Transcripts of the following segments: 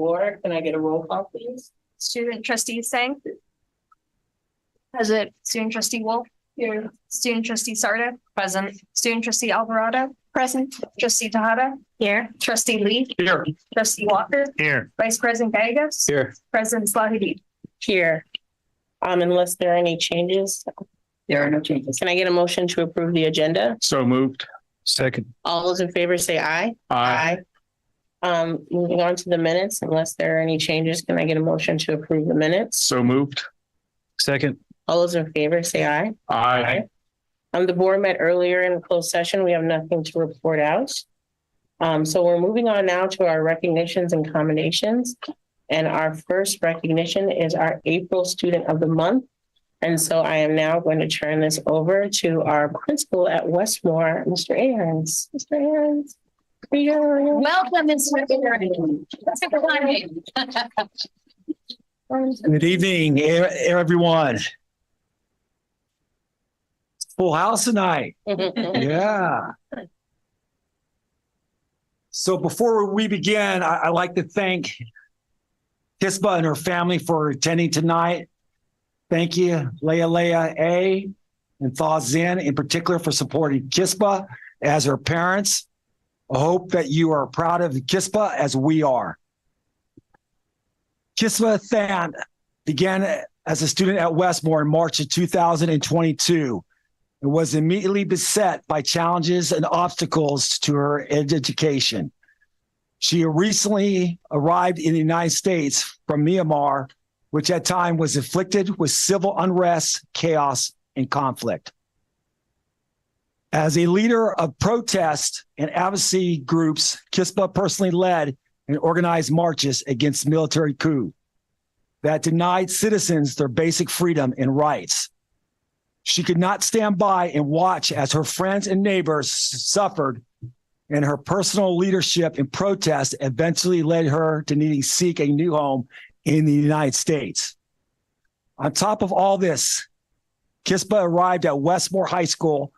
4. Can I get a roll call, please? Student trustee Sang. Present. Student trustee Wolf. Here. Student trustee Sarda. Present. Student trustee Alvarado. Present. Trustee Tejada. Here. Trustee Lee. Here. Trustee Walker. Here. Vice President Gallegos. Here. President Slahidi. Here. Unless there are any changes. There are no changes. Can I get a motion to approve the agenda? So moved. Second. All those in favor say aye. Aye. Moving on to the minutes, unless there are any changes, can I get a motion to approve the minutes? So moved. Second. All those in favor say aye. Aye. The board met earlier in closed session. We have nothing to report out. So we're moving on now to our recognitions and commendations. And our first recognition is our April Student of the Month. And so I am now going to turn this over to our principal at Westmore, Mr. Ahrens. Mr. Ahrens. Welcome, Mr. Good evening, everyone. Full house tonight. Yeah. So before we begin, I'd like to thank Kispa and her family for attending tonight. Thank you, Leia A. and Thaw Zin in particular for supporting Kispa as her parents. I hope that you are proud of Kispa as we are. Kispa Than began as a student at Westmore in March of 2022 and was immediately beset by challenges and obstacles to her education. She recently arrived in the United States from Myanmar, which at times was afflicted with civil unrest, chaos, and conflict. As a leader of protest and advocacy groups, Kispa personally led and organized marches against military coup that denied citizens their basic freedom and rights. She could not stand by and watch as her friends and neighbors suffered, and her personal leadership and protest eventually led her to needing to seek a new home in the United States. On top of all this, Kispa arrived at Westmore High School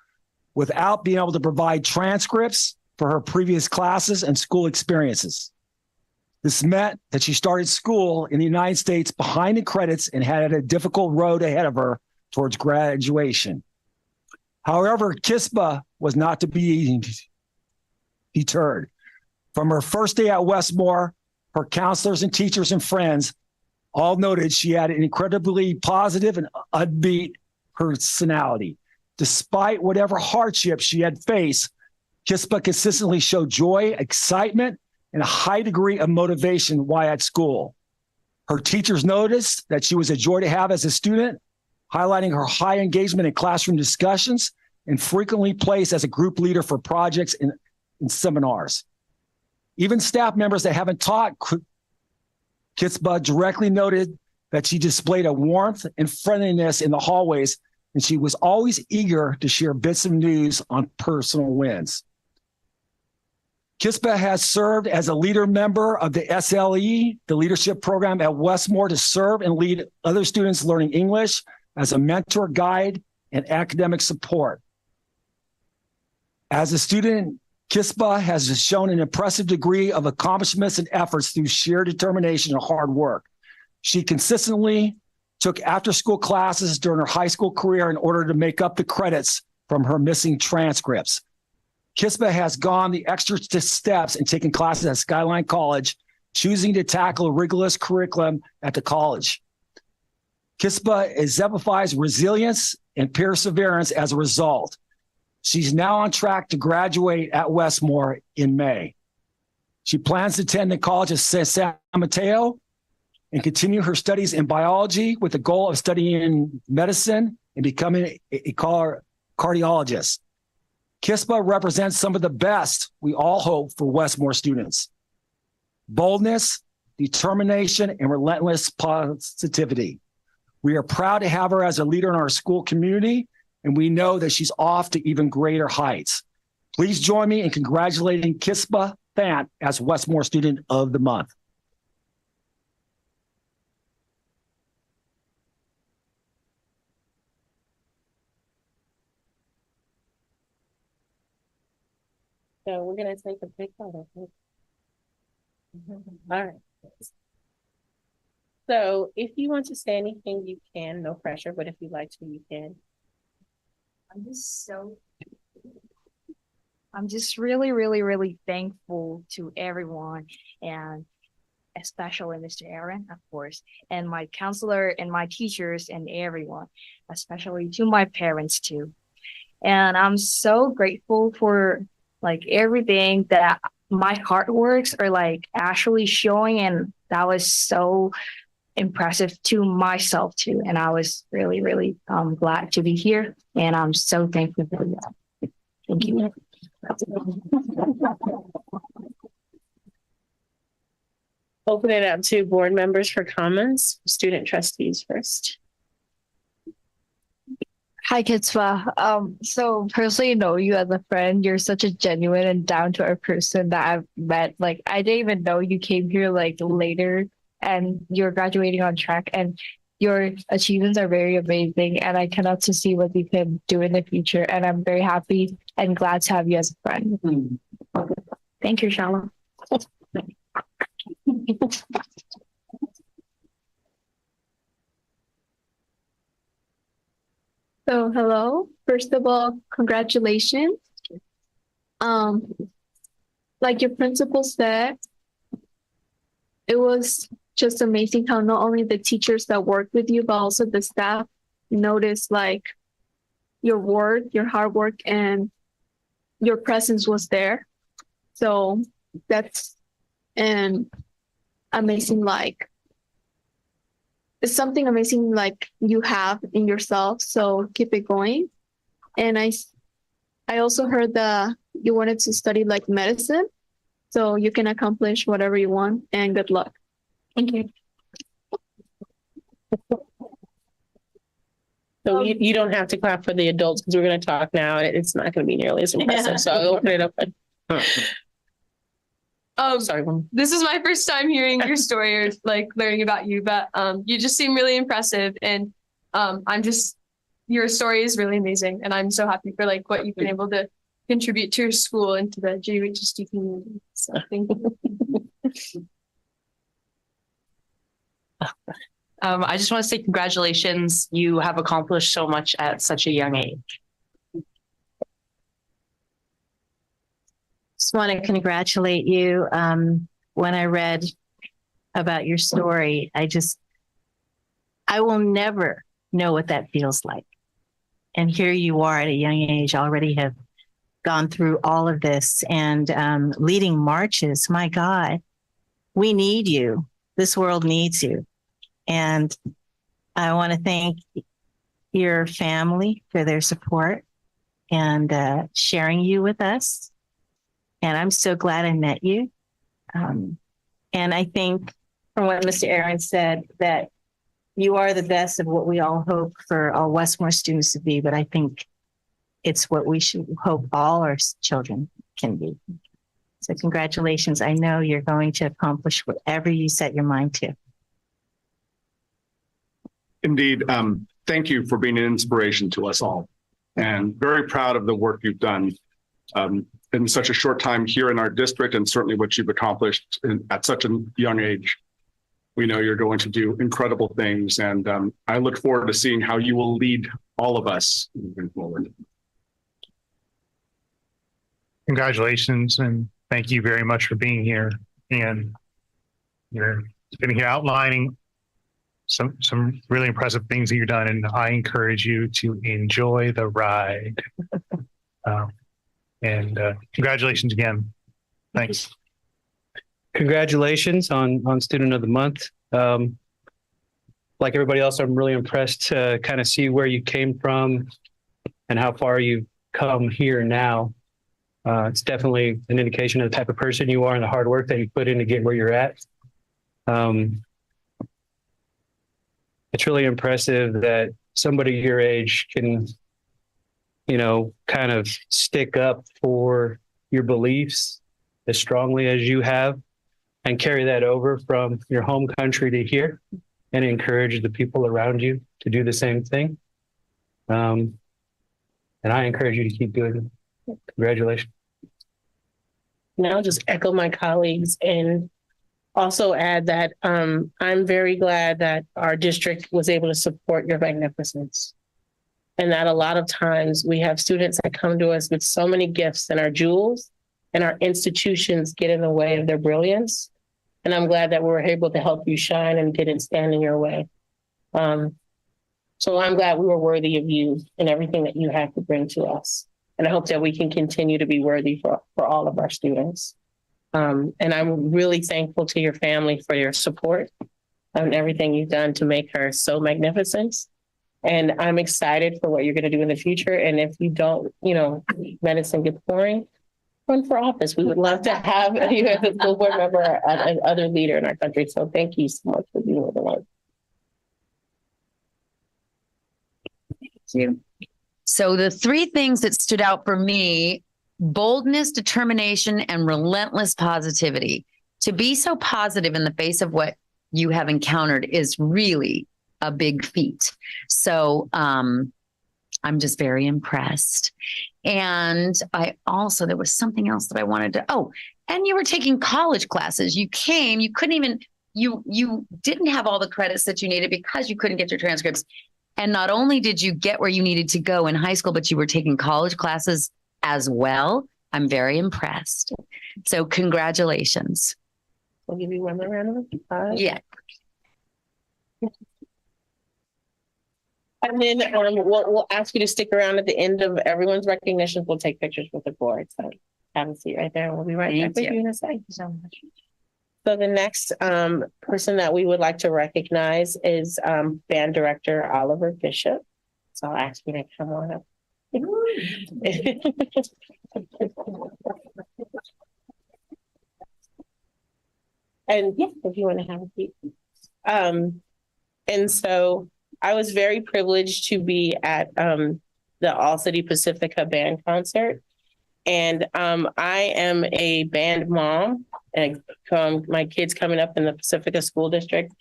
without being able to provide transcripts for her previous classes and school experiences. This meant that she started school in the United States behind the credits and had a difficult road ahead of her towards graduation. However, Kispa was not to be deterred. From her first day at Westmore, her counselors and teachers and friends all noted she had an incredibly positive and upbeat personality. Despite whatever hardship she had faced, Kispa consistently showed joy, excitement, and a high degree of motivation while at school. Her teachers noticed that she was a joy to have as a student, highlighting her high engagement in classroom discussions and frequently placed as a group leader for projects and seminars. Even staff members that haven't taught Kispa directly noted that she displayed a warmth and friendliness in the hallways, and she was always eager to share bits of news on personal wins. Kispa has served as a leader member of the SLE, the leadership program at Westmore, to serve and lead other students learning English as a mentor, guide, and academic support. As a student, Kispa has shown an impressive degree of accomplishments and efforts through sheer determination and hard work. She consistently took after-school classes during her high school career in order to make up the credits from her missing transcripts. Kispa has gone the extra steps in taking classes at Skyline College, choosing to tackle a rigorous curriculum at the college. Kispa exemplifies resilience and perseverance as a result. She's now on track to graduate at Westmore in May. She plans to attend the College of San Mateo and continue her studies in biology with the goal of studying medicine and becoming a cardiologist. Kispa represents some of the best we all hope for Westmore students: boldness, determination, and relentless positivity. We are proud to have her as a leader in our school community, and we know that she's off to even greater heights. Please join me in congratulating Kispa Thant as Westmore Student of the Month. So we're going to take a big photo. All right. So if you want to say anything, you can, no pressure, but if you'd like to, you can. I'm just really, really, really thankful to everyone, and especially Mr. Aaron, of course, and my counselor and my teachers and everyone, especially to my parents too. And I'm so grateful for like everything that my hard works are like actually showing, and that was so impressive to myself too. And I was really, really glad to be here, and I'm so thankful for that. Thank you. Open it up to board members for comments. Student trustees first. Hi, Kitzva. So personally know you as a friend. You're such a genuine and down to earth person that I've met. Like, I didn't even know you came here like later and you're graduating on track, and your achievements are very amazing. And I cannot to see what you can do in the future. And I'm very happy and glad to have you as a friend. Thank you, Shala. So hello. First of all, congratulations. Like your principal said, it was just amazing how not only the teachers that work with you, but also the staff noticed like your work, your hard work, and your presence was there. So that's an amazing, like, it's something amazing like you have in yourself. So keep it going. And I also heard that you wanted to study like medicine, so you can accomplish whatever you want, and good luck. Thank you. So you don't have to clap for the adults because we're going to talk now, and it's not going to be nearly as impressive. So I'll open it up. Sorry. This is my first time hearing your story or like learning about you, but you just seem really impressive, and your story is really amazing, and I'm so happy for like what you've been able to contribute to your school and to the JUHSD community. So thank you. I just want to say congratulations. You have accomplished so much at such a young age. Just want to congratulate you. When I read about your story, I will never know what that feels like. And here you are at a young age, already have gone through all of this and leading marches. My God, we need you. This world needs you. And I want to thank your family for their support and sharing you with us. And I'm so glad I met you. And I think from what Mr. Aaron said, that you are the best of what we all hope for all Westmore students to be, but I think it's what we should hope all our children can be. So congratulations. I know you're going to accomplish whatever you set your mind to. Indeed. Thank you for being an inspiration to us all, and very proud of the work you've done in such a short time here in our district, and certainly what you've accomplished at such a young age. We know you're going to do incredible things, and I look forward to seeing how you will lead all of us moving forward. Congratulations, and thank you very much for being here. And you're sitting here outlining some really impressive things that you've done, and I encourage you to enjoy the ride. And congratulations again. Thanks. Congratulations on Student of the Month. Like everybody else, I'm really impressed to kind of see where you came from and how far you've come here now. It's definitely an indication of the type of person you are and the hard work that you put in to get where you're at. It's really impressive that somebody your age can, kind of stick up for your beliefs as strongly as you have and carry that over from your home country to here and encourage the people around you to do the same thing. And I encourage you to keep doing it. Congratulations. Now I'll just echo my colleagues and also add that I'm very glad that our district was able to support your magnificence. And that a lot of times we have students that come to us with so many gifts and our jewels, and our institutions get in the way of their brilliance. And I'm glad that we were able to help you shine and didn't stand in your way. So I'm glad we were worthy of you and everything that you have to bring to us. And I hope that we can continue to be worthy for all of our students. And I'm really thankful to your family for your support and everything you've done to make her so magnificent. And I'm excited for what you're going to do in the future. And if you don't, medicine gets boring, run for office. We would love to have you as a school board member and other leader in our country. So thank you so much for being with us. So the three things that stood out for me: boldness, determination, and relentless positivity. To be so positive in the face of what you have encountered is really a big feat. So I'm just very impressed. And there was something else that I wanted to, and you were taking college classes. You couldn't even, you didn't have all the credits that you needed because you couldn't get your transcripts. And not only did you get where you needed to go in high school, but you were taking college classes as well. I'm very impressed. So congratulations. I'll give you one more round of applause. Yeah. And then we'll ask you to stick around at the end of everyone's recognitions. We'll take pictures with the board. So have a seat right there. We'll be right back with you in a second. So much. So the next person that we would like to recognize is band director Oliver Bishop. So I'll ask you to come on up. And yeah, if you want to have a seat. And so I was very privileged to be at the All City Pacifica band concert. And I am a band mom, and my kids coming up in the Pacifica School District.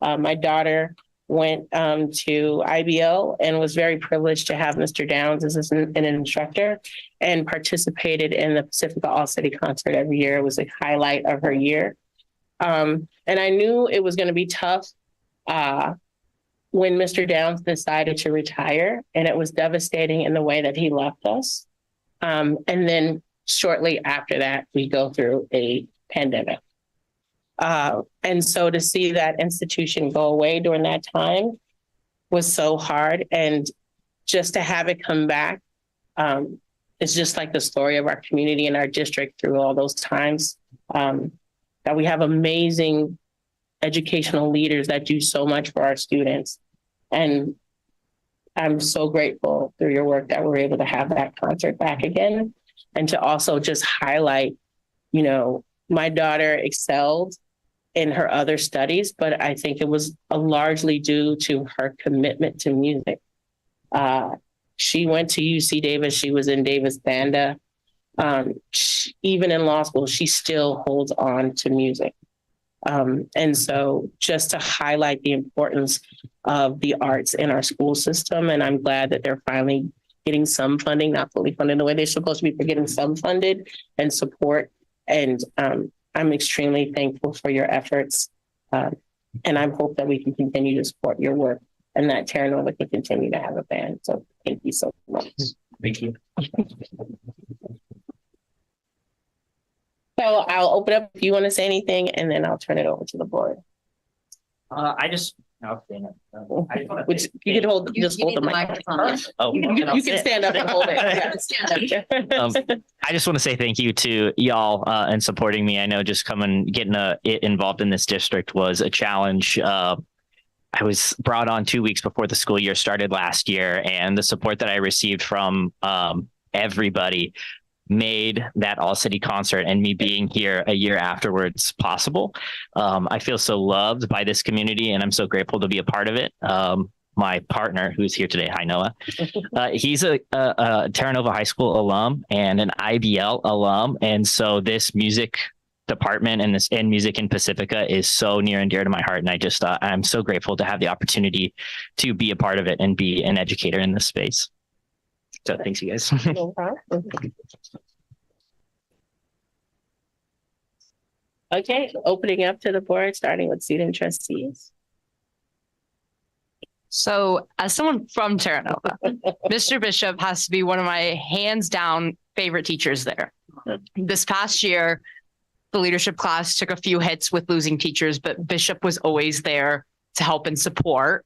My daughter went to IBL and was very privileged to have Mr. Downs as an instructor, and participated in the Pacifica All City concert every year. It was a highlight of her year. And I knew it was going to be tough when Mr. Downs decided to retire, and it was devastating in the way that he left us. And then shortly after that, we go through a pandemic. And so to see that institution go away during that time was so hard. And just to have it come back, it's just like the story of our community and our district through all those times, that we have amazing educational leaders that do so much for our students. And I'm so grateful through your work that we're able to have that concert back again, and to also just highlight, my daughter excelled in her other studies, but I think it was largely due to her commitment to music. She went to UC Davis. She was in Davis Banda. Even in law school, she still holds on to music. And so just to highlight the importance of the arts in our school system. And I'm glad that they're finally getting some funding, not fully funded the way they're supposed to be, but getting some funded and support. And I'm extremely thankful for your efforts. And I hope that we can continue to support your work, and that Terra Nova can continue to have a band. So thank you so much. Thank you. So I'll open up if you want to say anything, and then I'll turn it over to the board. You can hold the microphone. You can stand up and hold it. I just want to say thank you to y'all and supporting me. I know just getting involved in this district was a challenge. I was brought on 2 weeks before the school year started last year, and the support that I received from everybody made that All City concert and me being here a year afterwards possible. I feel so loved by this community, and I'm so grateful to be a part of it. My partner, who's here today, hi Noah, he's a Terra Nova High School alum and an IBL alum, and so this music department and music in Pacifica is so near and dear to my heart. And I'm so grateful to have the opportunity to be a part of it and be an educator in this space. So thanks, you guys. No problem. Okay, opening up to the board, starting with student trustees. So, as someone from Terra Nova, Mr. Bishop has to be one of my hands down favorite teachers there. This past year, the leadership class took a few hits with losing teachers, but Bishop was always there to help and support.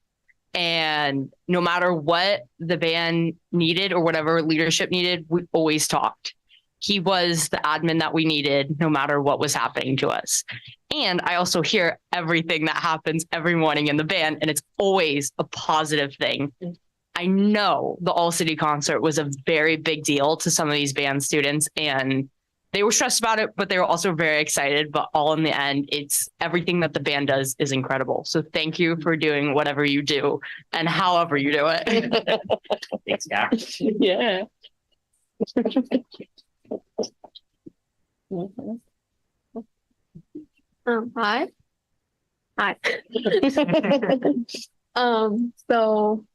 And no matter what the band needed or whatever leadership needed, we always talked. He was the admin that we needed, no matter what was happening to us. And I also hear everything that happens every morning in the band, and it's always a positive thing. I know the All City concert was a very big deal to some of these band students, and they were stressed about it, but they were also very excited. But all in the end, it's everything that the band does is incredible. So thank you for doing whatever you do and however you do it. Thanks, guys. Yeah. Hi. Hi. So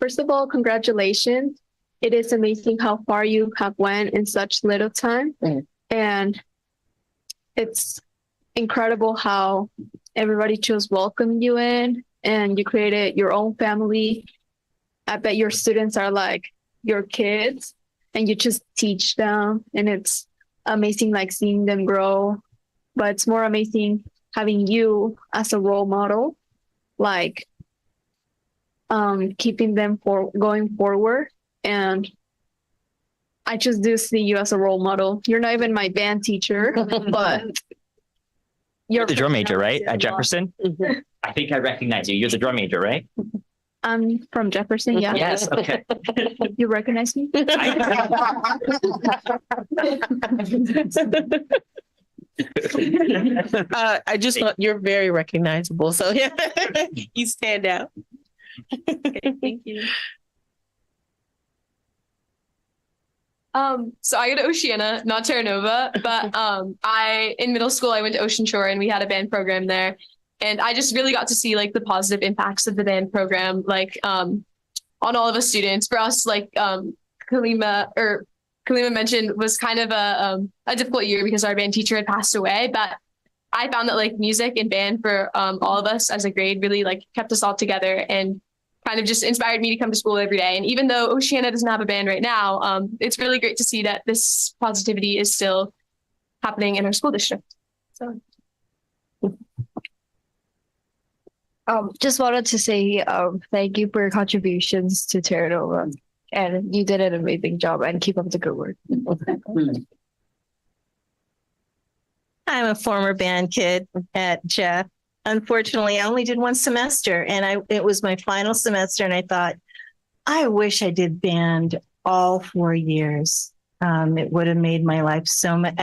first of all, congratulations. It is amazing how far you have went in such little time. And it's incredible how everybody just welcomed you in and you created your own family. I bet your students are like your kids and you just teach them, and it's amazing like seeing them grow. But it's more amazing having you as a role model, like keeping them going forward. And I just do see you as a role model. You're not even my band teacher, but You're the drum major, right? At personality Jefferson? I think I recognize you. You're the drum major, right? I'm from Jefferson, yeah. Yes. Okay. You recognize me? I just thought you're very recognizable. So yeah, you stand out. Thank you. So I go to Oceana, not Terra Nova, but in middle school I went to Ocean Shore and we had a band program there. And I just really got to see like the positive impacts of the band program, like on all of us students. For us, like Kalima mentioned, was kind of a difficult year because our band teacher had passed away. But I found that like music and band for all of us as a grade really like kept us all together and kind of just inspired me to come to school every day. And even though Oceana doesn't have a band right now, it's really great to see that this positivity is still happening in our school district. So. Just wanted to say thank you for your contributions to Terra Nova, and you did an amazing job, and keep up the good work. I'm a former band kid at Jeff. Unfortunately, I only did one semester, and it was my final semester, and I thought, I wish I did band all 4 years. It would have made my life so much.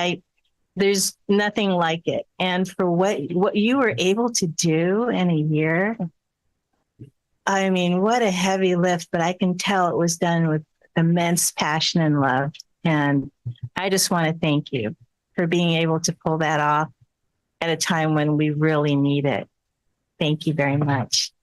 There's nothing like it. And for what you were able to do in a year, I mean, what a heavy lift, but I can tell it was done with immense passion and love. And I just want to thank you for being able to pull that off at a time when we really need it. Thank you very much.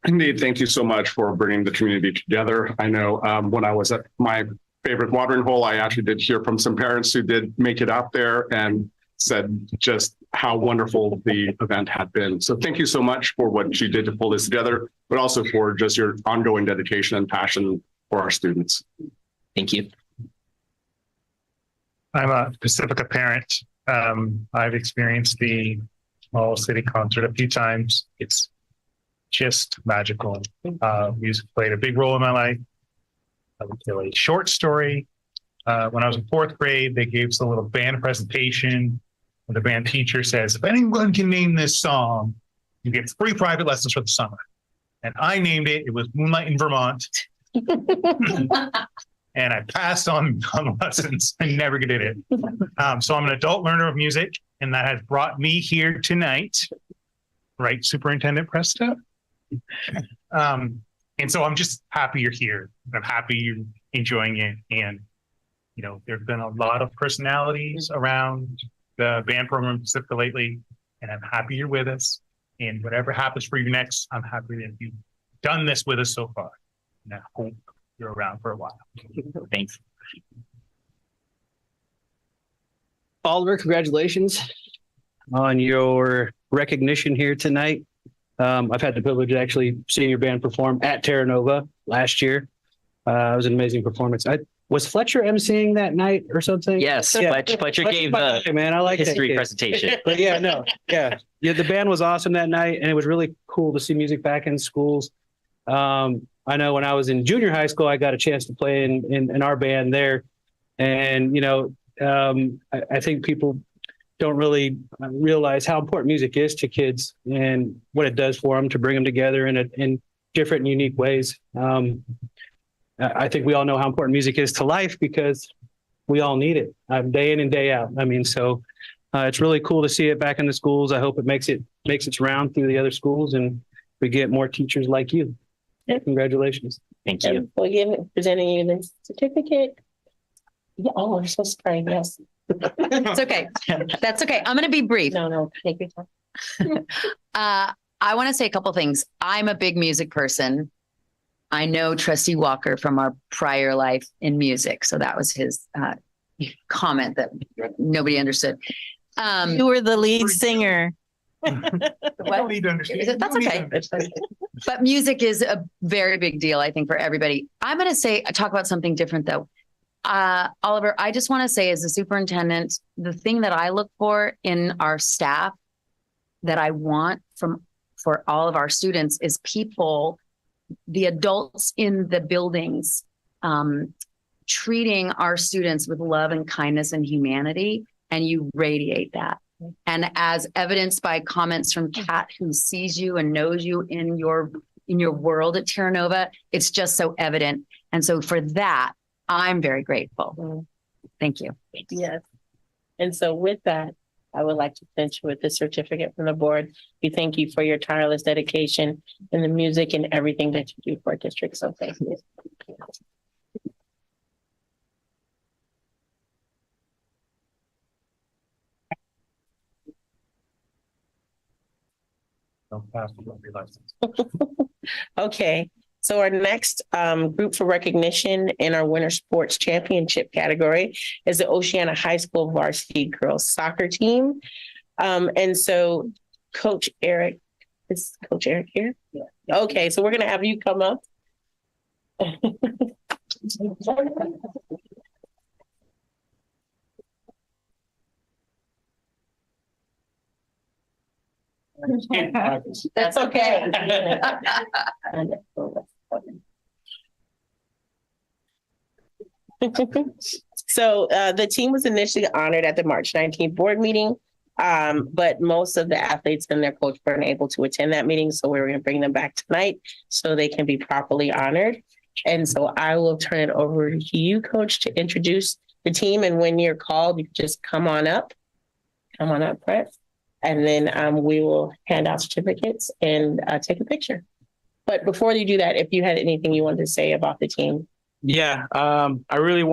Indeed, thank you so much for bringing the community together. I know when I was at my favorite watering hole, I actually did hear from some parents who did make it out there and said just how wonderful the event had been. So thank you so much for what you did to pull this together, but also for just your ongoing dedication and passion for our students. Thank you. I'm a Pacifica parent. I've experienced the All City concert a few times. It's just magical. Music played a big role in my life. I would tell a short story. When I was in 4th grade, they gave us a little band presentation. And the band teacher says, if anyone can name this song, you get free private lessons for the summer. And I named it. It was Moonlight in Vermont. And I passed on lessons. I never did it. So I'm an adult learner of music, and that has brought me here tonight. Right, Superintendent Presto? And so I'm just happy you're here. I'm happy you're enjoying it. And, you know, there've been a lot of personalities around the band program specifically lately, and I'm happy you're with us. And whatever happens for you next, I'm happy that you've done this with us so far. And I hope you're around for a while. Thanks. Oliver, congratulations on your recognition here tonight. I've had the privilege of actually seeing your band perform at Terra Nova last year. It was an amazing performance. Was Fletcher emceeing that night or something? Yes, Yeah. Fletcher gave the man, I like history that kid. presentation. But yeah, the band was awesome that night, and it was really cool to see music back in schools. I know when I was in junior high school, I got a chance to play in our band there, and I think people don't really realize how important music is to kids and what it does for them to bring them together in different and unique ways. I think we all know how important music is to life because we all need it day in and day out. I mean, so it's really cool to see it back in the schools. I hope it makes its round through the other schools and we get more teachers like you. Yeah. Thank Congratulations. you. We're presenting you the certificate. Yeah, oh, we're so sorry. Yes. It's okay. That's okay. I'm going to be brief. No, take your time. I want to say a couple things. I'm a big music person. I know Trustee Walker from our prior life in music. So that was his comment that nobody understood. You were the lead singer. don't need to understand. That's okay. But music is a very big deal, I think, for everybody. I'm going to talk about something different, though. Oliver, I just want to say as a superintendent, the thing that I look for in our staff that I want for all of our students is people, the adults in the buildings, treating our students with love and kindness and humanity, and you radiate that. And as evidenced by comments from Kat, who sees you and knows you in your world at Terra Nova, it's just so evident. And so for that, I'm very grateful. Thank you. Yes. And so with that, I would like to finish with the certificate from the board. We thank you for your tireless dedication in the music and everything that you do for our district. So thank you. Okay. So our next group for recognition in our Winter Sports Championship category is the Oceana High School Varsity Girls Soccer Team. And so Coach Eric, is Coach Eric here? Yeah. Okay, so we're going to have you come up. That's okay. So the team was initially honored at the March 19th board meeting, but most of the athletes and their coach weren't able to attend that meeting. So we're going to bring them back tonight so they can be properly honored. And so I will turn it over to you, Coach, to introduce the team. And when you're called, you just come on up, Brett. And then we will hand out certificates and take a picture. But before you do that, if you had anything you wanted to say about the team. Yeah, I really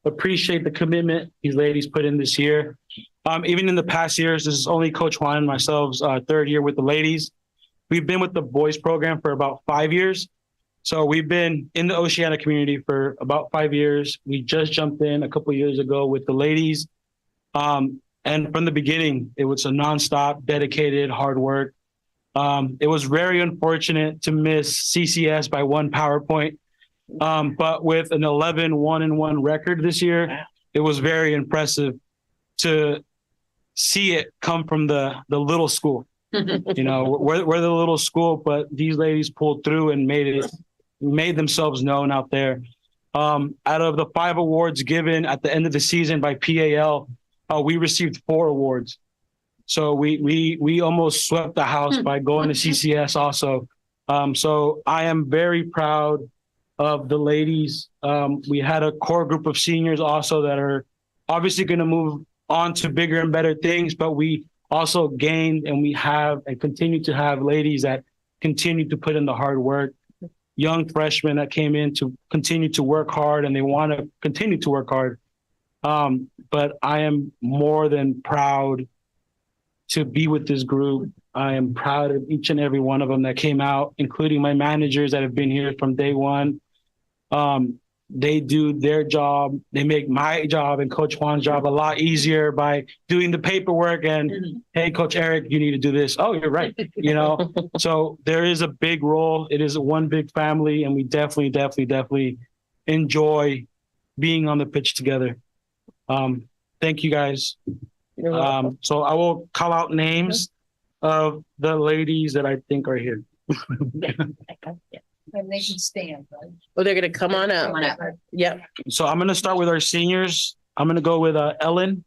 appreciate the commitment these ladies put in this year. Even in the past years, this is only Coach Juan and myself's third year with the ladies. We've been with the boys program for about 5 years. So we've been in the Oceana community for about 5 years. We just jumped in a couple of years ago with the ladies. And from the beginning, it was a nonstop, dedicated, hard work. It was very unfortunate to miss CCS by one PowerPoint. But with an 11-1-1 record this year, it was very impressive to see it come from the little school. You know, we're the little school, but these ladies pulled through and made themselves known out there. Out of the 5 awards given at the end of the season by PAL, we received 4 awards. So we almost swept the house by going to CCS also. So I am very proud of the ladies. We had a core group of seniors also that are obviously going to move on to bigger and better things, but we also gained and we have and continue to have ladies that continue to put in the hard work, young freshmen that came in to continue to work hard and they want to continue to work hard. But I am more than proud to be with this group. I am proud of each and every one of them that came out, including my managers that have been here from day one. they do their job. They make my job and Coach Juan's job a lot easier by doing the paperwork and, hey, Coach Eric, you need to do this. Oh, you're right. You know, so there is a big role. It is one big family, and we definitely enjoy being on the pitch together. Thank you guys. So I will call out names of the ladies that I think are here. And they can stand, right? Oh, they're gonna come on up. Yep. So I'm going to start with our seniors. I'm going to go with Ellen.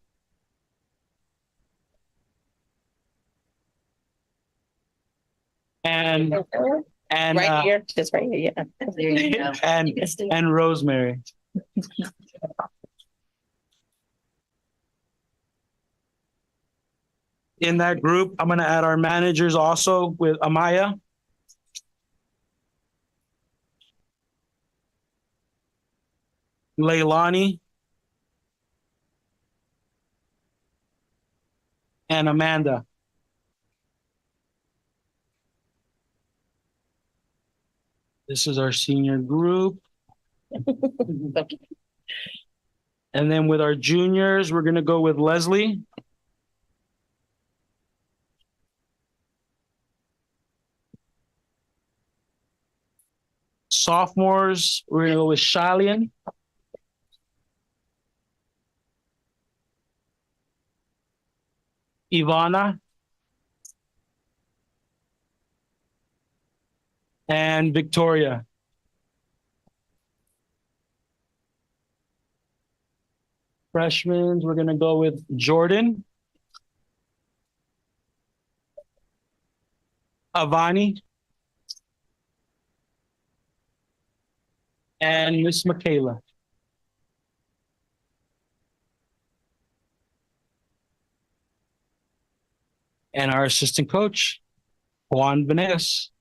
And Right here, just right here, yeah. There you go. and Rosemary. In that group, I'm going to add our managers also with Amaya. Leilani. And Amanda. This is our senior group. And then with our juniors, we're going to go with Leslie. Sophomores, we're going to go with Shalian. Ivana. And Victoria. Freshmen, we're going to go with Jordan. Avani. And Miss Michaela. And our assistant coach, Juan Benes.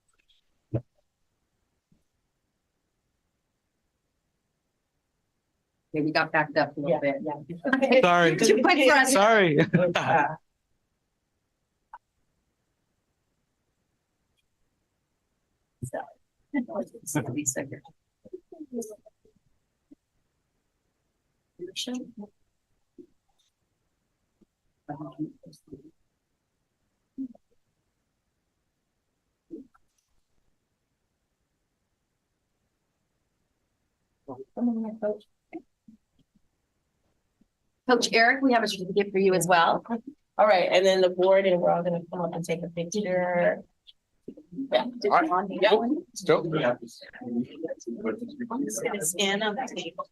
Okay, we got backed up a little bit. Yeah. Sorry. Too quick for us. Sorry. Coach Eric, we have a certificate for you as well. All right, and then the board, and we're all gonna come up and take a picture. Yeah. Did you want to get one? Still. I'm just gonna stand on the table.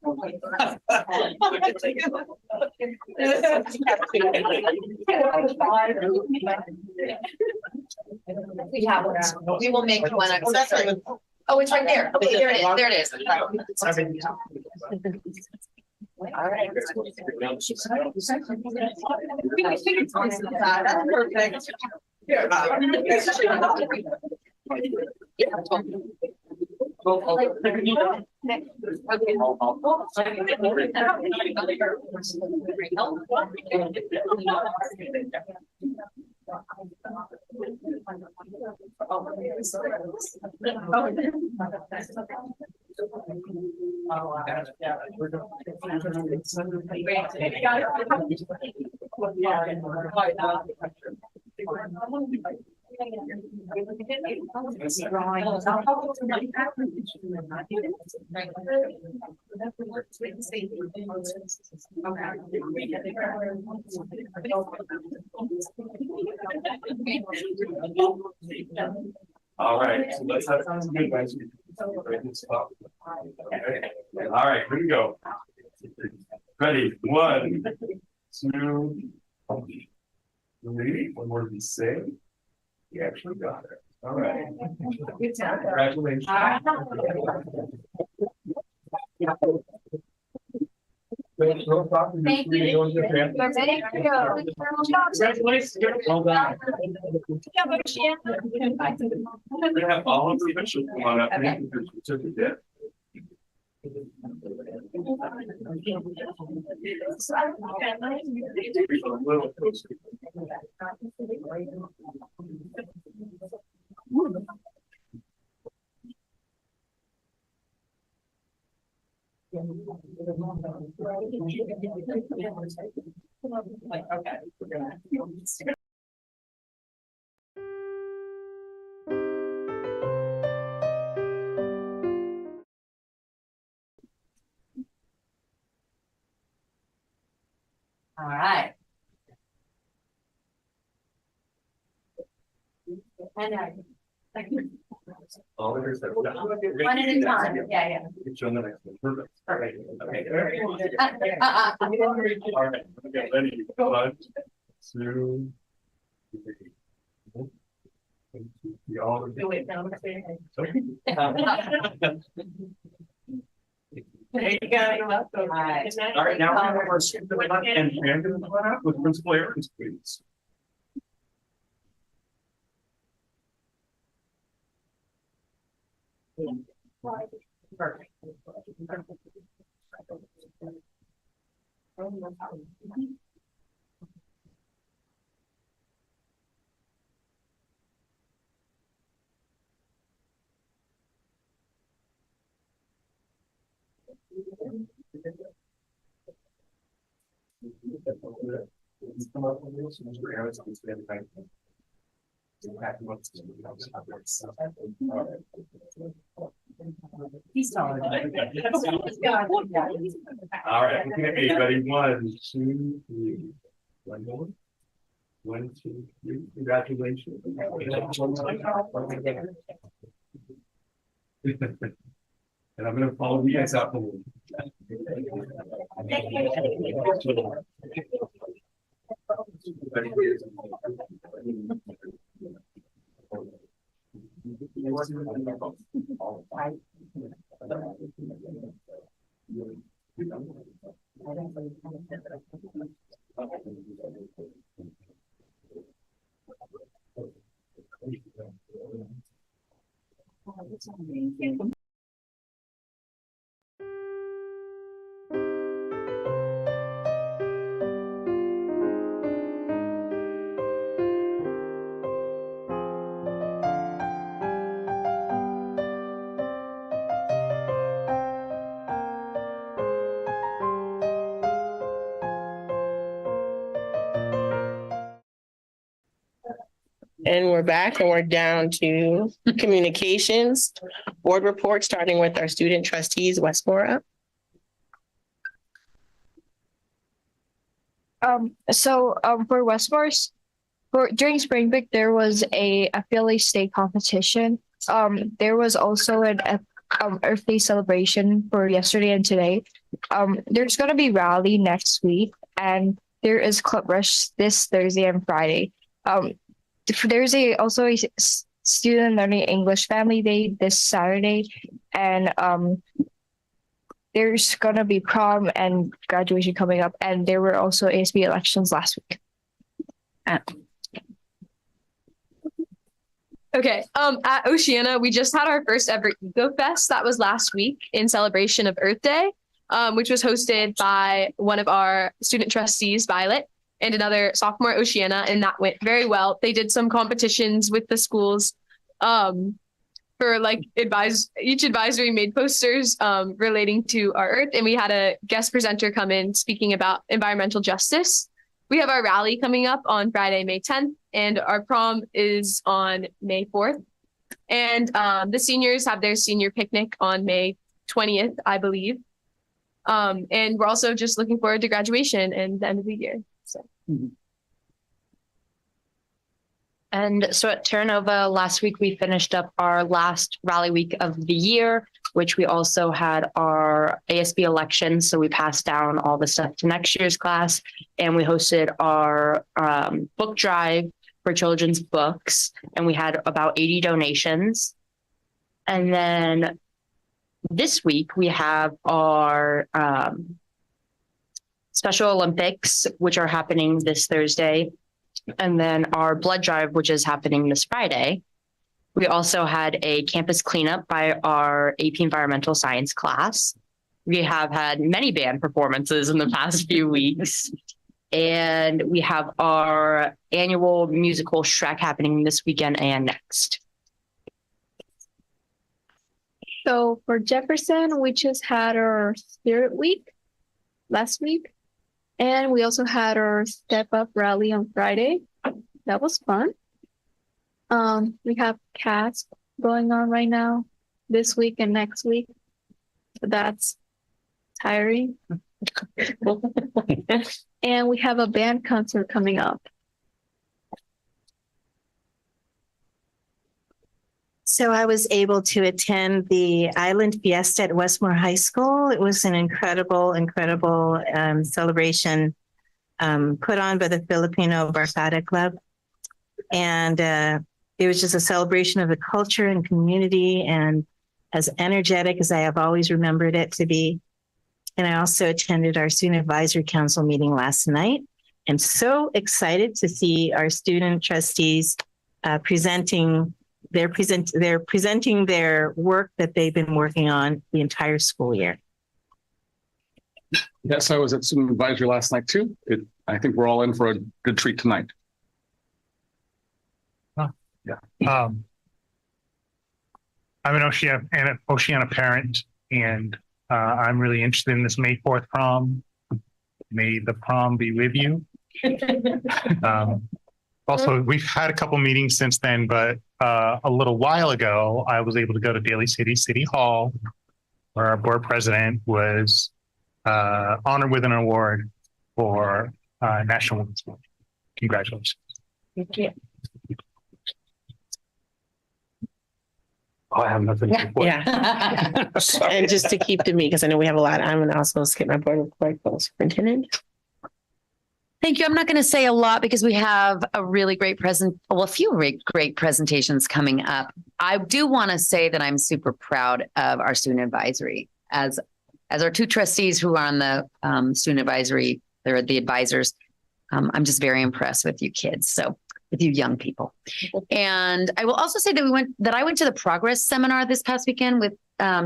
We have one. We will make one. Oh, it's right there. Okay, there it is. There it is. All right. That's perfect. All right, so let's have some good guys. All right, here we go. Ready? 1, 2, 3. One more to say. You actually got it. All right. Congratulations. Thank you. Congratulations. Well done. We're gonna have all of the officials come on up and get your certificate. A little closer. All right. And One one at a time. Yeah, yeah. Get you on the next one. Perfect. Perfect. Okay. All right. Okay, ready. 1, 2, 3. We all. Wait, no, I'm saying. There you go. You're welcome. All right. All right. Now we're going to and with Principal Aarons, please. Come up with this, Mr. Aarons, on stand by. He's taller. All right, okay, ready? 1, 2, 3. 1 more. 1, 2, 3. Congratulations. And I'm going to follow you guys out. And we're back and we're down to communications, board report, starting with our student trustees, Westmore up. For Westmore's, during spring break, there was a Philly state competition. There was also an Earth Day celebration for yesterday and today. There's gonna be rally next week, and there is Club Rush this Thursday and Friday. There's also a student learning English family day this Saturday, and there's gonna be prom and graduation coming up, and there were also ASB elections last week. Okay. At Oceana, we just had our first ever Eco Fest. That was last week in celebration of Earth Day, which was hosted by one of our student trustees, Violet, and another sophomore at Oceana, and that went very well. They did some competitions with the schools for like each advisory made posters relating to our Earth, and we had a guest presenter come in speaking about environmental justice. We have our rally coming up on Friday, May 10th, and our prom is on May 4th. And the seniors have their senior picnic on May 20th, I believe. And we're also just looking forward to graduation and the end of the year. So. And so at Terra Nova last week, we finished up our last rally week of the year, which we also had our ASB election. So we passed down all the stuff to next year's class, and we hosted our book drive for children's books, and we had about 80 donations. And then this week we have our Special Olympics, which are happening this Thursday, and then our blood drive, which is happening this Friday. We also had a campus cleanup by our AP Environmental Science class. We have had many band performances in the past few weeks. And we have our annual musical Shrek happening this weekend and next. So for Jefferson, we just had our Spirit Week last week. And we also had our Step Up rally on Friday. That was fun. We have CASP going on right now this week and next week. So that's tiring. And we have a band concert coming up. So I was able to attend the Island Fiesta at Westmore High School. It was an incredible celebration put on by the Filipino Barkada Club. And it was just a celebration of the culture and community and as energetic as I have always remembered it to be. And I also attended our Student Advisory Council meeting last night and so excited to see our student trustees presenting their work that they've been working on the entire school year. Yes, I was at student advisory last night too. I think we're all in for a good treat tonight. I'm an Oceana parent, and I'm really interested in this May 4th prom. May the prom be with you. Also, we've had a couple meetings since then, but a little while ago, I was able to go to Daly City Hall, where our board president was honored with an award for National Women's Month. Congratulations. Thank you. Oh, I have nothing to report. Yeah. And just to keep to me, because I know we have a lot, I'm going to also skip my board report for the superintendent. Thank you. I'm not going to say a lot because we have a really great a few great presentations coming up. I do want to say that I'm super proud of our student advisory as our two trustees who are on the student advisory. They're the advisors. I'm just very impressed with you kids. So with you young people. And I will also say that I went to the Progress Seminar this past weekend with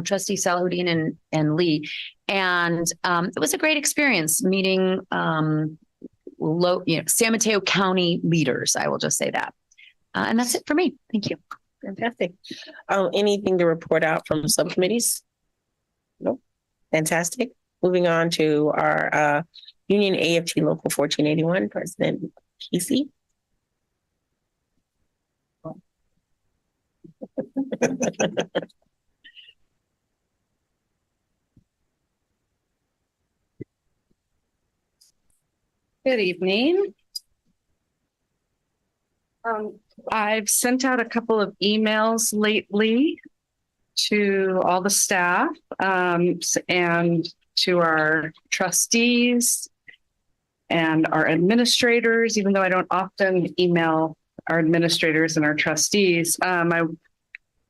Trustee Salahuddin and Lee. And it was a great experience meeting San Mateo County leaders. I will just say that. And that's it for me. Thank you. Fantastic. Anything to report out from subcommittees? Nope. Fantastic. Moving on to our Union AFT Local 1481, President Kesey. Good evening. I've sent out a couple of emails lately to all the staff and to our trustees and our administrators, even though I don't often email our administrators and our trustees.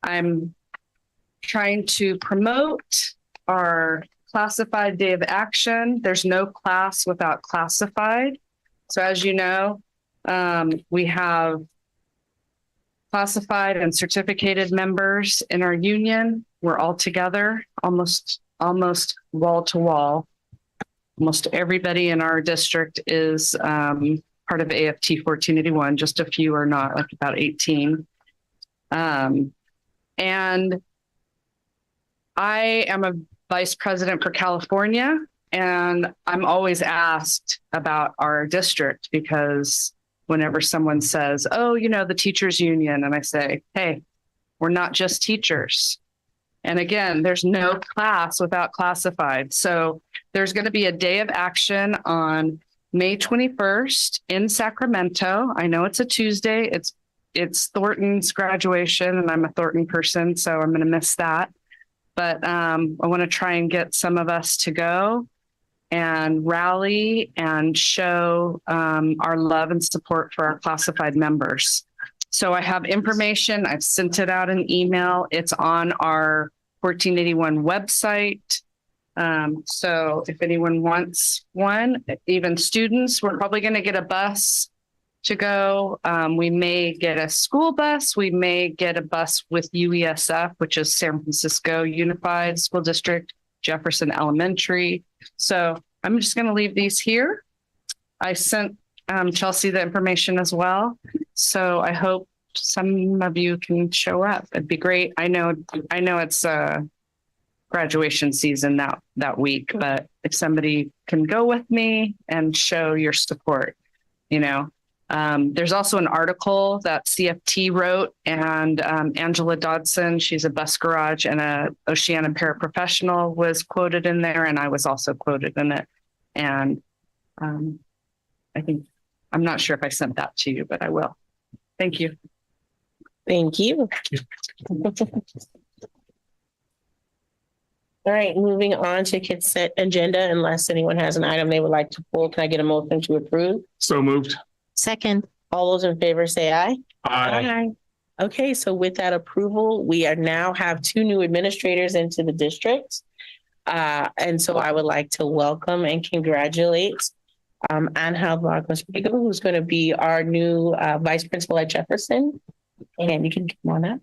I'm trying to promote our classified day of action. There's no class without classified. So as you know, we have classified and certificated members in our union. We're all together, almost wall to wall. Almost everybody in our district is part of AFT 1481. Just a few are not, like about 18. And I am a vice president for California, and I'm always asked about our district because whenever someone says, oh, the teachers union, and I say, hey, we're not just teachers. And again, there's no class without classified. So there's going to be a day of action on May 21st in Sacramento. I know it's a Tuesday. It's Thornton's graduation, and I'm a Thornton person, so I'm going to miss that. But I want to try and get some of us to go and rally and show our love and support for our classified members. So I have information. I've sent it out in email. It's on our 1481 website. So if anyone wants one, even students, we're probably going to get a bus to go. We may get a school bus. We may get a bus with UESF, which is San Francisco Unified School District, Jefferson Elementary. So I'm just going to leave these here. I sent Chelsea the information as well. So I hope some of you can show up. It'd be great. I know it's graduation season that week. But if somebody can go with me and show your support, there's also an article that CFT wrote, and Angela Dodson, she's a bus garage and a Oceana paraprofessional, was quoted in there, and I was also quoted in it. And I think, I'm not sure if I sent that to you, but I will. Thank you. Thank you. All right, moving on to consent agenda. Unless anyone has an item they would like to pull, can I get a motion to approve? So moved. Second. All those in favor say aye. Aye. Okay, so with that approval, we are now have 2 new administrators into the district. And so I would like to welcome and congratulate Angel Vargas Pico, who's going to be our new vice principal at Jefferson. And you can come on up.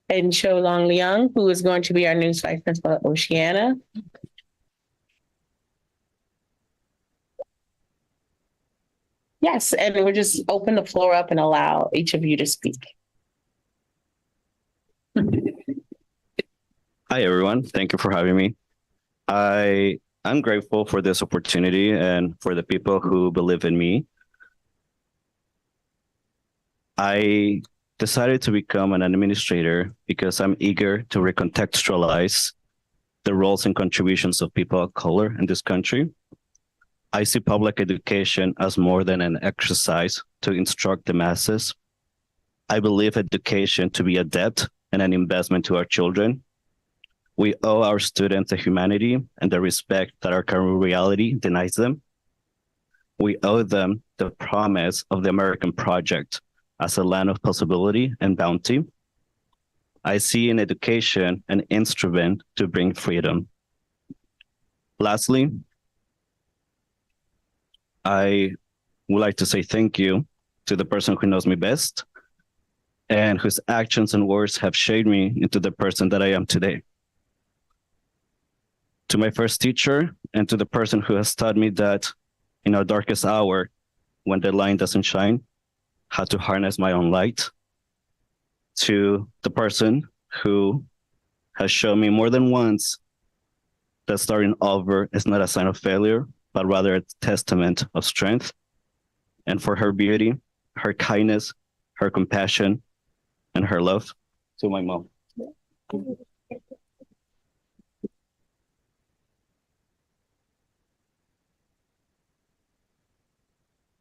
And Cho Long Leung, who is going to be our new vice principal at Oceana. Yes, and we'll just open the floor up and allow each of you to speak. Hi, everyone. Thank you for having me. I'm grateful for this opportunity and for the people who believe in me. I decided to become an administrator because I'm eager to recontextualize the roles and contributions of people of color in this country. I see public education as more than an exercise to instruct the masses. I believe education to be a debt and an investment to our children. We owe our students the humanity and the respect that our current reality denies them. We owe them the promise of the American project as a land of possibility and bounty. I see in education an instrument to bring freedom. Lastly, I would like to say thank you to the person who knows me best and whose actions and words have shaped me into the person that I am today. To my first teacher and to the person who has taught me that in our darkest hour, when the light doesn't shine, how to harness my own light. To the person who has shown me more than once that starting over is not a sign of failure, but rather a testament of strength. And for her beauty, her kindness, her compassion, and her love. To my mom.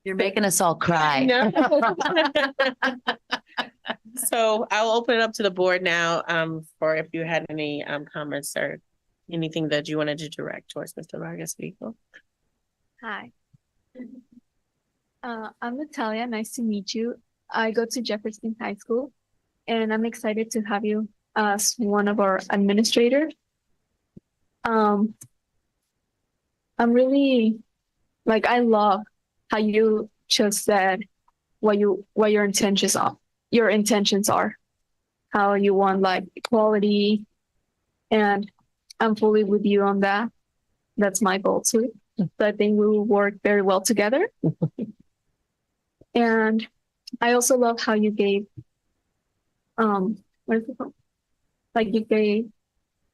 You're making us all cry. So I'll open it up to the board now for if you had any comments or anything that you wanted to direct towards Mr. Vargas Pico. Hi. I'm Natalia. Nice to meet you. I go to Jefferson High School, and I'm excited to have you as one of our administrators. I'm really, I love how you just said what your intentions are. Your intentions are, how you want equality, and I'm fully with you on that. That's my goal too. So I think we will work very well together. And I also love how you gave, what is it called?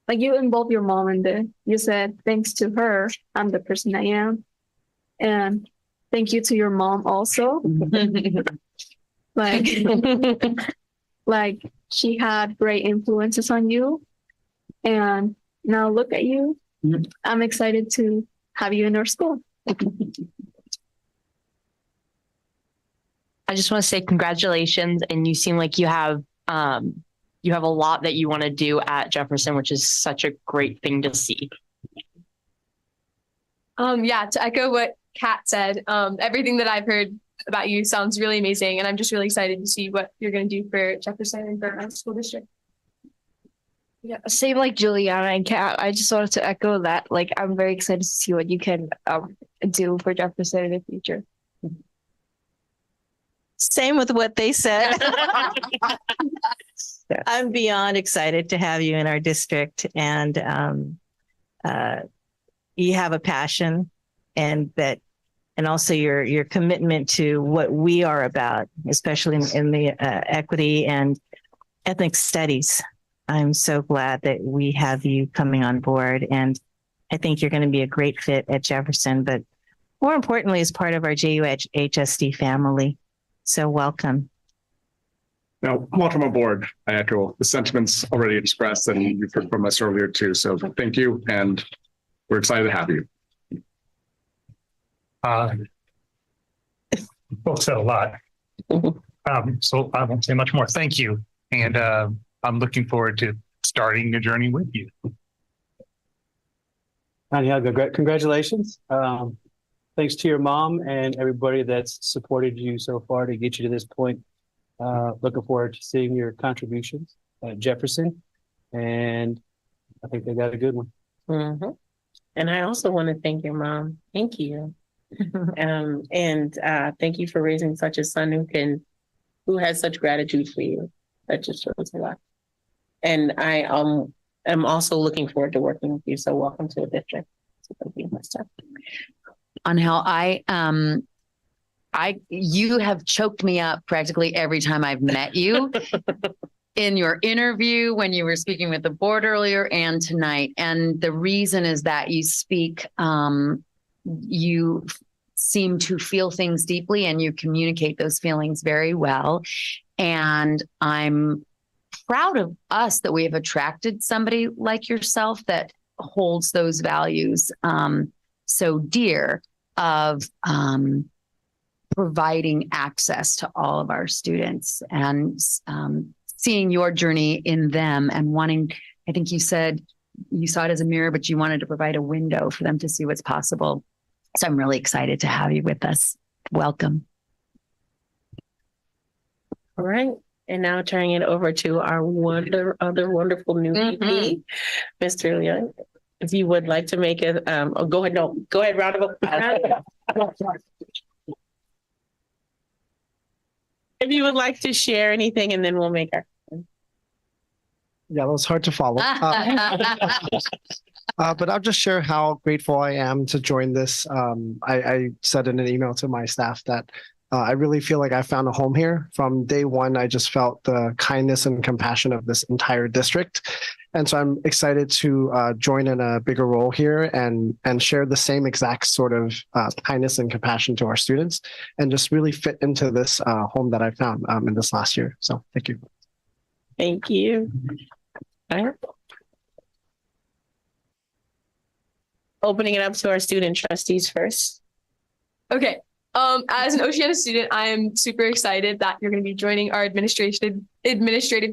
You involved your mom in this. You said, thanks to her, I'm the person I am. And thank you to your mom also. She had great influences on you. And now look at you. I'm excited to have you in our school. I just want to say congratulations, and you seem like you have a lot that you want to do at Jefferson, which is such a great thing to see. To echo what Kat said, everything that I've heard about you sounds really amazing, and I'm just really excited to see what you're going to do for Jefferson and for our school district. Yeah, same like Juliana and Kat. I just wanted to echo that. I'm very excited to see what you can do for Jefferson in the future. Same with what they said. I'm beyond excited to have you in our district, and you have a passion, and that and also your commitment to what we are about, especially in the equity and ethnic studies. I'm so glad that we have you coming on board, and I think you're going to be a great fit at Jefferson, but more importantly, as part of our JUHSD family. So welcome. Now, welcome aboard. I echo the sentiments already expressed, and you've heard from us earlier too. So thank you, and we're excited to have you. Both said a lot. So I won't say much more. Thank you. And I'm looking forward to starting the journey with you. Anya, congratulations. Thanks to your mom and everybody that's supported you so far to get you to this point. Looking forward to seeing your contributions at Jefferson. And I think they got a good one. Mm-hmm. And I also want to thank your mom. Thank you. And thank you for raising such a son who has such gratitude for you. That just shows a lot. And I am also looking forward to working with you. So welcome to the district. So thank you, Mr. Angel, you have choked me up practically every time I've met you in your interview, when you were speaking with the board earlier, and tonight. And the reason is that you speak, you seem to feel things deeply and you communicate those feelings very well. And I'm proud of us that we have attracted somebody like yourself that holds those values so dear of providing access to all of our students, and seeing your journey in them and wanting, I think you said you saw it as a mirror, but you wanted to provide a window for them to see what's possible. So I'm really excited to have you with us. Welcome. All right. And now turning it over to our other wonderful new VP, Mr. Leon. If you would like to make a, go ahead, round of applause. If you would like to share anything, and then we'll make our. Yeah, that was hard to follow. But I'll just share how grateful I am to join this. I said in an email to my staff that I really feel like I found a home here. From day one, I just felt the kindness and compassion of this entire district. And so I'm excited to join in a bigger role here and share the same exact sort of kindness and compassion to our students, and just really fit into this home that I found in this last year. So thank you. Thank you. All right. Opening it up to our student trustees first. Okay. As an Oceana student, I am super excited that you're going to be joining our administrative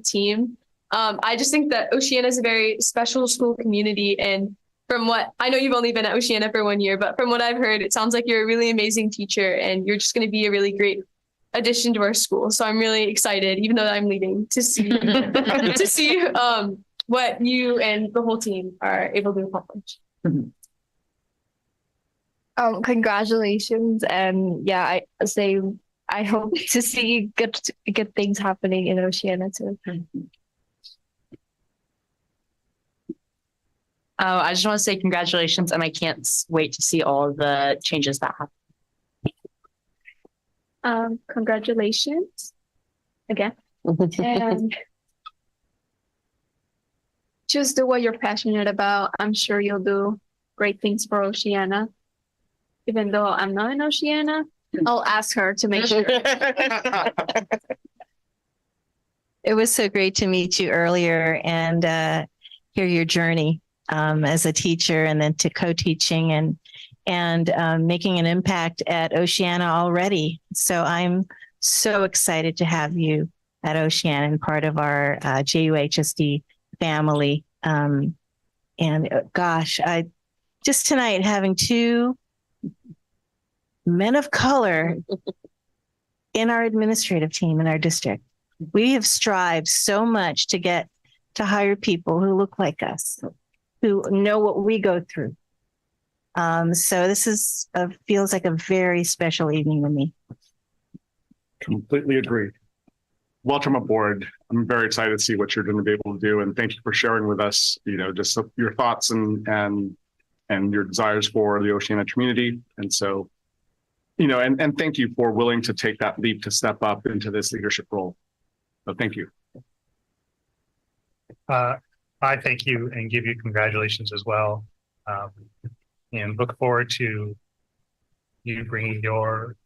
team. I just think that Oceana is a very special school community. And from what I know, you've only been at Oceana for 1 year, but from what I've heard, it sounds like you're a really amazing teacher and you're just going to be a really great addition to our school. So I'm really excited, even though I'm leaving, to see what you and the whole team are able to accomplish. Congratulations. And yeah, I hope to see good things happening in Oceana too. I just want to say congratulations, and I can't wait to see all of the changes that happen. Congratulations again. And just do what you're passionate about. I'm sure you'll do great things for Oceana. Even though I'm not in Oceana, I'll ask her to make sure. It was so great to meet you earlier and hear your journey as a teacher, and then to co-teaching and making an impact at Oceana already. So I'm so excited to have you at Oceana and part of our JUHSD family. And gosh, I just tonight having two men of color in our administrative team in our district. We have strived so much to get to hire people who look like us, who know what we go through. So this is feels like a very special evening to me. Completely agree. Welcome aboard. I'm very excited to see what you're going to be able to do, and thank you for sharing with us, just your thoughts and your desires for the Oceana community. And so and thank you for willing to take that leap to step up into this leadership role. So thank you. I thank you and give you congratulations as well. And look forward to you bringing your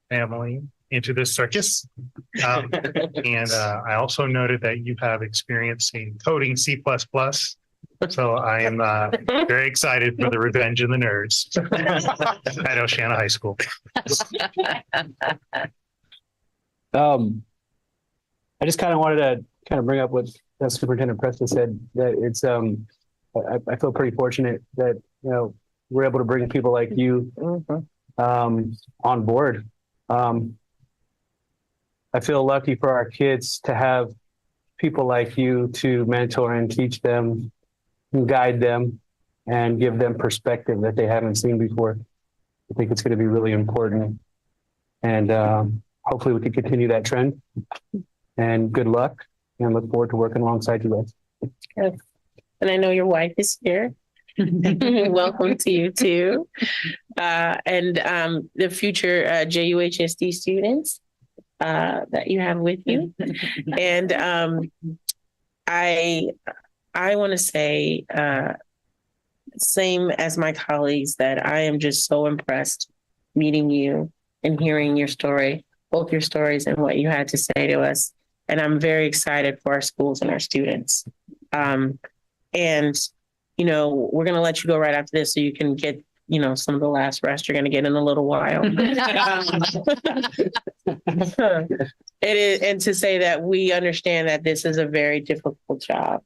family into this circus. And I also noted that you have experience in coding C++. So I am very excited for the Revenge of the Nerds at Oceana High School. I just kind of wanted to kind of bring up what Superintendent Preston said, that it's I feel pretty fortunate that we're able to bring people like you on board. I feel lucky for our kids to have people like you to mentor and teach them, and guide them, and give them perspective that they haven't seen before. I think it's going to be really important, and hopefully we can continue that trend. And good luck, and look forward to working alongside you guys. Yes. And I know your wife is here. Welcome to you too. And the future JUHSD students that you have with you. And I want to say, same as my colleagues, that I am just so impressed meeting you and hearing your story, both your stories and what you had to say to us. And I'm very excited for our schools and our students. And, we're going to let you go right after this so you can get, some of the last rest you're going to get in a little while. It is, and to say that we understand that this is a very difficult job,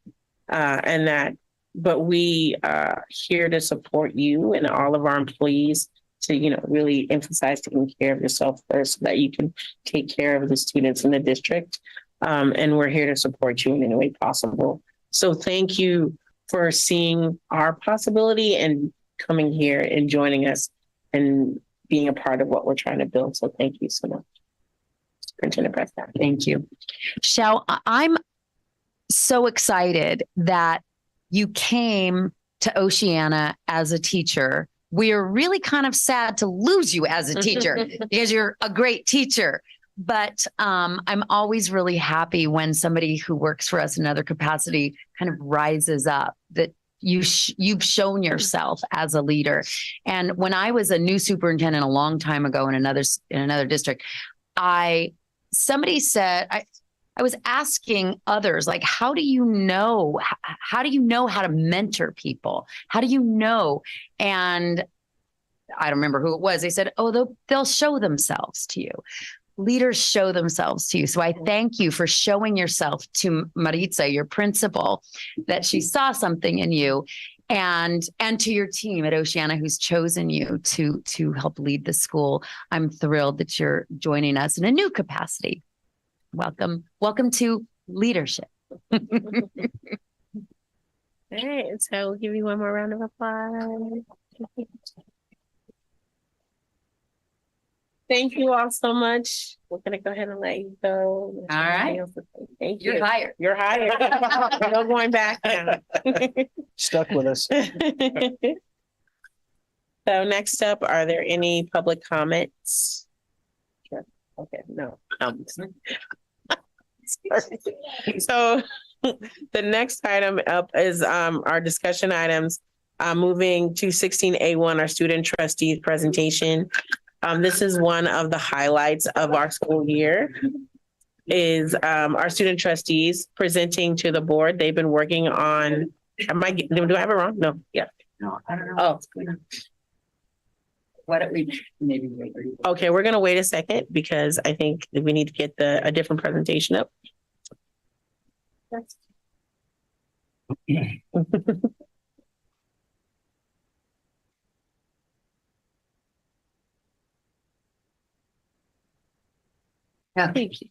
but we are here to support you and all of our employees to, really emphasize taking care of yourself first so that you can take care of the students in the district. And we're here to support you in any way possible. So thank you for seeing our possibility and coming here and joining us and being a part of what we're trying to build. So thank you so much. Superintendent Preston. Thank you. Shao, I'm so excited that you came to Oceana as a teacher. We are really kind of sad to lose you as a teacher because you're a great teacher. But I'm always really happy when somebody who works for us in another capacity kind of rises up, that you've shown yourself as a leader. And when I was a new superintendent a long time ago in another district, somebody said, I was asking others, like, how do you know how to mentor people? How do you know? And I don't remember who it was. They said, oh, they'll show themselves to you. Leaders show themselves to you. So I thank you for showing yourself to Maritza, your principal, that she saw something in you, and to your team at Oceana who's chosen you to help lead the school. I'm thrilled that you're joining us in a new capacity. Welcome to leadership. All right, so we'll give you one more round of applause. Thank you all so much. We're going to go ahead and let you go. All right. Thank you. You're hired. You're hired. No going back now. Stuck with us. So next up, are there any public comments? Sure. Okay, no. So the next item up is our discussion items. Moving to 16A1, our student trustees presentation. This is one of the highlights of our school year, is our student trustees presenting to the board. They've been working on, do I have it wrong? No, yeah. No, I don't know. Oh. Why don't we maybe wait? Okay, we're going to wait a second because I think that we need to get a different presentation up. Yeah, thank you.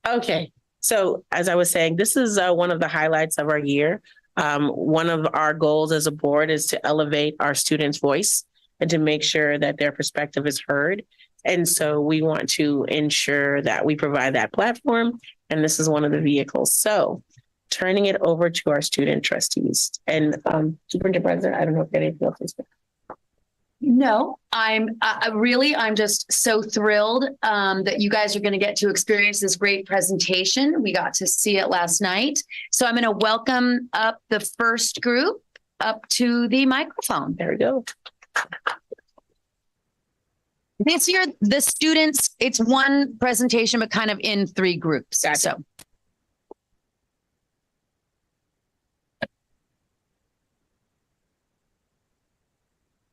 Okay, so as I was saying, this is one of the highlights of our year. One of our goals as a board is to elevate our students' voice and to make sure that their perspective is heard. And so we want to ensure that we provide that platform, and this is one of the vehicles. So turning it over to our student trustees. And Superintendent President, I don't know if anything else is there. No, I'm just so thrilled that you guys are going to get to experience this great presentation. We got to see it last night. So I'm going to welcome up the first group up to the microphone. There we go. This year, the students, it's one presentation, but kind of in three groups. Gotcha.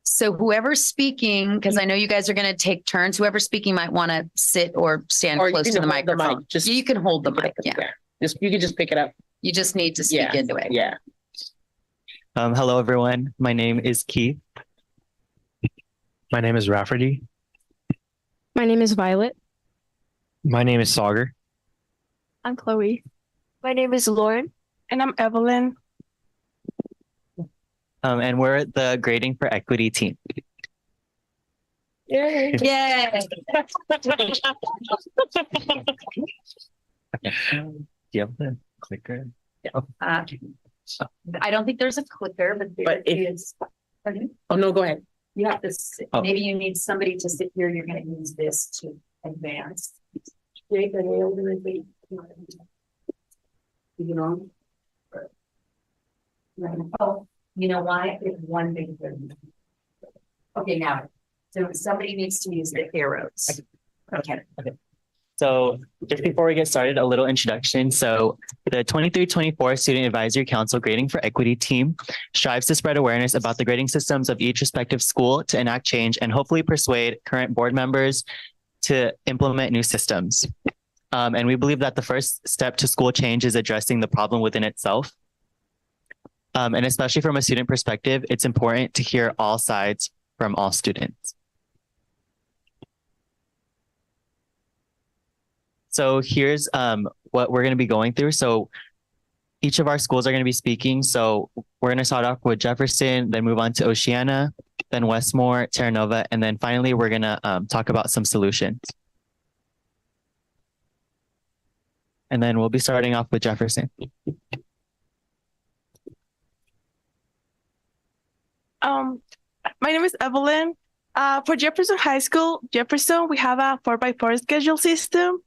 So whoever's speaking, because I know you guys are going to take turns, whoever's speaking might want to sit or stand Or you close can to the hold the microphone. mic. Just- You can hold the mic. Yeah. You can just pick it up. You just need to speak Yeah. into it. Yeah. Hello, everyone. My name is Keith. My name is Rafferty. My name is Violet. My name is Sauger. I'm Chloe. My name is Lauren. And I'm Evelyn. And we're the Grading for Equity team. Yay. Yay. Do you have the clicker? I don't think there's a clicker, but there But if- is. Pardon? Oh, no, go ahead. You have to sit. Oh. Maybe you need somebody to sit here. You're going to use this to advance. Jake, are you able to repeat? You know? Oh, you know why? It's one big thing. Okay, now, so somebody needs to use the arrows. Okay. So just before we get started, a little introduction. So the 23-24 Student Advisory Council Grading for Equity team strives to spread awareness about the grading systems of each respective school to enact change and hopefully persuade current board members to implement new systems. And we believe that the first step to school change is addressing the problem within itself. And especially from a student perspective, it's important to hear all sides from all students. So here's what we're going to be going through. So each of our schools are going to be speaking. So we're going to start off with Jefferson, then move on to Oceana, then Westmore, Terra Nova, and then finally we're going to talk about some solutions. And then we'll be starting off with Jefferson. My name is Evelyn. For Jefferson High School, Jefferson, we have a 4x4 schedule system.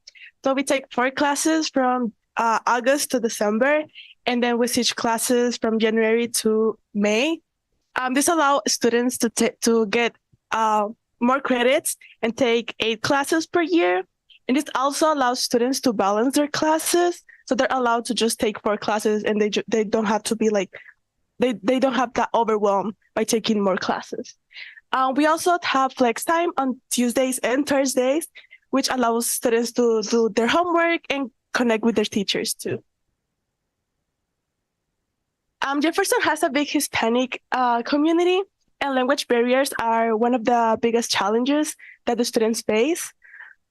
So we take 4 classes from August to December, and then we switch classes from January to May. This allows students to get more credits and take 8 classes per year. And this also allows students to balance their classes. So they're allowed to just take 4 classes and they don't have to be like, they don't have that overwhelm by taking more classes. We also have flex time on Tuesdays and Thursdays, which allows students to do their homework and connect with their teachers too. Jefferson has a big Hispanic community, and language barriers are one of the biggest challenges that the students face.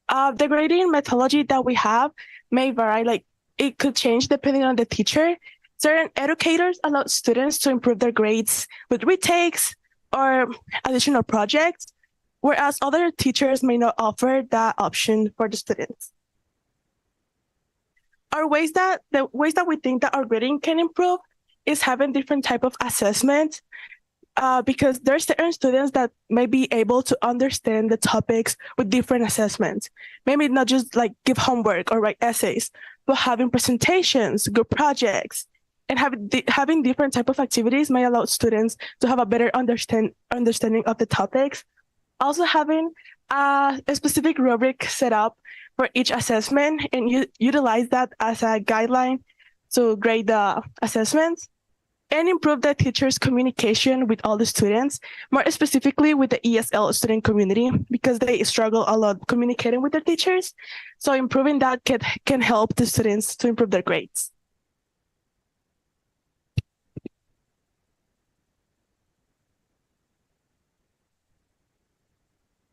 The grading methodology that we have may vary, like it could change depending on the teacher. Certain educators allow students to improve their grades with retakes or additional projects, whereas other teachers may not offer that option for the students. The ways that we think that our grading can improve is having different type of assessment, because there's certain students that may be able to understand the topics with different assessments. Maybe not just like give homework or write essays, but having presentations, group projects, and having different type of activities may allow students to have a better understanding of the topics. Also having a specific rubric set up for each assessment and utilize that as a guideline to grade the assessments, and improve the teachers' communication with all the students, more specifically with the ESL student community, because they struggle a lot communicating with their teachers. So improving that can help the students to improve their grades.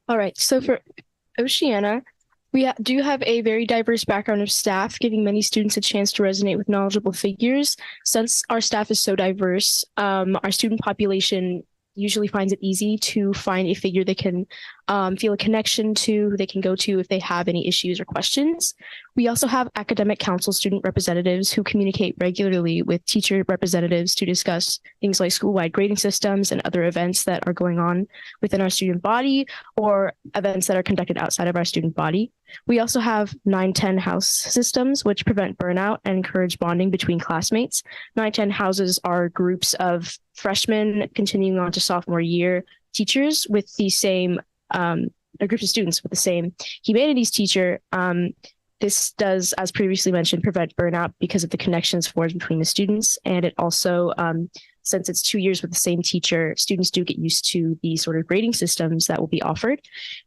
All right, so for Oceana, we do have a very diverse background of staff, giving many students a chance to resonate with knowledgeable figures. Since our staff is so diverse, our student population usually finds it easy to find a figure they can feel a connection to, who they can go to if they have any issues or questions. We also have academic council student representatives who communicate regularly with teacher representatives to discuss things like school-wide grading systems and other events that are going on within our student body or events that are conducted outside of our student body. We also have 9-10 house systems, which prevent burnout and encourage bonding between classmates. 9-10 houses are groups of freshmen continuing on to sophomore year teachers with the same, groups of students with the same humanities teacher. This does, as previously mentioned, prevent burnout because of the connections forged between the students. And it also, since it's 2 years with the same teacher, students do get used to the sort of grading systems that will be offered.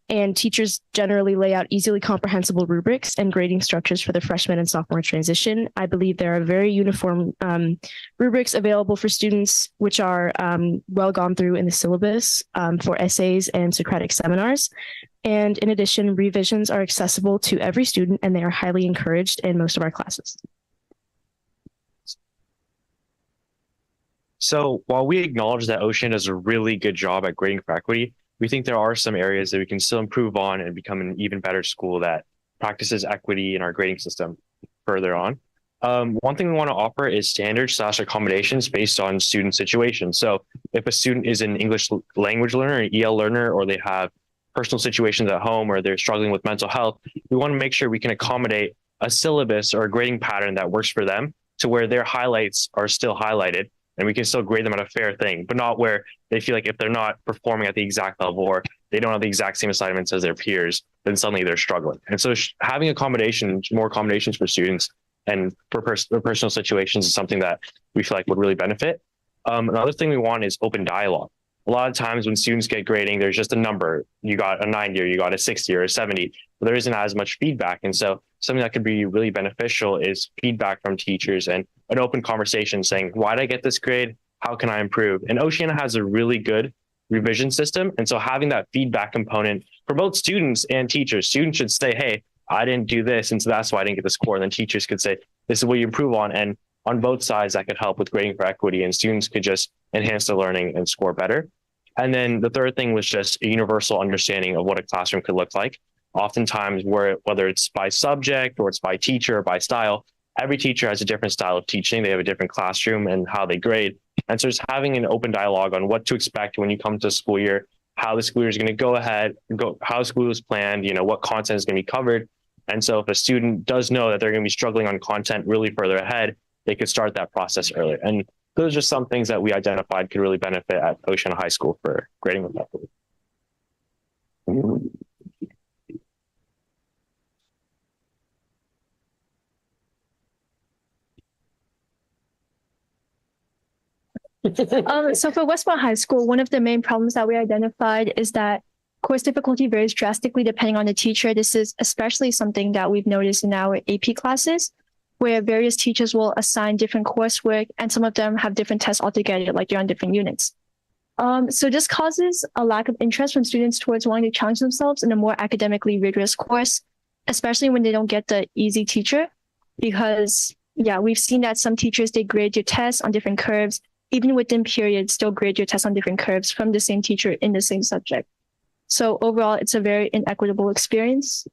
And teachers generally lay out easily comprehensible rubrics and grading structures for the freshman and sophomore transition. I believe there are very uniform rubrics available for students, which are well gone through in the syllabus for essays and Socratic seminars. And in addition, revisions are accessible to every student, and they are highly encouraged in most of our classes. So while we acknowledge that Ocean does a really good job at grading for equity, we think there are some areas that we can still improve on and become an even better school that practices equity in our grading system further on. One thing we want to offer is standards/accommodations based on student situations. So if a student is an English language learner, an EL learner, or they have personal situations at home, or they're struggling with mental health, we want to make sure we can accommodate a syllabus or a grading pattern that works for them to where their highlights are still highlighted and we can still grade them at a fair thing, but not where they feel like if they're not performing at the exact level or they don't have the exact same assignments as their peers, then suddenly they're struggling. And so having more accommodations for students and for personal situations is something that we feel like would really benefit. Another thing we want is open dialogue. A lot of times when students get grading, there's just a number. You got a 90 or you got a 60 or a 70, but there isn't as much feedback. And so something that could be really beneficial is feedback from teachers and an open conversation saying, why did I get this grade? How can I improve? And Oceana has a really good revision system. And so having that feedback component for both students and teachers, students should say, hey, I didn't do this, and so that's why I didn't get the score. And then teachers could say, this is what you improve on. And on both sides, that could help with grading for equity, and students could just enhance their learning and score better. And then the third thing was just a universal understanding of what a classroom could look like. Oftentimes, whether it's by subject or it's by teacher or by style, every teacher has a different style of teaching. They have a different classroom and how they grade. And so just having an open dialogue on what to expect when you come to the school year, how the school year is going to go, how school is planned, what content is going to be covered. And so if a student does know that they're going to be struggling on content really further ahead, they could start that process earlier. And those are some things that we identified could really benefit at Oceana High School for grading with equity. So for Westmont High School, one of the main problems that we identified is that course difficulty varies drastically depending on the teacher. This is especially something that we've noticed in our AP classes, where various teachers will assign different coursework and some of them have different tests altogether, like they're on different units. So this causes a lack of interest from students towards wanting to challenge themselves in a more academically rigorous course, especially when they don't get the easy teacher. Because, we've seen that some teachers, they grade your tests on different curves, even within periods, still grade your tests on different curves from the same teacher in the same subject. So overall, it's a very inequitable experience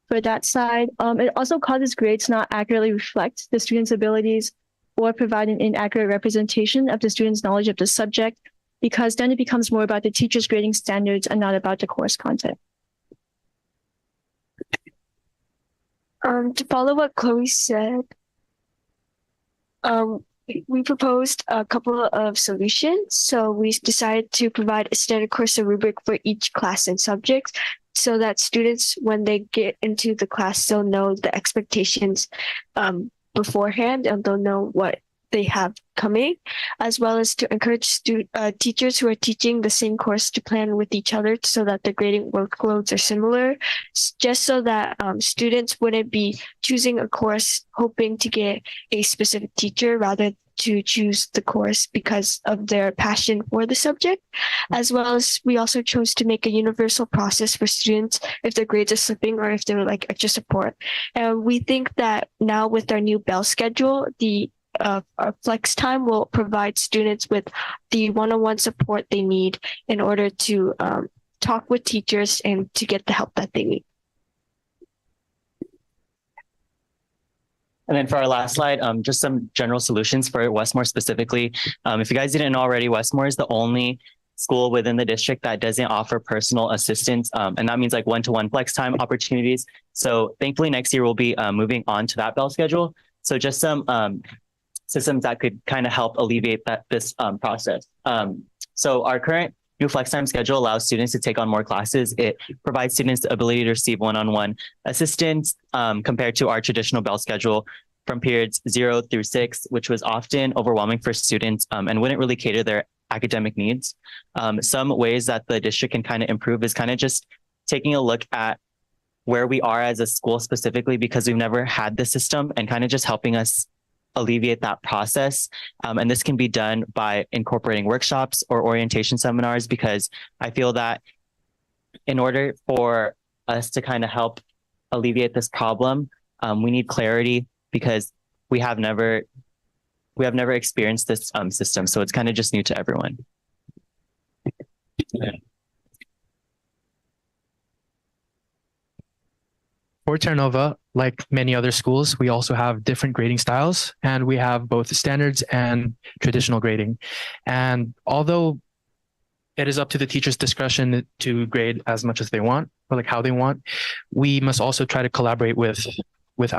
for that side. It also causes grades to not accurately reflect the student's abilities or provide an inaccurate representation of the student's knowledge of the subject, because then it becomes more about the teacher's grading standards and not about the course content. To follow what Chloe said, we proposed a couple of solutions. So we decided to provide a standard course rubric for each class and subject so that students, when they get into the class, they'll know the expectations beforehand and they'll know what they have coming, as well as to encourage teachers who are teaching the same course to plan with each other so that the grading workloads are similar, just so that students wouldn't be choosing a course hoping to get a specific teacher rather to choose the course because of their passion for the subject, as well as we also chose to make a universal process for students if their grades are slipping or if they're like extra support. And we think that now with our new bell schedule, the our flex time will provide students with the one-on-one support they need in order to talk with teachers and to get the help that they need. And then for our last slide, just some general solutions for Westmore specifically. If you guys didn't know already, Westmore is the only school within the district that doesn't offer personal assistance. And that means like one-to-one flex time opportunities. So thankfully next year we'll be moving on to that bell schedule. So just some systems that could kind of help alleviate this process. So our current new flex time schedule allows students to take on more classes. It provides students the ability to receive one-on-one assistance compared to our traditional bell schedule from periods 0 through 6, which was often overwhelming for students and wouldn't really cater their academic needs. Some ways that the district can kind of improve is kind of just taking a look at where we are as a school specifically, because we've never had this system, and kind of just helping us alleviate that process. And this can be done by incorporating workshops or orientation seminars, because I feel that in order for us to kind of help alleviate this problem, we need clarity, because we have never experienced this system. So it's kind of just new to everyone. For Terra Nova, like many other schools, we also have different grading styles, and we have both standards and traditional grading. And although it is up to the teacher's discretion to grade as much as they want, or like how they want, we must also try to collaborate with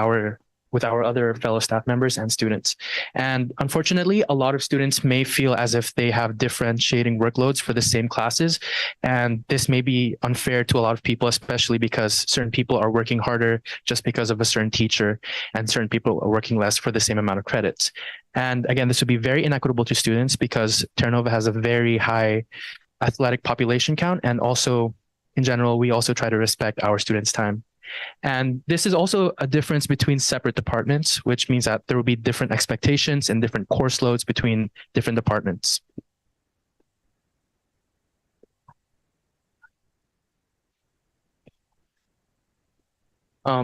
our other fellow staff members and students. And unfortunately, a lot of students may feel as if they have differentiating workloads for the same classes. And this may be unfair to a lot of people, especially because certain people are working harder just because of a certain teacher, and certain people are working less for the same amount of credits. And again, this would be very inequitable to students, because Terra Nova has a very high athletic population count. And also, in general, we also try to respect our students' time. And this is also a difference between separate departments, which means that there will be different expectations and different course loads between different departments. Terra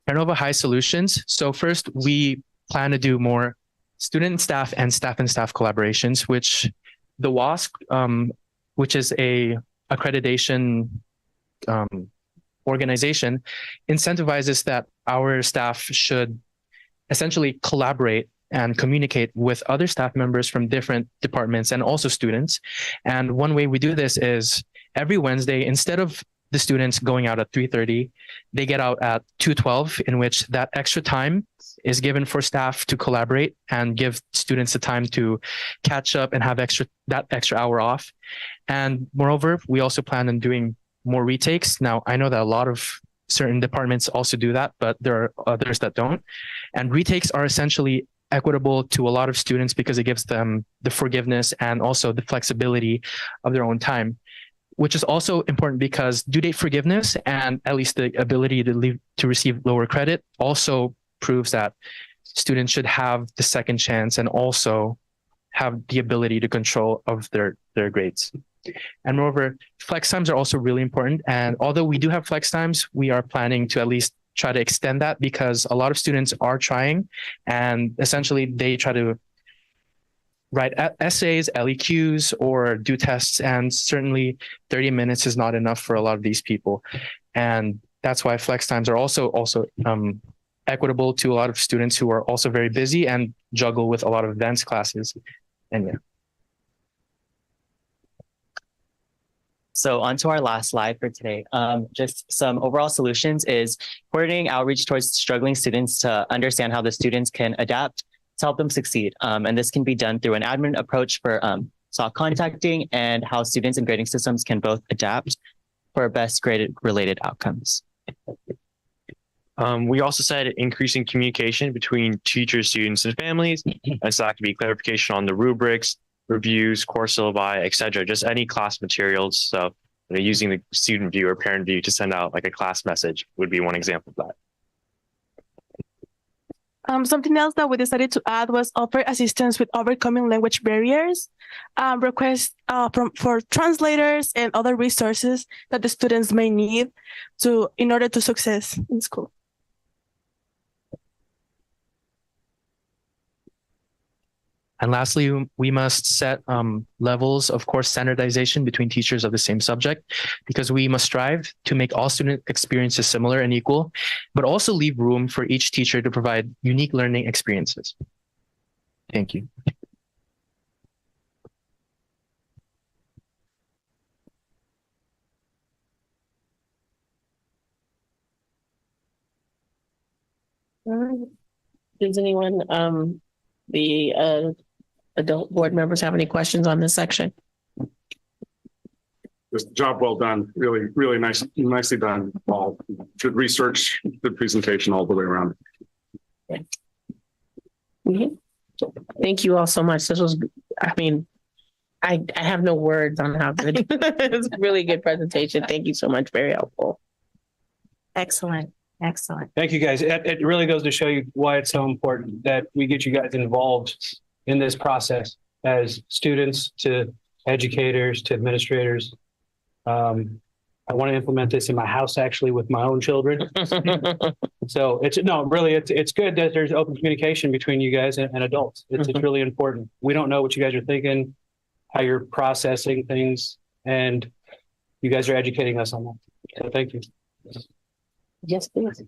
Nova High Solutions. So first, we plan to do more student and staff collaborations, which the WASC, which is a accreditation organization, incentivizes that our staff should essentially collaborate and communicate with other staff members from different departments and also students. And one way we do this is every Wednesday, instead of the students going out at 3:30, they get out at 2:12, in which that extra time is given for staff to collaborate and give students the time to catch up and have that extra hour off. And moreover, we also plan on doing more retakes. Now, I know that a lot of certain departments also do that, but there are others that don't. And retakes are essentially equitable to a lot of students because it gives them the forgiveness and also the flexibility of their own time, which is also important because due date forgiveness and at least the ability to receive lower credit also proves that students should have the second chance and also have the ability to control of their grades. And moreover, flex times are also really important. And although we do have flex times, we are planning to at least try to extend that, because a lot of students are trying, and essentially they try to write essays, LEQs, or do tests. And certainly 30 minutes is not enough for a lot of these people. And that's why flex times are also equitable to a lot of students who are also very busy and juggle with a lot of advanced classes. And yeah. So on to our last slide for today. Just some overall solutions is coordinating outreach towards struggling students to understand how the students can adapt to help them succeed. And this can be done through an admin approach for soft contacting and how students and grading systems can both adapt for best graded related outcomes. We also said increasing communication between teachers, students, and families. And so that could be clarification on the rubrics, reviews, course syllabi, etc. Just any class materials. So using the student view or parent view to send out like a class message would be one example of that. Something else that we decided to add was offer assistance with overcoming language barriers, requests for translators and other resources that the students may need in order to success in school. And lastly, we must set levels of course standardization between teachers of the same subject, because we must strive to make all student experiences similar and equal, but also leave room for each teacher to provide unique learning experiences. Thank you. Does anyone, the adult board members have any questions on this section? Just job well done. Really, really nicely done. All good research, good presentation all the way around. Mhm. Thank you all so much. This was, I mean, I have no words on how good. It's a really good presentation. Thank you so much. Very helpful. Excellent. Excellent. Thank you, guys. It really goes to show you why it's so important that we get you guys involved in this process as students to educators to administrators. I want to implement this in my house actually with my own children. So it's good that there's open communication between you guys and adults. It's really important. We don't know what you guys are thinking, how you're processing things, and you guys are educating us on that. So thank you. Yes, please.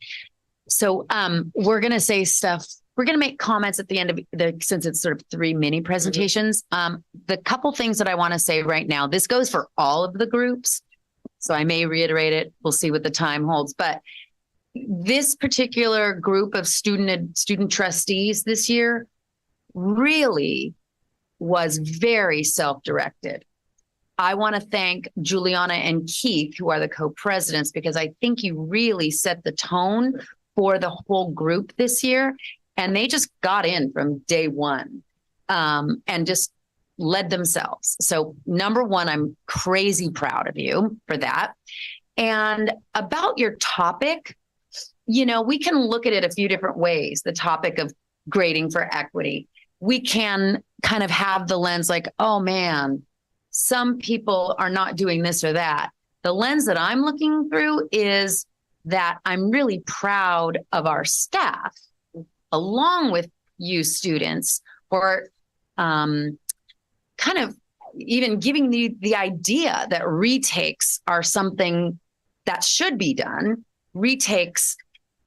So we're going to say stuff. We're going to make comments at the end of since it's sort of 3 mini presentations. The couple things that I want to say right now, this goes for all of the groups. So I may reiterate it. We'll see what the time holds. But this particular group of student trustees this year really was very self-directed. I want to thank Juliana and Keith, who are the co-presidents, because I think you really set the tone for the whole group this year. And they just got in from day one and just led themselves. So number one, I'm crazy proud of you for that. And about your topic, you know, we can look at it a few different ways. The topic of grading for equity. We can kind of have the lens like, oh man, some people are not doing this or that. The lens that I'm looking through is that I'm really proud of our staff, along with you students, for kind of even giving the idea that retakes are something that should be done. Retakes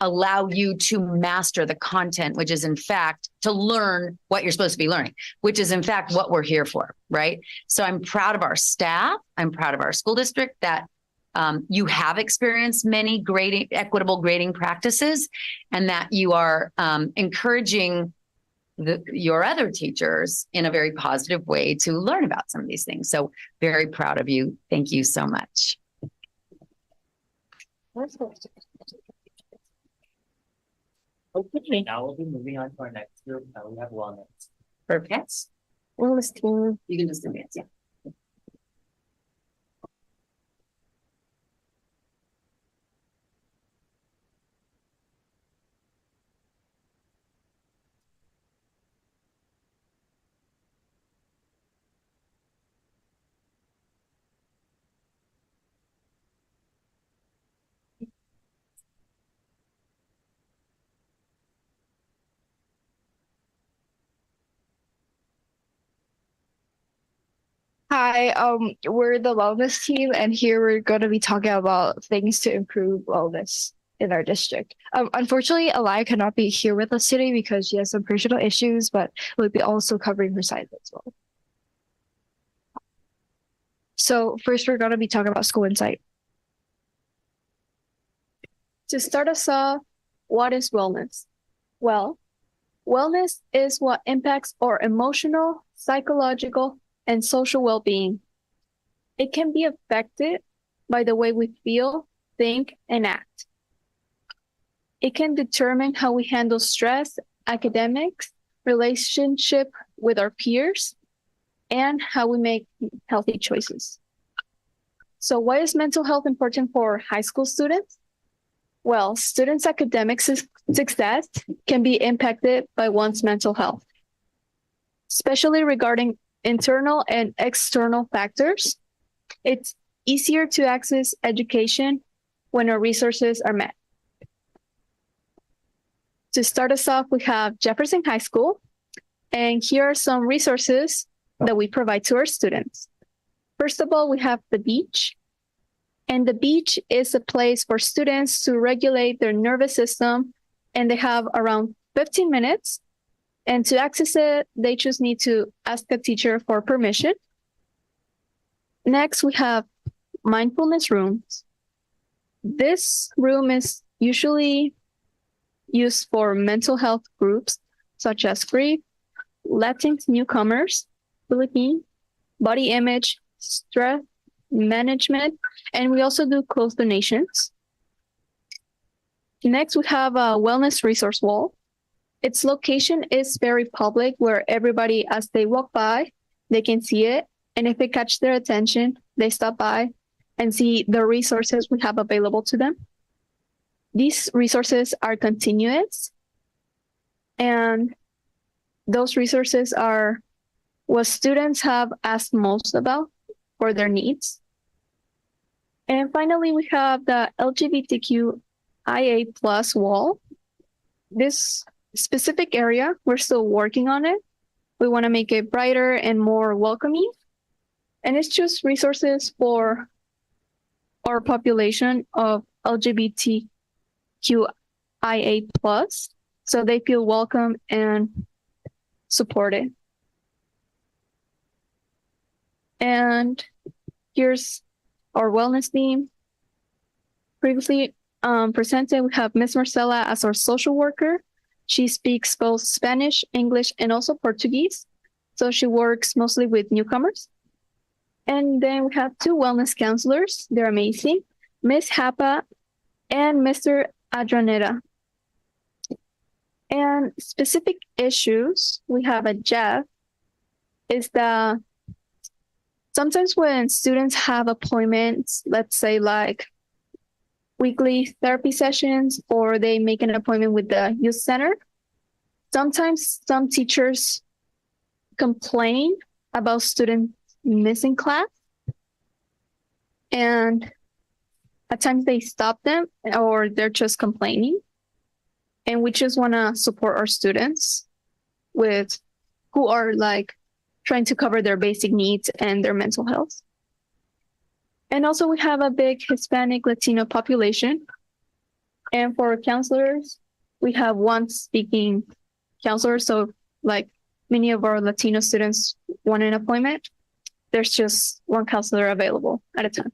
allow you to master the content, which is in fact to learn what you're supposed to be learning, which is in fact what we're here for, right? So I'm proud of our staff. I'm proud of our school district that you have experienced many equitable grading practices, and that you are encouraging your other teachers in a very positive way to learn about some of these things. So very proud of you. Thank you so much. Okay. Now we'll be moving on to our next group. Now we have wellness. Perfect. Wellness team. You can just advance, yeah. Hi, we're the wellness team, and here we're going to be talking about things to improve wellness in our district. Unfortunately, Alaya cannot be here with us today because she has some personal issues, but we'll be also covering her side as well. So first, we're going to be talking about School Insight. To start us off, what is wellness? Well, wellness is what impacts our emotional, psychological, and social well-being. It can be affected by the way we feel, think, and act. It can determine how we handle stress, academics, relationship with our peers, and how we make healthy choices. So why is mental health important for high school students? Well, students' academic success can be impacted by one's mental health, especially regarding internal and external factors. It's easier to access education when our resources are met. To start us off, we have Jefferson High School, And here are some resources that we provide to our students. First of all, we have the beach. And the beach is a place for students to regulate their nervous system. And they have around 15 minutes. And to access it, they just need to ask a teacher for permission. Next, we have mindfulness rooms. This room is usually used for mental health groups such as grief, Latinx newcomers, Philippine, body image, stress management, and we also do clothes donations. Next, we have a wellness resource wall. Its location is very public, where everybody, as they walk by, they can see it. And if it catches their attention, they stop by and see the resources we have available to them. These resources are continuous, and those resources are what students have asked most about for their needs. And finally, we have the LGBTQIA+ wall. This specific area, we're still working on it. We want to make it brighter and more welcoming. And it's just resources for our population of LGBTQIA+, so they feel welcome and supported. And here's our wellness team. Previously presented, we have Miss Marcela as our social worker. She speaks both Spanish, English, and also Portuguese. So she works mostly with newcomers. And then we have two wellness counselors. They're amazing. Miss Hapa and Mr. Adranera. And specific issues we have at Jeff is that sometimes when students have appointments, let's say like weekly therapy sessions, or they make an appointment with the youth center, sometimes some teachers complain about students missing class. And at times they stop them, or they're just complaining. And we just want to support our students with who are like trying to cover their basic needs and their mental health. And also we have a big Hispanic Latino population. And for counselors, we have one speaking counselor. So like many of our Latino students want an appointment, there's just one counselor available at a time.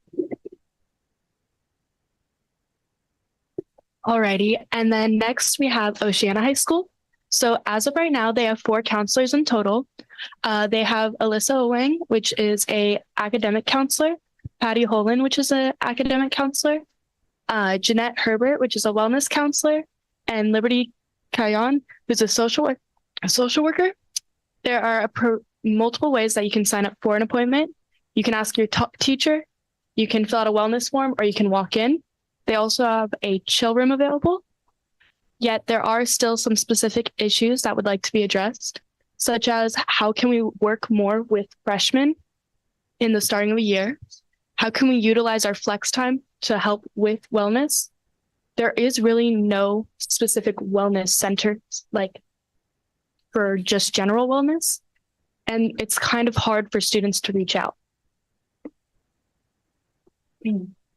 Alrighty, and then next we have Oceana High School. So as of right now, they have 4 counselors in total. They have Alyssa Owing, which is a academic counselor, Patty Holland, which is an academic counselor, Jeanette Herbert, which is a wellness counselor, and Liberty Cayon, who's a social worker. There are multiple ways that you can sign up for an appointment. You can ask your teacher, you can fill out a wellness form, or you can walk in. They also have a chill room available. Yet there are still some specific issues that would like to be addressed, such as how can we work more with freshmen in the starting of the year? How can we utilize our flex time to help with wellness? There is really no specific wellness center like for just general wellness. And it's kind of hard for students to reach out.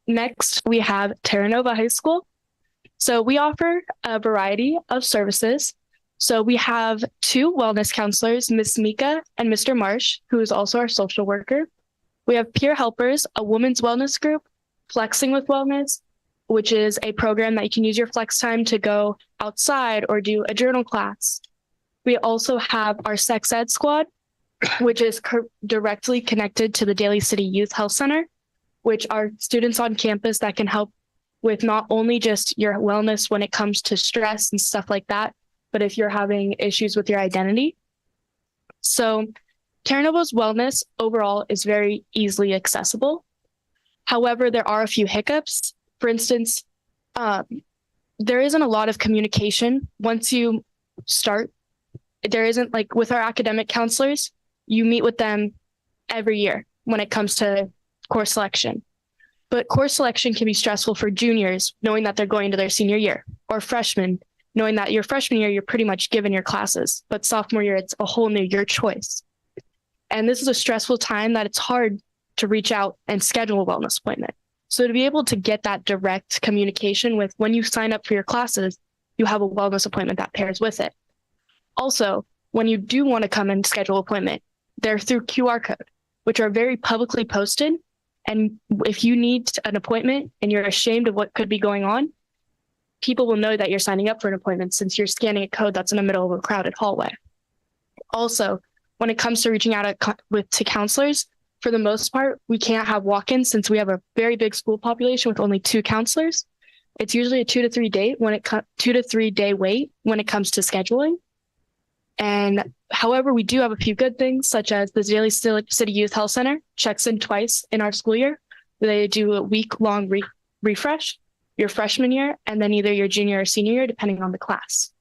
Next, we have Terra Nova High School. So we offer a variety of services. So we have 2 wellness counselors, Miss Mika and Mr. Marsh, who is also our social worker. We have peer helpers, a women's wellness group, Flexing with Wellness, which is a program that you can use your flex time to go outside or do a journal class. We also have our sex ed squad, which is directly connected to the Daly City Youth Health Center, which are students on campus that can help with not only just your wellness when it comes to stress and stuff like that, but if you're having issues with your identity. So Terra Nova's wellness overall is very easily accessible. However, there are a few hiccups. For instance, there isn't a lot of communication once you start. There isn't, like with our academic counselors, you meet with them every year when it comes to course selection. But course selection can be stressful for juniors, knowing that they're going to their senior year, or freshmen, knowing that your freshman year, you're pretty much given your classes, but sophomore year, it's a whole new your choice. And this is a stressful time that it's hard to reach out and schedule a wellness appointment. So to be able to get that direct communication with when you sign up for your classes, you have a wellness appointment that pairs with it. Also, when you do want to come and schedule an appointment, they're through QR code, which are very publicly posted. And if you need an appointment and you're ashamed of what could be going on, people will know that you're signing up for an appointment since you're scanning a code that's in the middle of a crowded hallway. Also, when it comes to reaching out to counselors, for the most part, we can't have walk-ins since we have a very big school population with only 2 counselors. It's usually a 2 to 3 day wait when it comes to scheduling. And however, we do have a few good things, such as the Daly City Youth Health Center checks in twice in our school year. They do a week-long refresh your freshman year, and then either your junior or senior year, depending on the class.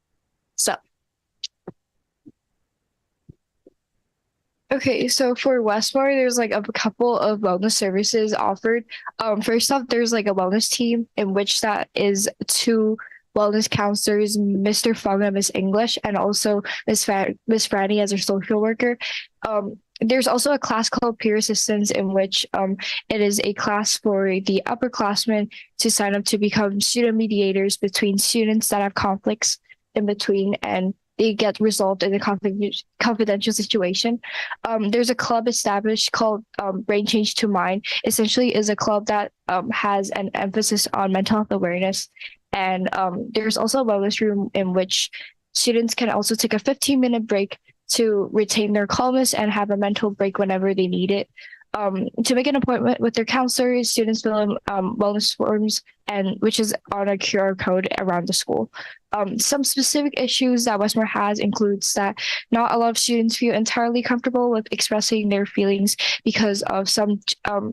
So. Okay, so for Westmore, there's like a couple of wellness services offered. First off, there's like a wellness team in which that is 2 wellness counselors, Mr. Fung and Miss English, and also Miss Franny as a social worker. There's also a class called Peer Assistance in which it is a class for the upperclassmen to sign up to become student mediators between students that have conflicts in between and they get resolved in a confidential situation. There's a club established called Brain Change to Mind. Essentially is a club that has an emphasis on mental health awareness. And there's also a wellness room in which students can also take a 15-minute break to retain their calmness and have a mental break whenever they need it. To make an appointment with their counselors, students fill in wellness forms, and which is on a QR code around the school. Some specific issues that Westmore has includes that not a lot of students feel entirely comfortable with expressing their feelings because of some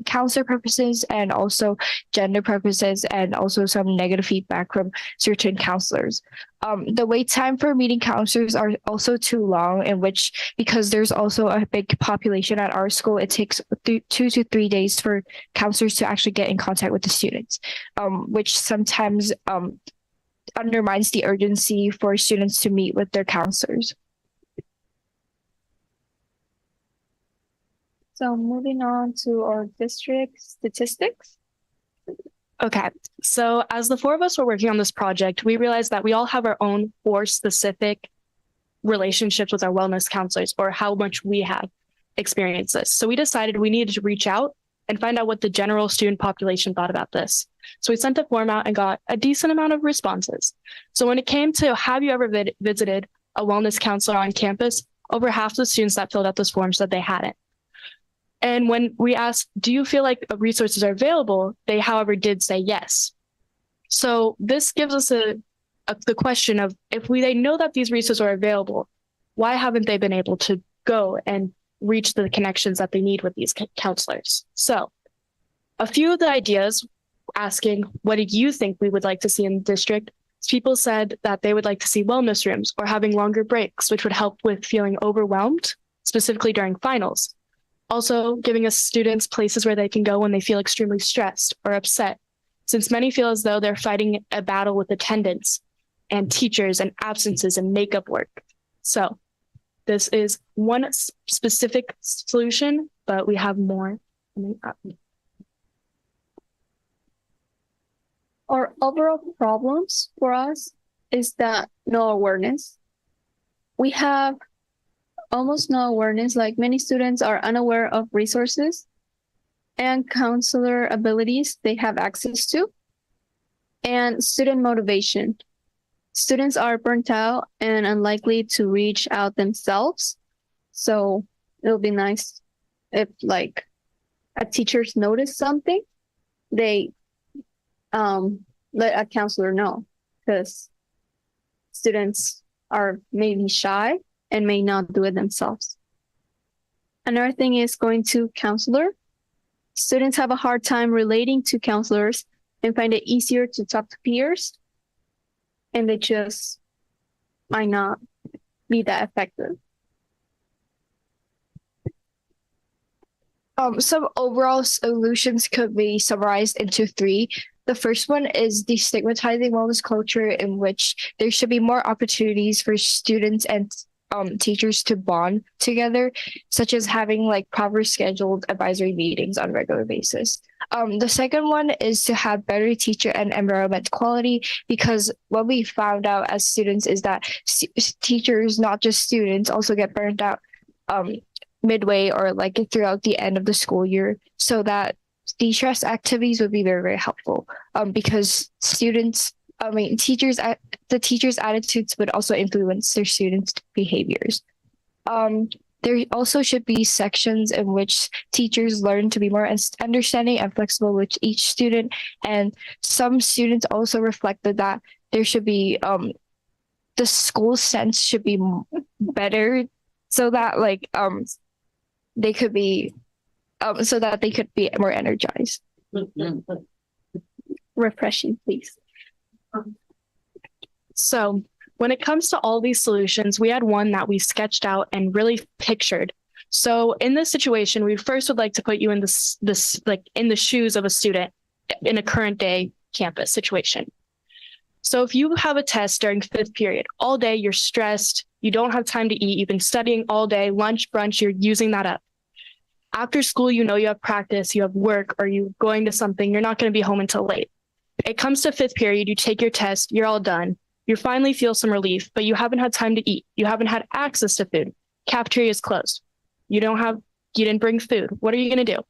counselor purposes and also gender purposes and also some negative feedback from certain counselors. The wait time for meeting counselors are also too long, in which because there's also a big population at our school, it takes 2 to 3 days for counselors to actually get in contact with the students, which sometimes undermines the urgency for students to meet with their counselors. So moving on to our district statistics. Okay, so as the 4 of us were working on this project, we realized that we all have our own 4 specific relationships with our wellness counselors or how much we have experienced this. So we decided we needed to reach out and find out what the general student population thought about this. So we sent a form out and got a decent amount of responses. So when it came to have you ever visited a wellness counselor on campus, over half the students that filled out this form said they hadn't. And when we asked, do you feel like resources are available? They, however, did say yes. So this gives us the question of if they know that these resources are available, why haven't they been able to go and reach the connections that they need with these counselors? So a few of the ideas asking, what do you think we would like to see in the district? People said that they would like to see wellness rooms or having longer breaks, which would help with feeling overwhelmed, specifically during finals. Also giving us students places where they can go when they feel extremely stressed or upset, since many feel as though they're fighting a battle with attendance and teachers and absences and makeup work. So this is one specific solution, but we have more coming up. Our overall problems for us is that no awareness. We have almost no awareness, like many students are unaware of resources and counselor abilities they have access to, and student motivation. Students are burnt out and unlikely to reach out themselves. So it'll be nice if like a teachers notice something, they let a counselor know, because students are maybe shy and may not do it themselves. Another thing is going to counselor. Students have a hard time relating to counselors and find it easier to talk to peers, and they just might not be that effective. Some overall solutions could be summarized into 3. The first one is destigmatizing wellness culture, in which there should be more opportunities for students and teachers to bond together, such as having like proper scheduled advisory meetings on a regular basis. The second one is to have better teacher and environment quality, because what we found out as students is that teachers, not just students, also get burned out midway or like throughout the end of the school year. So that de-stress activities would be very, very helpful, because the teachers' attitudes would also influence their students' behaviors. There also should be sections in which teachers learn to be more understanding and flexible with each student. And some students also reflected that there should be the school sense should be better, so that like they could be so that they could be more energized. Refreshing, please. So when it comes to all these solutions, we had one that we sketched out and really pictured. So in this situation, we first would like to put you in this like in the shoes of a student in a current day campus situation. So if you have a test during fifth period, all day you're stressed, you don't have time to eat, you've been studying all day, lunch, brunch, you're using that up. After school, you know you have practice, you have work, or you're going to something, you're not going to be home until late. It comes to fifth period, you take your test, you're all done. You finally feel some relief, but you haven't had time to eat. You haven't had access to food. Cafeteria is closed. You didn't bring food. What are you going to do?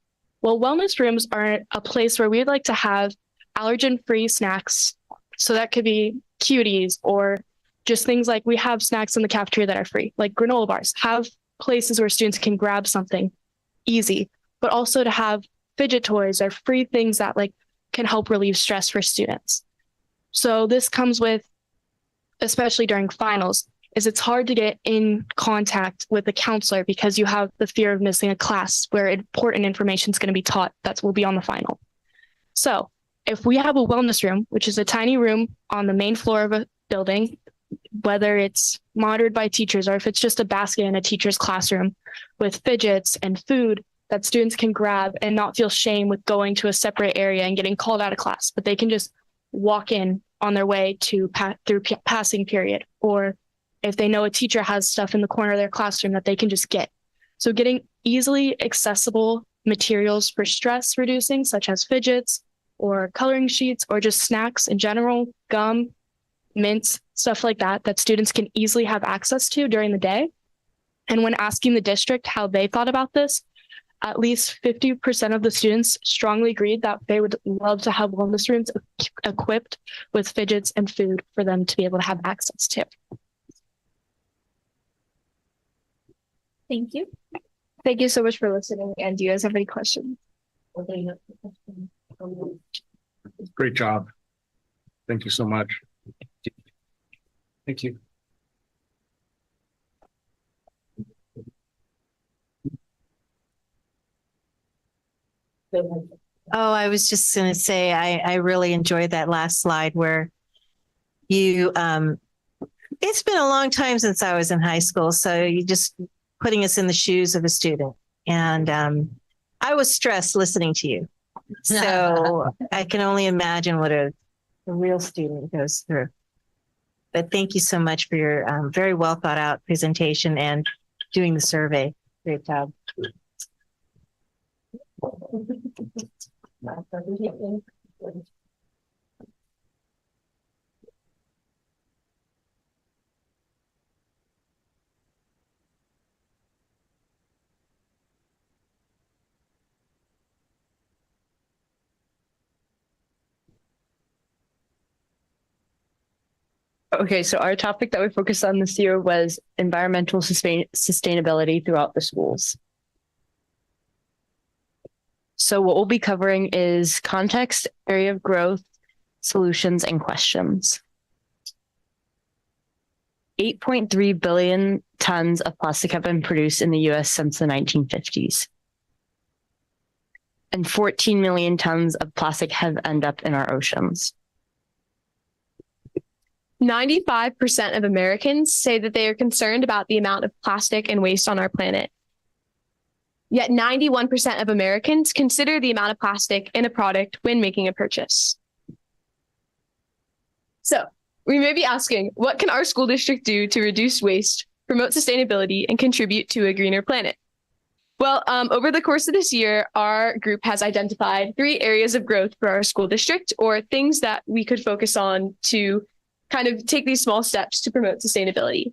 Well, wellness rooms are a place where we'd like to have allergen-free snacks. So that could be cuties, or just things like we have snacks in the cafeteria that are free, like granola bars. Have places where students can grab something easy, but also to have fidget toys or free things that like can help relieve stress for students. So this comes with, especially during finals, is it's hard to get in contact with the counselor because you have the fear of missing a class where important information is going to be taught that will be on the final. So if we have a wellness room, which is a tiny room on the main floor of a building, whether it's monitored by teachers or if it's just a basket in a teacher's classroom with fidgets and food that students can grab and not feel shame with going to a separate area and getting called out of class, but they can just walk in on their way to passing period, or if they know a teacher has stuff in the corner of their classroom that they can just get. So getting easily accessible materials for stress reducing, such as fidgets or coloring sheets or just snacks in general, gum, mints, stuff like that, that students can easily have access to during the day. And when asking the district how they thought about this, at least 50% of the students strongly agreed that they would love to have wellness rooms equipped with fidgets and food for them to be able to have access to. Thank you. Thank you so much for listening. And do you guys have any questions? Great job. Thank you so much. Thank you. Oh, I was just going to say, I really enjoyed that last slide where you, it's been a long time since I was in high school. So you just putting us in the shoes of a student. And I was stressed listening to you. So I can only imagine what a real student goes through. But thank you so much for your very well thought out presentation and doing the survey. Great job. Okay, so our topic that we focused on this year was environmental sustainability throughout the schools. So what we'll be covering is context, area of growth, solutions, and questions. 8.3 billion tons of plastic have been produced in the US since the 1950s. And 14 million tons of plastic have ended up in our oceans. 95% of Americans say that they are concerned about the amount of plastic and waste on our planet. Yet 91% of Americans consider the amount of plastic in a product when making a purchase. So we may be asking, what can our school district do to reduce waste, promote sustainability, and contribute to a greener planet? Well, over the course of this year, our group has identified 3 areas of growth for our school district, or things that we could focus on to kind of take these small steps to promote sustainability.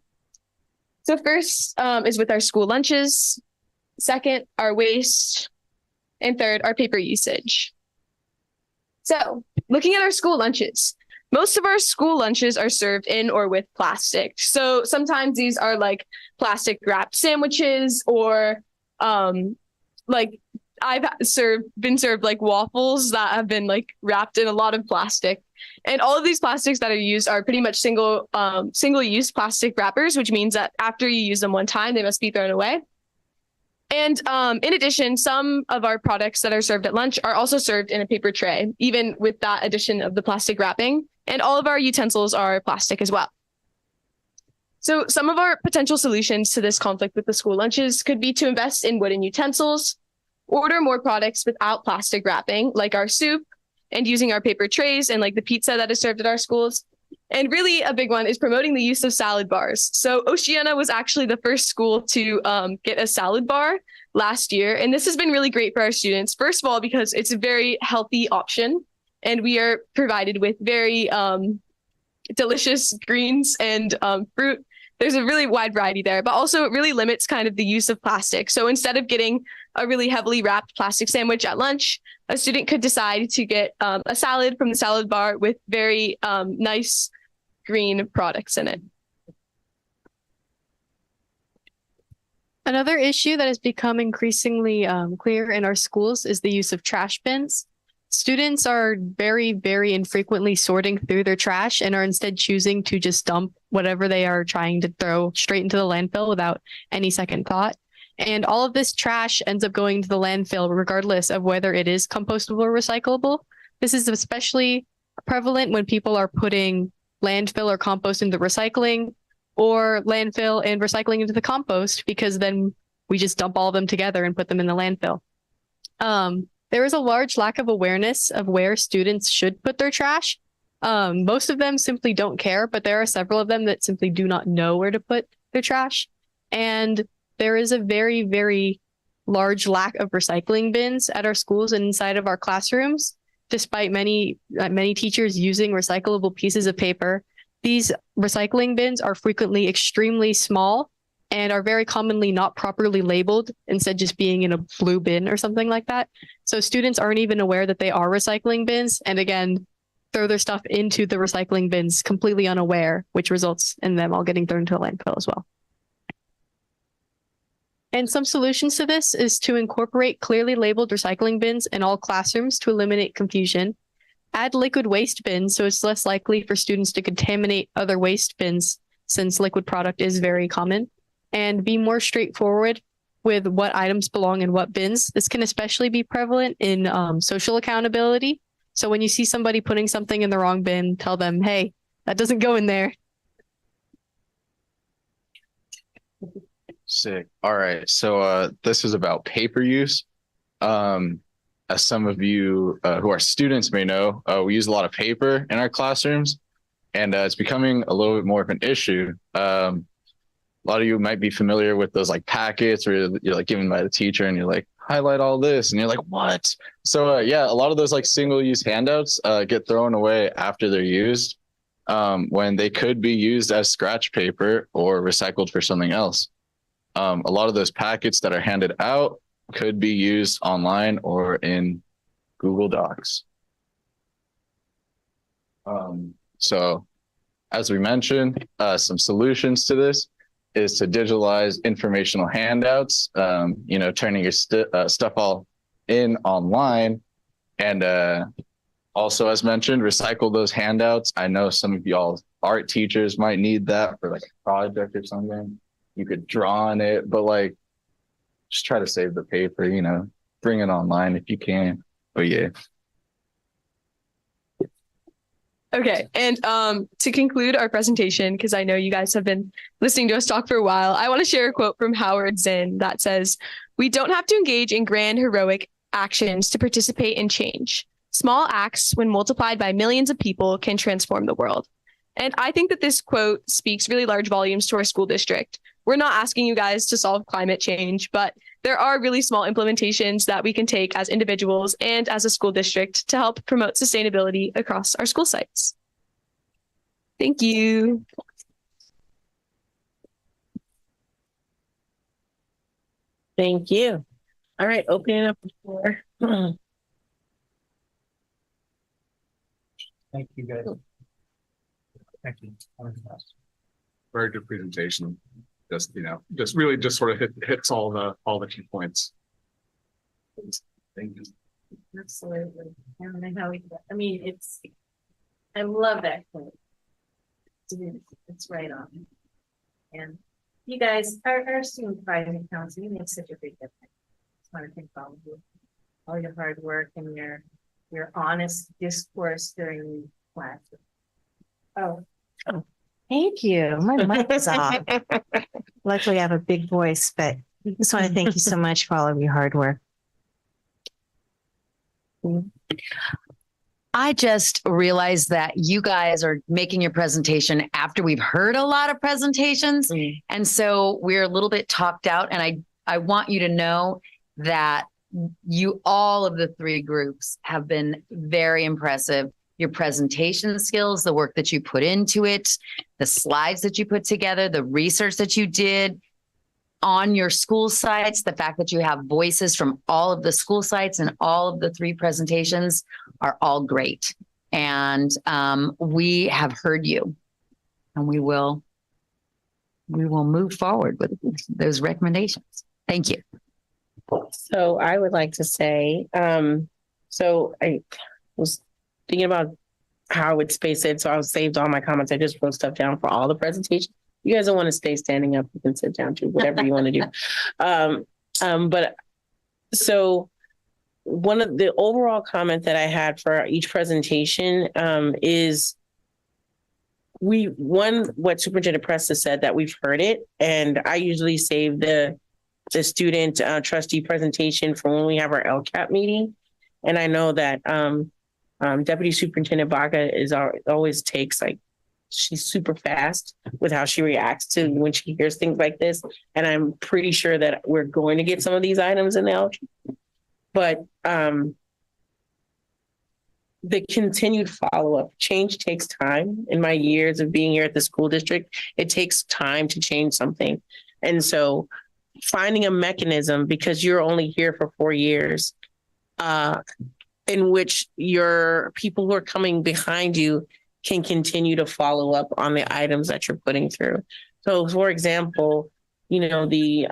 So first is with our school lunches, second, our waste, and third, our paper usage. So looking at our school lunches, most of our school lunches are served in or with plastic. So sometimes these are like plastic wrapped sandwiches, or like I've been served like waffles that have been like wrapped in a lot of plastic. And all of these plastics that are used are pretty much single use plastic wrappers, which means that after you use them one time, they must be thrown away. And in addition, some of our products that are served at lunch are also served in a paper tray, even with that addition of the plastic wrapping. And all of our utensils are plastic as well. So some of our potential solutions to this conflict with the school lunches could be to invest in wooden utensils, order more products without plastic wrapping, like our soup, and using our paper trays and like the pizza that is served at our schools. And really a big one is promoting the use of salad bars. So Oceana was actually the first school to get a salad bar last year. And this has been really great for our students. First of all, because it's a very healthy option, and we are provided with very delicious greens and fruit. There's a really wide variety there, but also it really limits kind of the use of plastic. So instead of getting a really heavily wrapped plastic sandwich at lunch, a student could decide to get a salad from the salad bar with very nice green products in it. Another issue that has become increasingly clear in our schools is the use of trash bins. Students are very, very infrequently sorting through their trash and are instead choosing to just dump whatever they are trying to throw straight into the landfill without any second thought. And all of this trash ends up going to the landfill regardless of whether it is compostable or recyclable. This is especially prevalent when people are putting landfill or compost into recycling, or landfill and recycling into the compost, because then we just dump all of them together and put them in the landfill. There is a large lack of awareness of where students should put their trash. Most of them simply don't care, but there are several of them that simply do not know where to put their trash. And there is a very, very large lack of recycling bins at our schools and inside of our classrooms, despite many teachers using recyclable pieces of paper. These recycling bins are frequently extremely small and are very commonly not properly labeled, instead just being in a blue bin or something like that. So students aren't even aware that they are recycling bins, and again, throw their stuff into the recycling bins completely unaware, which results in them all getting thrown into a landfill as well. And some solutions to this is to incorporate clearly labeled recycling bins in all classrooms to eliminate confusion. Add liquid waste bins so it's less likely for students to contaminate other waste bins, since liquid product is very common. And be more straightforward with what items belong in what bins. This can especially be prevalent in social accountability. So when you see somebody putting something in the wrong bin, tell them, hey, that doesn't go in there. Sick. All right. So this is about paper use. As some of you who are students may know, we use a lot of paper in our classrooms, and it's becoming a little bit more of an issue. A lot of you might be familiar with those like packets where you're like given by the teacher and you're like, highlight all this. And you're like, what? So yeah, a lot of those like single-use handouts get thrown away after they're used, when they could be used as scratch paper or recycled for something else. A lot of those packets that are handed out could be used online or in Google Docs. So as we mentioned, some solutions to this is to digitalize informational handouts, turning your stuff all in online. And also, as mentioned, recycle those handouts. I know some of y'all art teachers might need that for like a project or something. You could draw on it, but like, just try to save the paper, bring it online if you can. Oh yeah. Okay, and to conclude our presentation, because I know you guys have been listening to us talk for a while, I want to share a quote from Howard Zinn that says, "We don't have to engage in grand heroic actions to participate in change. Small acts, when multiplied by millions of people, can transform the world." And I think that this quote speaks really large volumes to our school district. We're not asking you guys to solve climate change, but there are really small implementations that we can take as individuals and as a school district to help promote sustainability across our school sites. Thank you. Thank you. All right, opening up the floor. Thank you, guys. Thank you. Very good presentation. Just, really just sort of hits all the key points. Thank you. Absolutely. I don't know how I mean, I love that quote. It's right on. And you guys, our student advisory council, you make such a big difference. I just want to thank all of you, all your hard work and your honest discourse during class. Oh, thank you. My mic is off. Luckily, I have a big voice, but I just want to thank you so much for all of your hard work. I just realized that you guys are making your presentation after we've heard a lot of presentations. And so we're a little bit talked out. And I want you to know that all of the three groups have been very impressive. Your presentation skills, the work that you put into it, the slides that you put together, the research that you did on your school sites, the fact that you have voices from all of the school sites and all of the three presentations are all great. And we have heard you, and we will move forward with those recommendations. Thank you. So I would like to say, so I was thinking about how I would space it. So I saved all my comments. I just wrote stuff down for all the presentations. You guys don't want to stay standing up, you can sit down too, whatever you want to do. But so one of the overall comment that I had for each presentation is what Superintendent Presta said, that we've heard it. And I usually save the student trustee presentation for when we have our LCAP meeting. And I know that Deputy Superintendent Baca always takes she's super fast with how she reacts to when she hears things like this. And I'm pretty sure that we're going to get some of these items in the LCAP. But the continued follow-up, change takes time. In my years of being here at the school district, it takes time to change something. And so finding a mechanism, because you're only here for 4 years, in which your people who are coming behind you can continue to follow up on the items that you're putting through. So for example, the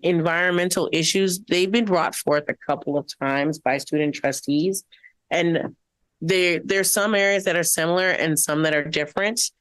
environmental issues, they've been brought forth a couple of times by student trustees. And there's some areas that are similar and some that are different.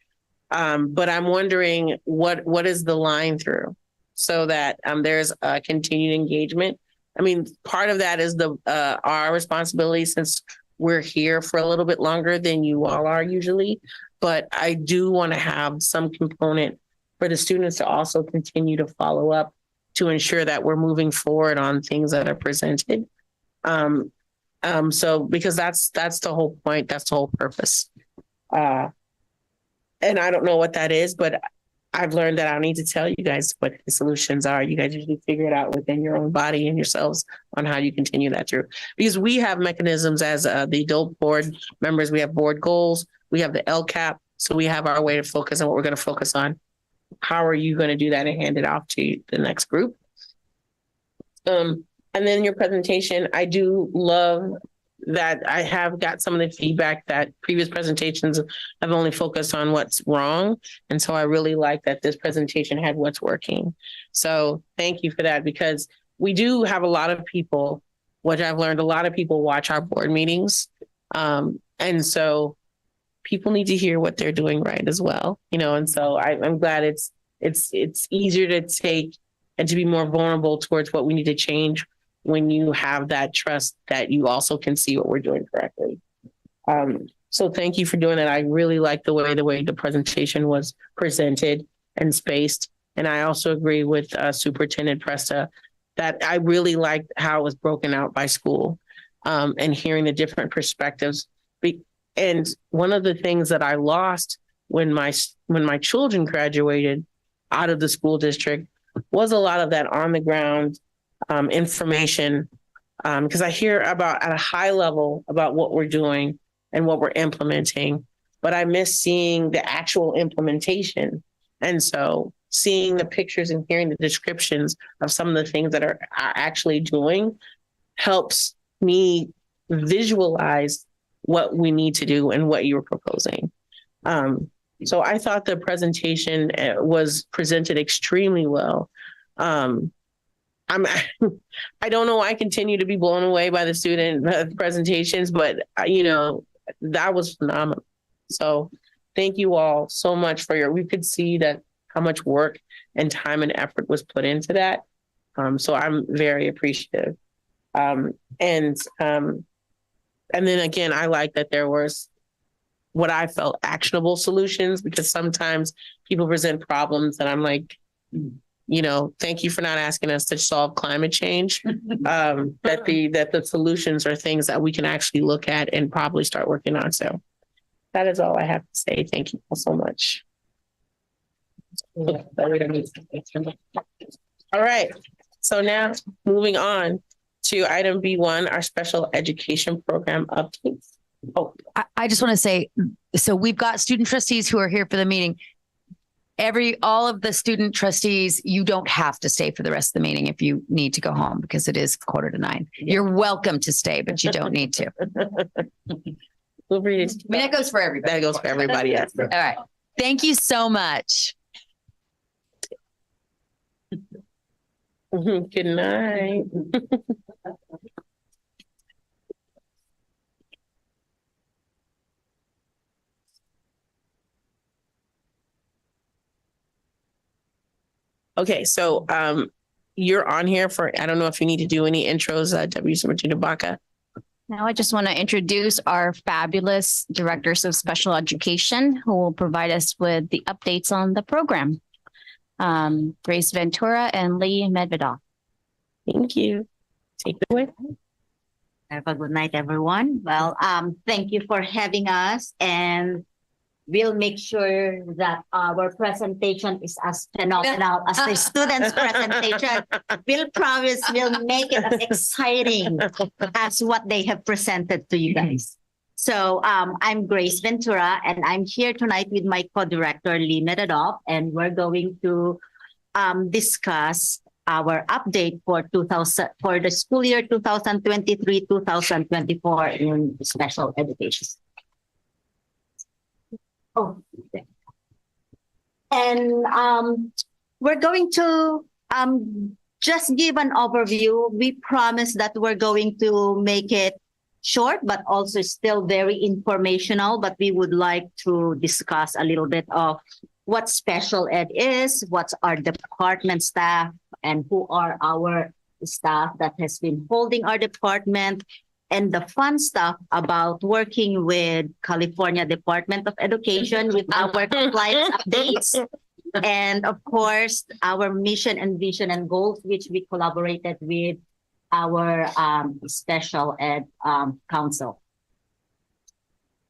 But I'm wondering what is the line through so that there's a continued engagement. I mean, part of that is our responsibility since we're here for a little bit longer than you all are usually. But I do want to have some component for the students to also continue to follow up to ensure that we're moving forward on things that are presented. So because that's the whole point, that's the whole purpose. And I don't know what that is, but I've learned that I don't need to tell you guys what the solutions are. You guys usually figure it out within your own body and yourselves on how you continue that through. Because we have mechanisms as the adult board members, we have board goals, we have the LCAP. So we have our way to focus on what we're going to focus on. How are you going to do that and hand it off to the next group? And then your presentation, I do love that I have got some of the feedback that previous presentations have only focused on what's wrong. And so I really like that this presentation had what's working. So thank you for that, because we do have a lot of people, which I've learned, a lot of people watch our board meetings. And so people need to hear what they're doing right as well, and so I'm glad it's easier to take and to be more vulnerable towards what we need to change when you have that trust that you also can see what we're doing correctly. So thank you for doing that. I really like the way the presentation was presented and spaced. And I also agree with Superintendent Presta that I really liked how it was broken out by school, and hearing the different perspectives. And one of the things that I lost when my children graduated out of the school district was a lot of that on the ground information, because I hear about at a high level about what we're doing and what we're implementing, but I miss seeing the actual implementation. And so seeing the pictures and hearing the descriptions of some of the things that are actually doing helps me visualize what we need to do and what you were proposing. So I thought the presentation was presented extremely well. I don't know. I continue to be blown away by the student presentations, but that was phenomenal. So thank you all so much we could see that how much work and time and effort was put into that. So I'm very appreciative. And then again, I like that there was what I felt actionable solutions, because sometimes people present problems and I'm like, thank you for not asking us to solve climate change. That the solutions are things that we can actually look at and probably start working on. So that is all I have to say. Thank you all so much. All right. So now moving on to item B1, our special education program updates. Oh, I just want to say, so we've got student trustees who are here for the meeting. All of the student trustees, you don't have to stay for the rest of the meeting if you need to go home, because it is 8:45. You're welcome to stay, but you don't need to. That goes for everybody. That goes for everybody. Yes. All right. Thank you so much. Good night. Okay, so you're on here for, I don't know if you need to do any intros, W. Martina Baca. Now I just want to introduce our fabulous directors of special education who will provide us with the updates on the program. Grace Ventura and Lee Medvedoff. Thank you. Take it away. Have a good night, everyone. Well, thank you for having us, and we'll make sure that our presentation is as phenomenal as the students' presentation. We'll promise we'll make it as exciting as what they have presented to you guys. So I'm Grace Ventura, and I'm here tonight with my co-director, Lee Medvedoff, and we're going to discuss our update for the school year 2023-2024 in special education. Oh, and we're going to just give an overview. We promise that we're going to make it short, but also still very informational. But we would like to discuss a little bit of what special ed is, what's our department staff, and who are our staff that has been holding our department, and the fun stuff about working with California Department of Education with our compliance updates. And of course, our mission and vision and goals, which we collaborated with our special ed council.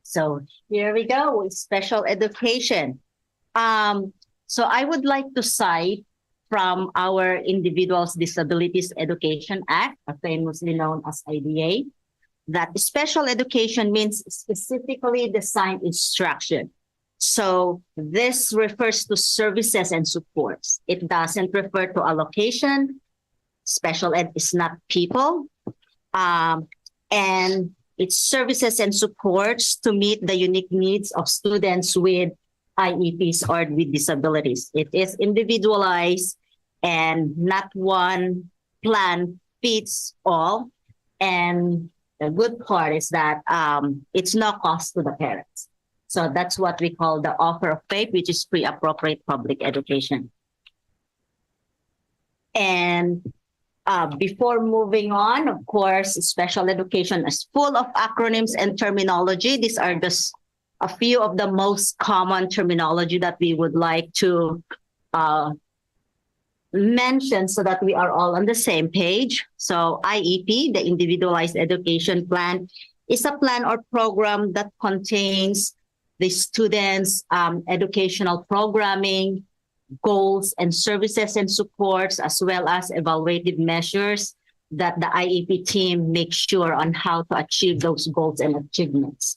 So here we go with special education. So I would like to cite from our Individuals Disabilities Education Act, famously known as IDA, that special education means specifically designed instruction. So this refers to services and supports. It doesn't refer to allocation. Special ed is not people. And it's services and supports to meet the unique needs of students with IEPs or with disabilities. It is individualized and not one plan fits all. And the good part is that it's no cost to the parents. So that's what we call the offer of faith, which is pre-appropriate public education. And before moving on, of course, special education is full of acronyms and terminology. These are just a few of the most common terminology that we would like to mention so that we are all on the same page. So IEP, the Individualized Education Plan, is a plan or program that contains the students' educational programming, goals and services and supports, as well as evaluative measures that the IEP team makes sure on how to achieve those goals and achievements,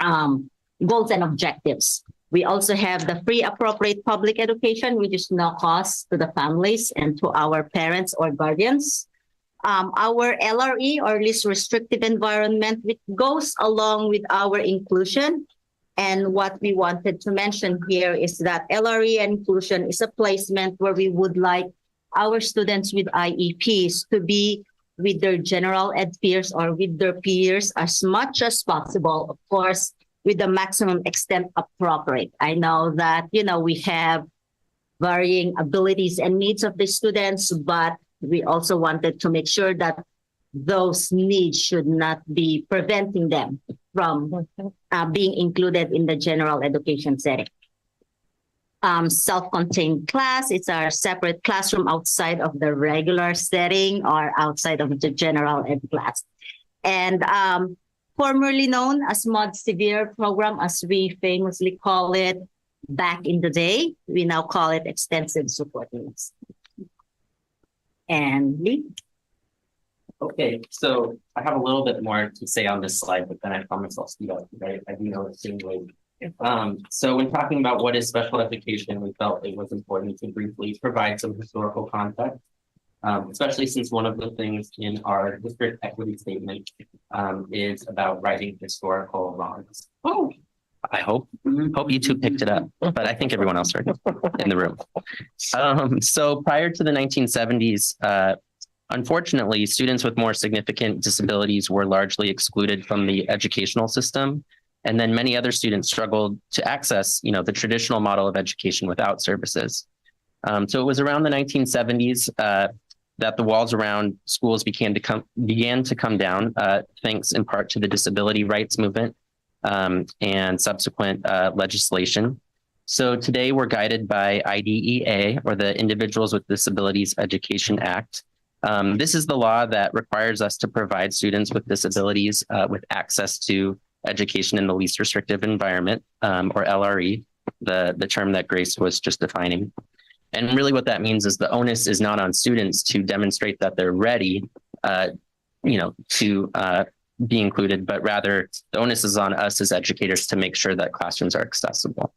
goals and objectives. We also have the free appropriate public education, which is no cost to the families and to our parents or guardians. Our LRE, or least restrictive environment, which goes along with our inclusion. And what we wanted to mention here is that LRE and inclusion is a placement where we would like our students with IEPs to be with their general ed peers or with their peers as much as possible, of course, with the maximum extent appropriate. I know that, we have varying abilities and needs of the students, but we also wanted to make sure that those needs should not be preventing them from being included in the general education setting. Self-contained class, it's our separate classroom outside of the regular setting or outside of the general ed class. And formerly known as Mod Severe program, as we famously call it back in the day, we now call it extensive support needs. And Lee? Okay, so I have a little bit more to say on this slide, but then I promise I'll speed up, right? I do know it's being late. So when talking about what is special education, we felt it was important to briefly provide some historical context, especially since one of the things in our district equity statement is about righting historical wrongs. Oh, I hope you two picked it up, but I think everyone else heard it in the room. So prior to the 1970s, unfortunately, students with more significant disabilities were largely excluded from the educational system. And then many other students struggled to access, the traditional model of education without services. So it was around the 1970s that the walls around schools began to come down, thanks in part to the disability rights movement and subsequent legislation. So today we're guided by IDEA, or the Individuals with Disabilities Education Act. This is the law that requires us to provide students with disabilities with access to education in the least restrictive environment, or LRE, the term that Grace was just defining. And really what that means is the onus is not on students to demonstrate that they're ready, to be included, but rather the onus is on us as educators to make sure that classrooms are accessible.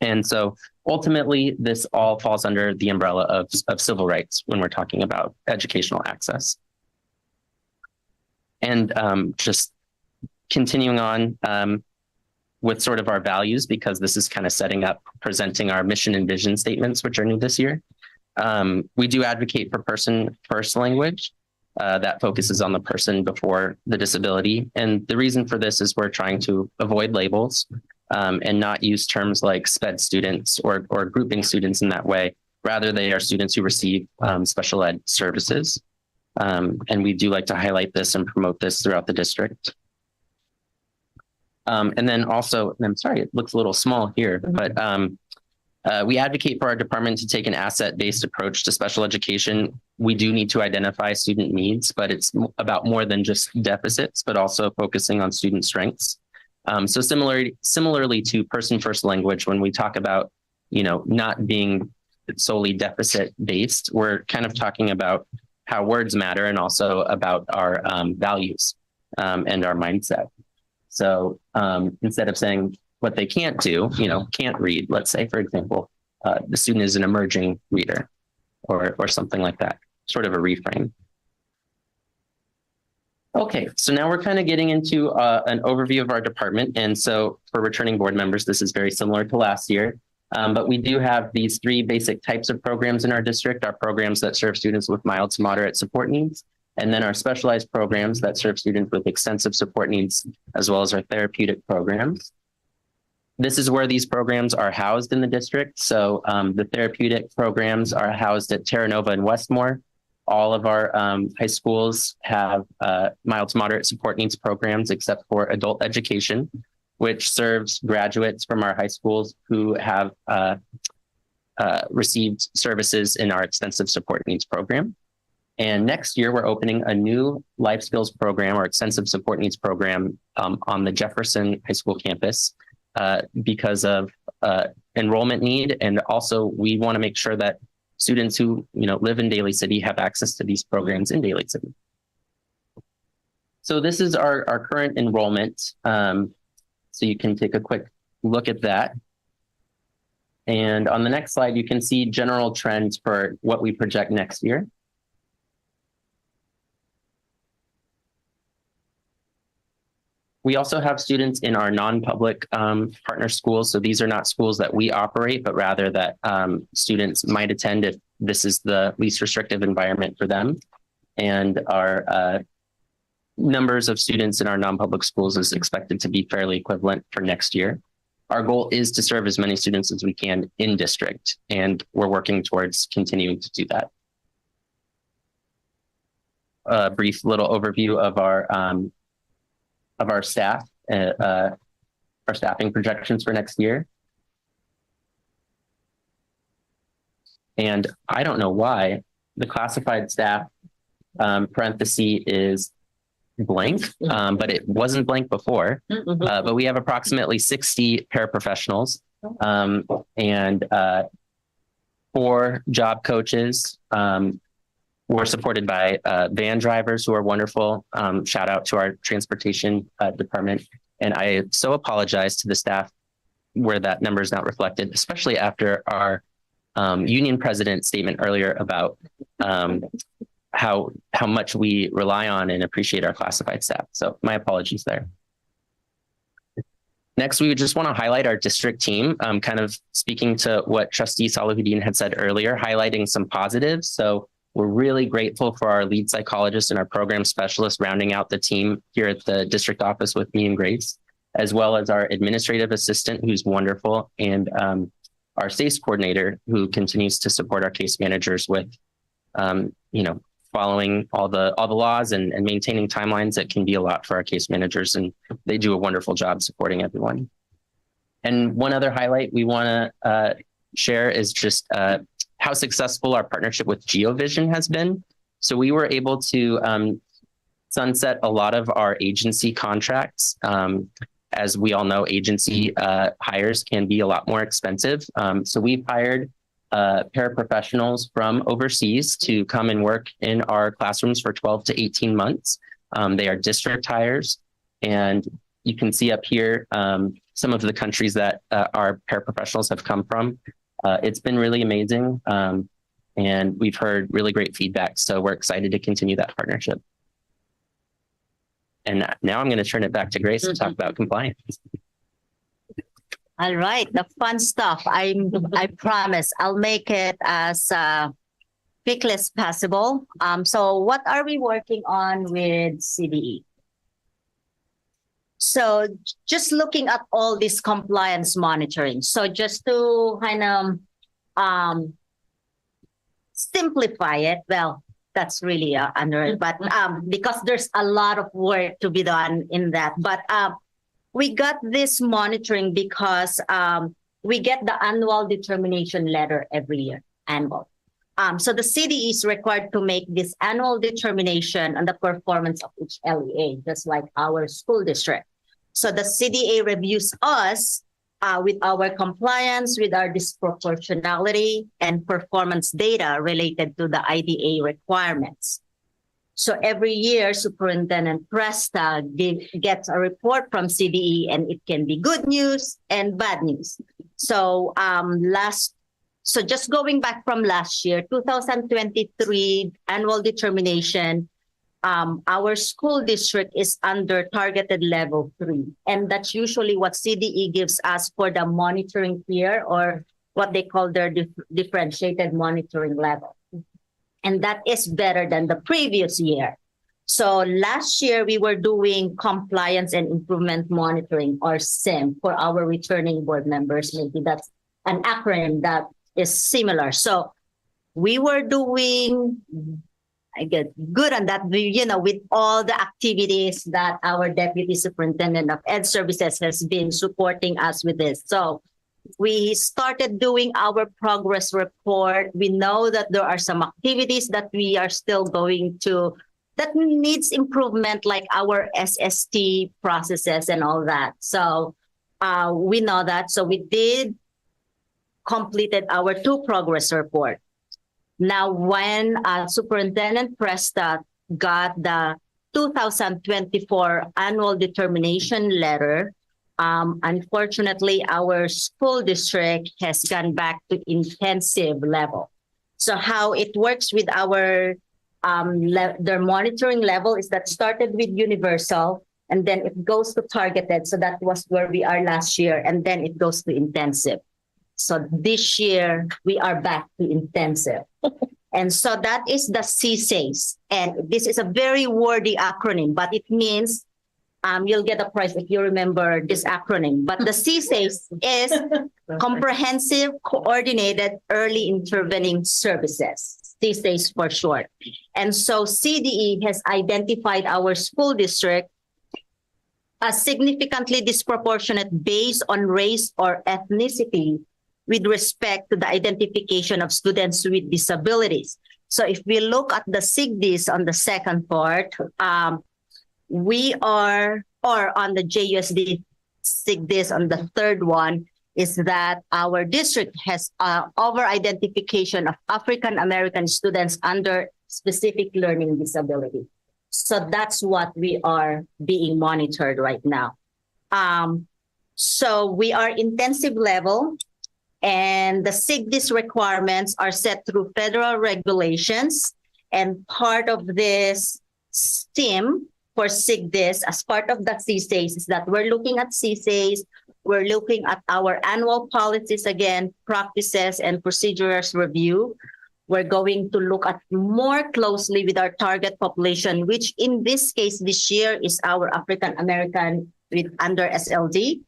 And so ultimately, this all falls under the umbrella of civil rights when we're talking about educational access. And just continuing on with sort of our values, because this is kind of setting up, presenting our mission and vision statements, which are new this year. We do advocate for person-first language that focuses on the person before the disability. And the reason for this is we're trying to avoid labels and not use terms like SPED students or grouping students in that way. Rather, they are students who receive special ed services. And we do like to highlight this and promote this throughout the district. And then also, and I'm sorry, it looks a little small here, but we advocate for our department to take an asset-based approach to special education. We do need to identify student needs, but it's about more than just deficits, but also focusing on student strengths. So similarly to person-first language, when we talk about, not being solely deficit-based, we're kind of talking about how words matter and also about our values and our mindset. So instead of saying what they can't do, can't read, let's say, for example, the student is an emerging reader or something like that, sort of a reframe. Okay, so now we're kind of getting into an overview of our department. And so for returning board members, this is very similar to last year. But we do have these three basic types of programs in our district, our programs that serve students with mild to moderate support needs, and then our specialized programs that serve students with extensive support needs, as well as our therapeutic programs. This is where these programs are housed in the district. So the therapeutic programs are housed at Terra Nova and Westmore. All of our high schools have mild to moderate support needs programs, except for adult education, which serves graduates from our high schools who have received services in our extensive support needs program. And next year, we're opening a new life skills program or extensive support needs program on the Jefferson High School campus because of enrollment need. And also we want to make sure that students who live in Daly City have access to these programs in Daly City. So this is our current enrollment. So you can take a quick look at that. And on the next slide, you can see general trends for what we project next year. We also have students in our non-public partner schools. So these are not schools that we operate, but rather that students might attend if this is the least restrictive environment for them. And our numbers of students in our non-public schools is expected to be fairly equivalent for next year. Our goal is to serve as many students as we can in district, and we're working towards continuing to do that. A brief little overview of our staff, our staffing projections for next year. And I don't know why the classified staff parenthesis is blank, but it wasn't blank before. But we have approximately 60 paraprofessionals and 4 job coaches. We're supported by van drivers who are wonderful. Shout out to our transportation department. And I so apologize to the staff where that number is not reflected, especially after our union president statement earlier about how much we rely on and appreciate our classified staff. So my apologies there. Next, we would just want to highlight our district team, kind of speaking to what Trustee Salahuddin had said earlier, highlighting some positives. So we're really grateful for our lead psychologist and our program specialist rounding out the team here at the district office with me and Grace, as well as our administrative assistant, who's wonderful, and our SACE coordinator, who continues to support our case managers with, following all the laws and maintaining timelines. That can be a lot for our case managers, and they do a wonderful job supporting everyone. And one other highlight we want to share is just how successful our partnership with GeoVision has been. So we were able to sunset a lot of our agency contracts. As we all know, agency hires can be a lot more expensive. So we've hired paraprofessionals from overseas to come and work in our classrooms for 12 to 18 months. They are district hires, and you can see up here some of the countries that our paraprofessionals have come from. It's been really amazing, and we've heard really great feedback. So we're excited to continue that partnership. And now I'm going to turn it back to Grace to talk about compliance. All right, the fun stuff. I promise I'll make it as quickly as possible. So what are we working on with CDE? So just looking at all this compliance monitoring. So just to kind of simplify it, well, that's really under, but because there's a lot of work to be done in that. But we got this monitoring because we get the annual determination letter every year, annual. So the CDE is required to make this annual determination on the performance of each LEA, just like our school district. So the CDA reviews us with our compliance, with our disproportionality and performance data related to the IDA requirements. So every year, Superintendent Presta gets a report from CDE, and it can be good news and bad news. So so just going back from last year, 2023 annual determination, our school district is under targeted level 3. And that's usually what CDE gives us for the monitoring tier, or what they call their differentiated monitoring level. And that is better than the previous year. So last year, we were doing compliance and improvement monitoring, or SIM, for our returning board members. Maybe that's an acronym that is similar. So we were doing, I get good on that, with all the activities that our Deputy Superintendent of Ed Services has been supporting us with this. So we started doing our progress report. We know that there are some activities that we are still going to, that needs improvement, like our SST processes and all that. So we know that. So we did completed our 2 progress report. Now, when Superintendent Prescott got the 2024 annual determination letter, unfortunately, our school district has gone back to intensive level. So how it works with our their monitoring level is that started with universal, and then it goes to targeted. So that was where we are last year, and then it goes to intensive. So this year we are back to intensive. And so that is the CSACE. And this is a very wordy acronym, but it means you'll get a prize if you remember this acronym. But the CSACE is Comprehensive Coordinated Early Intervening Services, CSACE for short. And so CDE has identified our school district as significantly disproportionate based on race or ethnicity with respect to the identification of students with disabilities. So if we look at the SIGDs on the second part, we are, or on the JUHSD SIGDs on the third one, is that our district has over-identification of African-American students under specific learning disability. So that's what we are being monitored right now. So we are intensive level, and the SIGDs requirements are set through federal regulations. And part of this STEAM for SIGDs as part of the CSACE is that we're looking at CSACE, we're looking at our annual policies again, practices and procedures review. We're going to look at more closely with our target population, which in this case this year is our African American with under SLD.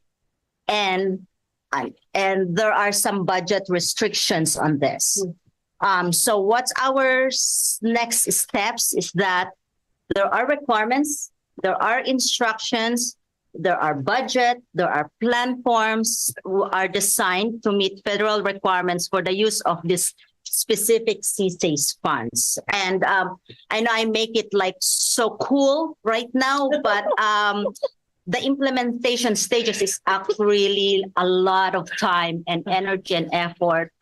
And there are some budget restrictions on this. So what's our next steps is that there are requirements, there are instructions, there are budget, there are plan forms who are designed to meet federal requirements for the use of this specific CSACE funds. And I know I make it like so cool right now, but the implementation stages is actually a lot of time and energy and effort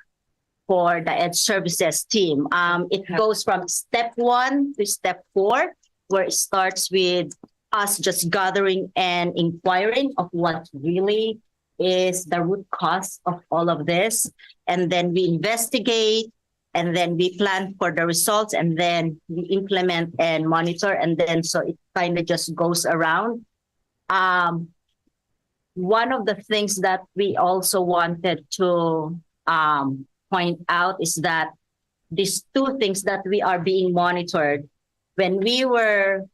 for the Ed Services team. It goes from step 1 to step 4, where it starts with us just gathering and inquiring of what really is the root cause of all of this. And then we investigate, and then we plan for the results, and then we implement and monitor. And then so it kind of just goes around. One of the things that we also wanted to point out is that these 2 things that we are being monitored, when we were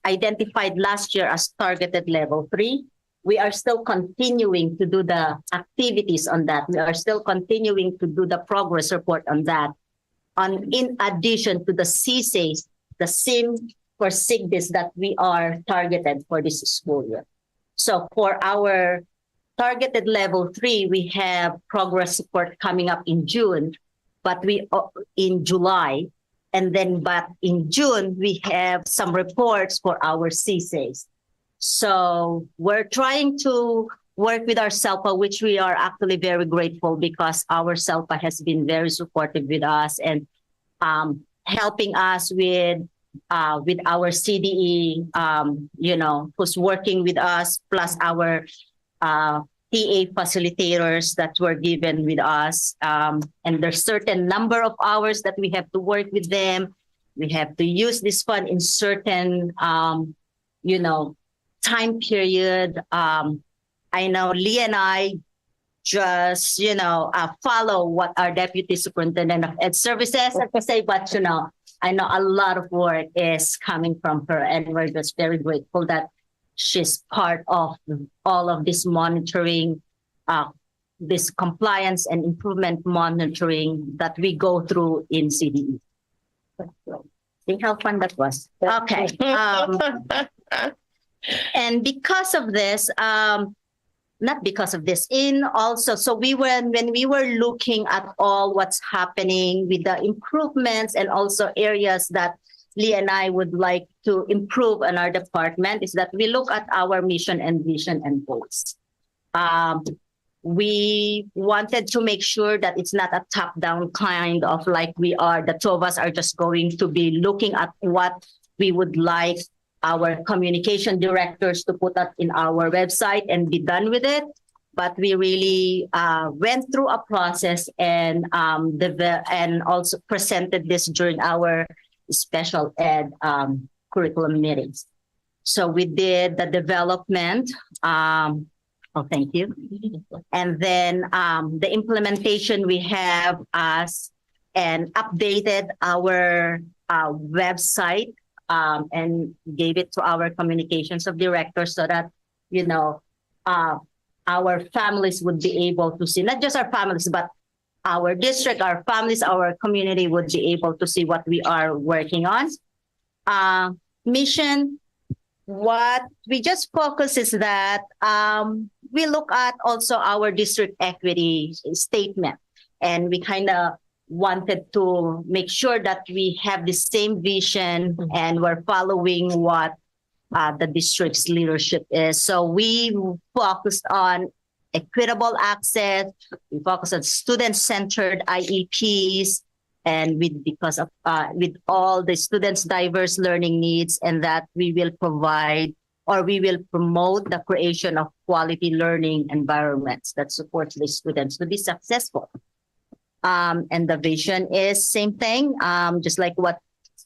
identified last year as targeted level 3, we are still continuing to do the activities on that. We are still continuing to do the progress report on that. In addition to the CSACE, the SIM for SIGDs that we are targeted for this school year. So for our targeted level 3, we have progress report coming up in June, but in July. And then, but in June, we have some reports for our CSACE. So we're trying to work with our SELPA, which we are actually very grateful because our SELPA has been very supportive with us and helping us with our CDE, who's working with us, plus our TA facilitators that were given with us. And there's certain number of hours that we have to work with them. We have to use this fund in certain, time period. I know Lee and I just, follow what our Deputy Superintendent of Ed Services have to say, but, I know a lot of work is coming from her, and we're just very grateful that she's part of all of this monitoring, this compliance and improvement monitoring that we go through in CDE. See how fun that was. Okay. And because of this, not because of this, in also, so when we were looking at all what's happening with the improvements and also areas that Lee and I would like to improve in our department, is that we look at our mission and vision and goals. We wanted to make sure that it's not a top-down kind of like the two of us are just going to be looking at what we would like our communication directors to put up in our website and be done with it. But we really went through a process and also presented this during our special ed curriculum meetings. So we did the development. Thank you. And then the implementation we have and updated our website and gave it to our communications of directors so that, our families would be able to see, not just our families, but our district, our families, our community would be able to see what we are working on. Mission, what we just focus is that we look at also our district equity statement, and we kind of wanted to make sure that we have the same vision and we're following what the district's leadership is. So we focused on equitable access, we focused on student-centered IEPs, and because of with all the students' diverse learning needs, and that we will provide or we will promote the creation of quality learning environments that support the students to be successful. And the vision is same thing, just like what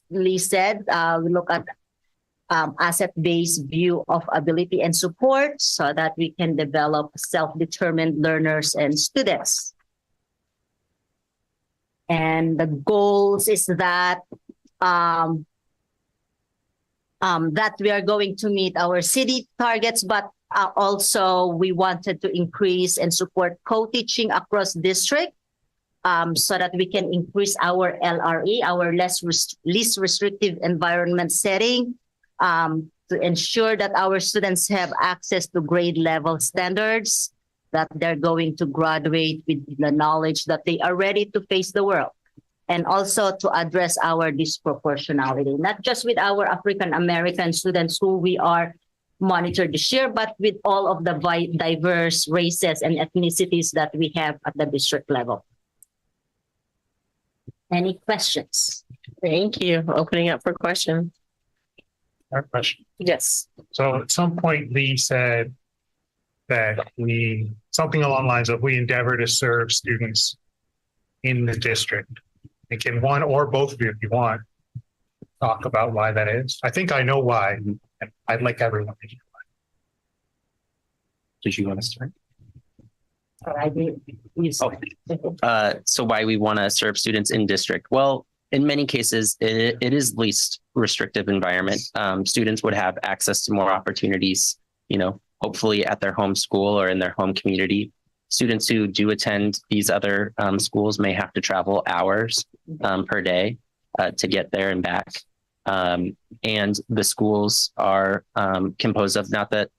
Lee said, we look at asset-based view of ability and support so that we can develop self-determined learners and students. And the goals is that that we are going to meet our city targets, but also we wanted to increase and support co-teaching across district so that we can increase our LRE, our least restrictive environment setting, to ensure that our students have access to grade level standards, that they're going to graduate with the knowledge that they are ready to face the world. And also to address our disproportionality, not just with our African American students who we are monitored this year, but with all of the diverse races and ethnicities that we have at the district level. Any questions? Thank you. Opening up for questions. Our question. Yes. So at some point, Lee said that something along the lines of we endeavor to serve students in the district. And can one or both of you, if you want, talk about why that is? I think I know why, and I'd like everyone to hear why. Did you want to start? I did. So why we want to serve students in district? Well, in many cases, it is least restrictive environment. Students would have access to more opportunities, hopefully at their home school or in their home community. Students who do attend these other schools may have to travel hours per day to get there and back. And the schools are composed of, not that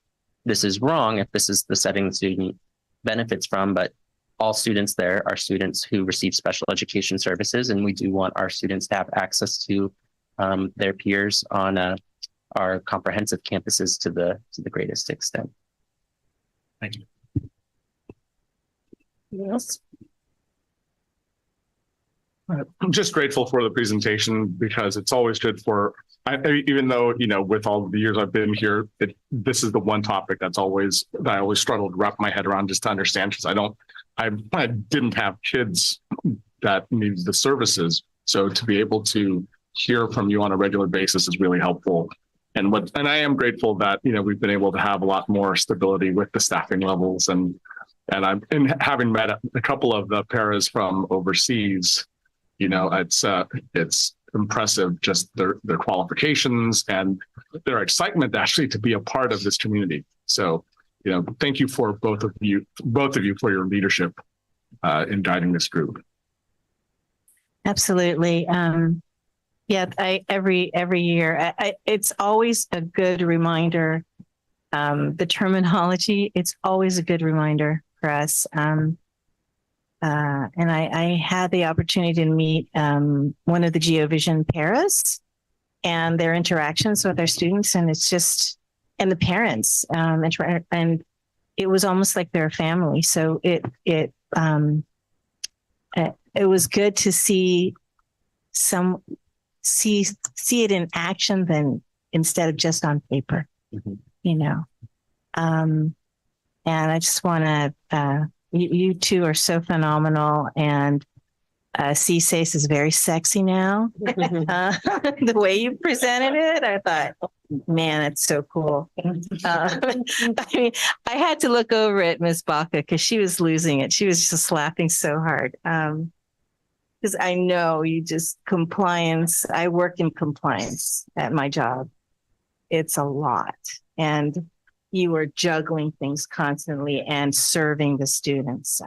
this is wrong if this is the setting the student benefits from, but all students there are students who receive special education services, and we do want our students to have access to their peers on our comprehensive campuses to the greatest extent. Thank you. Yes. I'm just grateful for the presentation because it's always good even though, with all the years I've been here, this is the one topic that I always struggled to wrap my head around just to understand, because I didn't have kids that needed the services. So to be able to hear from you on a regular basis is really helpful. And I am grateful that, we've been able to have a lot more stability with the staffing levels and having met a couple of the paras from overseas, it's impressive, just their qualifications and their excitement actually to be a part of this community. So, thank you for both of you for your leadership in guiding this group. Absolutely. Every year, it's always a good reminder the terminology, it's always a good reminder for us. And I had the opportunity to meet one of the GeoVision paras and their interactions with their students, and it's just, and the parents, and it was almost like they're a family. So it was good to see it in action than instead of just on paper, you know. And I just want to, you two are so phenomenal, and CSACE is very sexy now. The way you presented it, I thought, man, it's so cool. I mean, I had to look over at Miss Baca because she was losing it. She was just laughing so hard. Because I know you just compliance. I work in compliance at my job. It's a lot. And you are juggling things constantly and serving the students.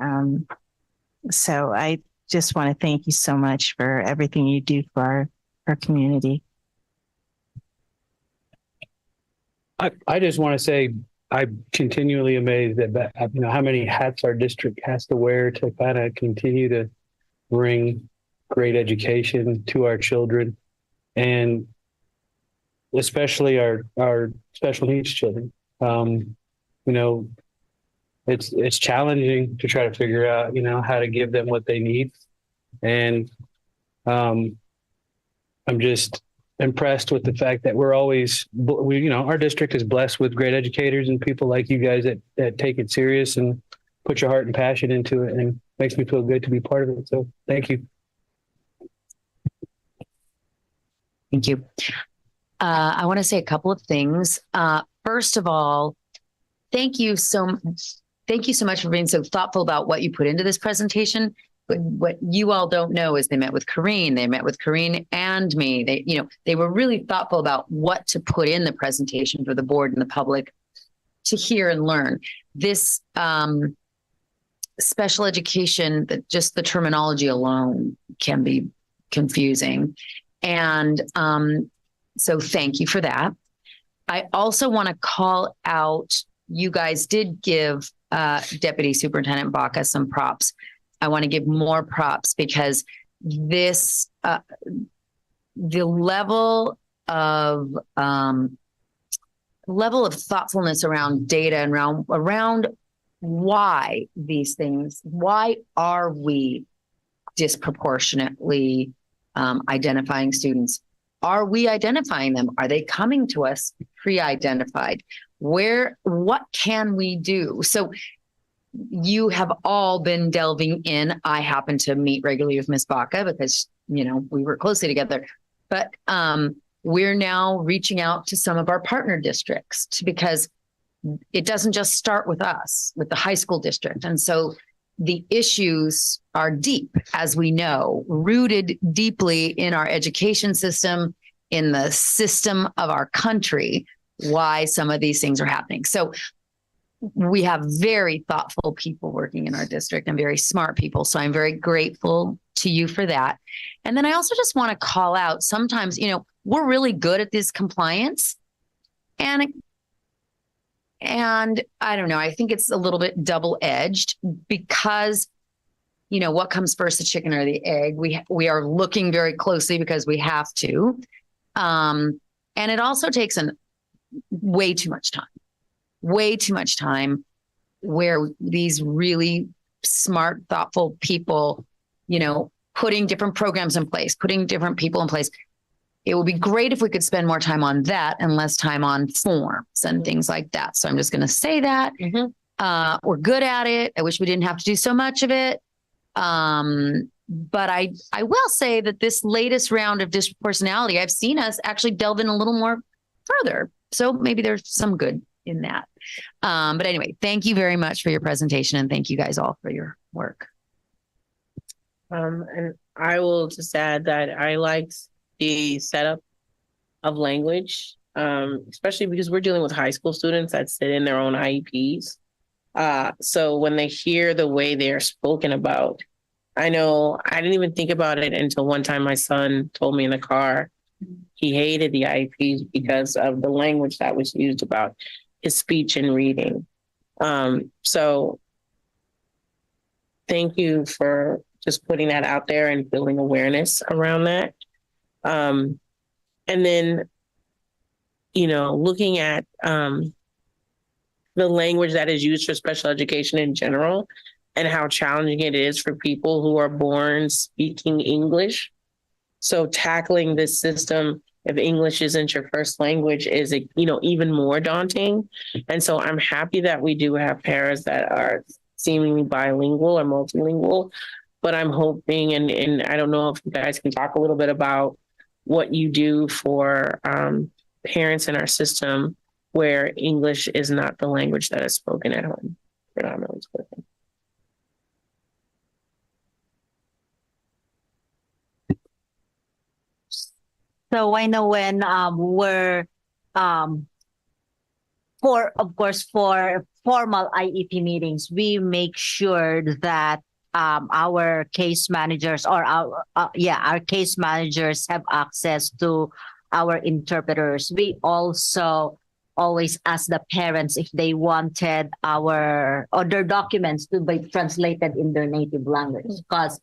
So I just want to thank you so much for everything you do for our community. I just want to say I'm continually amazed at how many hats our district has to wear to kind of continue to bring great education to our children, and especially our special needs children. It's challenging to try to figure out, how to give them what they need. And I'm just impressed with the fact that our district is blessed with great educators and people like you guys that take it serious and put your heart and passion into it, and makes me feel good to be part of it. So thank you. Thank you. I want to say a couple of things. First of all, thank you so much for being so thoughtful about what you put into this presentation. But what you all don't know is they met with Kareen and me. They were really thoughtful about what to put in the presentation for the board and the public to hear and learn. This special education, that just the terminology alone can be confusing. And so thank you for that. I also want to call out, you guys did give Deputy Superintendent Baca some props. I want to give more props because this, the level of thoughtfulness around data and around why these things, why are we disproportionately identifying students? Are we identifying them? Are they coming to us pre-identified? What can we do? So you have all been delving in. I happen to meet regularly with Ms. Baca because, we work closely together, but we're now reaching out to some of our partner districts because it doesn't just start with us, with the high school district. And so the issues are deep, as we know, rooted deeply in our education system, in the system of our country, why some of these things are happening. So we have very thoughtful people working in our district and very smart people. So I'm very grateful to you for that. And then I also just want to call out, sometimes, we're really good at this compliance. And I don't know, I think it's a little bit double-edged because, what comes first, the chicken or the egg? We are looking very closely because we have to. And it also takes way too much time where these really smart, thoughtful people, putting different programs in place, putting different people in place. It would be great if we could spend more time on that and less time on forms and things like that. So I'm just going to say that we're good at it. I wish we didn't have to do so much of it. But I will say that this latest round of disproportionality, I've seen us actually delve in a little more further. So maybe there's some good in that. But anyway, thank you very much for your presentation, and thank you guys all for your work. And I will just add that I liked the setup of language, especially because we're dealing with high school students that sit in their own IEPs. So when they hear the way they're spoken about, I know I didn't even think about it until one time my son told me in the car he hated the IEPs because of the language that was used about is speech and reading. So thank you for just putting that out there and building awareness around that. And then, looking at the language that is used for special education in general and how challenging it is for people who are born speaking English. So tackling this system, if English isn't your first language, is, even more daunting. And so I'm happy that we do have paras that are seemingly bilingual or multilingual, but I'm hoping, and I don't know if you guys can talk a little bit about what you do for parents in our system where English is not the language that is spoken at home, predominantly spoken. So I know when we're for formal IEP meetings, we make sure that our case managers or our case managers have access to our interpreters. We also always ask the parents if they wanted their documents to be translated in their native language, because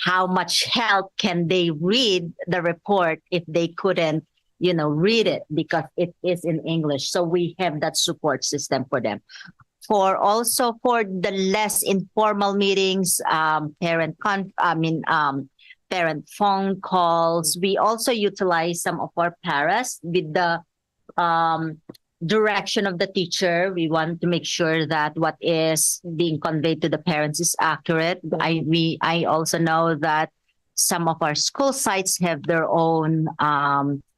how much help can they read the report if they couldn't, read it because it is in English. So we have that support system for them. For the less informal meetings, parent phone calls, we also utilize some of our paras with the direction of the teacher. We want to make sure that what is being conveyed to the parents is accurate. I also know that some of our school sites have their own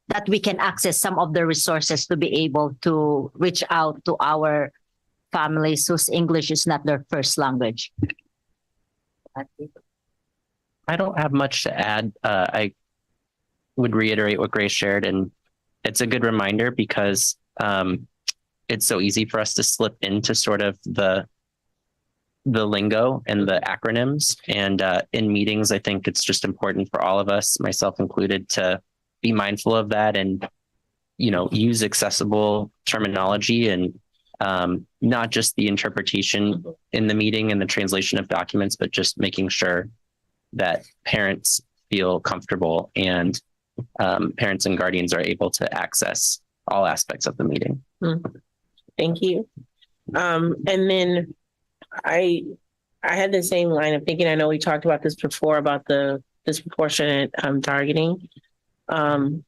that we can access some of the resources to be able to reach out to our families whose English is not their first language. I don't have much to add. I would reiterate what Grace shared, and it's a good reminder because it's so easy for us to slip into sort of the lingo and the acronyms. And in meetings, I think it's just important for all of us, myself included, to be mindful of that and, use accessible terminology and not just the interpretation in the meeting and the translation of documents, but just making sure that parents feel comfortable and parents and guardians are able to access all aspects of the meeting. Thank you. And then I had the same line of thinking. I know we talked about this before about the disproportionate targeting. And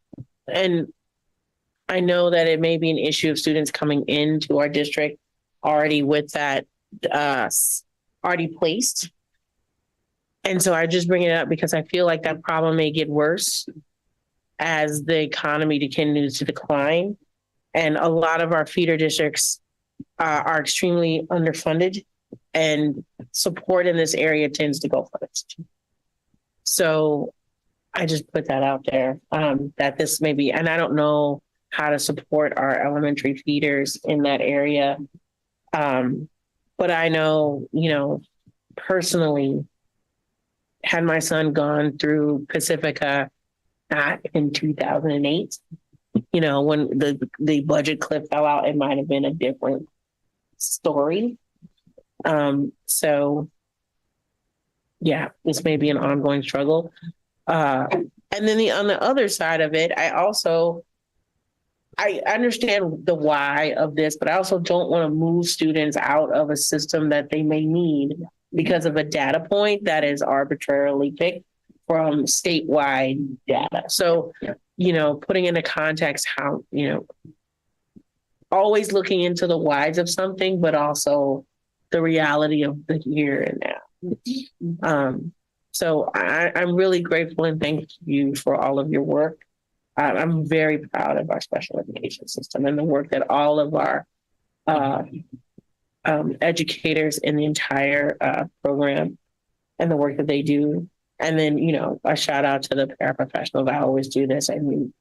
I know that it may be an issue of students coming into our district already with that already placed. And so I just bring it up because I feel like that problem may get worse as the economy continues to decline. And a lot of our feeder districts are extremely underfunded, and support in this area tends to go first. So I just put that out there, that this may be, and I don't know how to support our elementary feeders in that area. But I know, personally, had my son gone through Pacifica in 2008, when the budget cliff fell out, it might have been a different story. So yeah, this may be an ongoing struggle. And then on the other side of it, I understand the why of this, but I also don't want to move students out of a system that they may need because of a data point that is arbitrarily picked from statewide data. So, putting into context how, always looking into the whys of something, but also the reality of the here and now. So I'm really grateful and thank you for all of your work. I'm very proud of our special education system and the work that all of our educators in the entire program and the work that they do. And then, a shout out to the paraprofessionals. I always do this. I mean,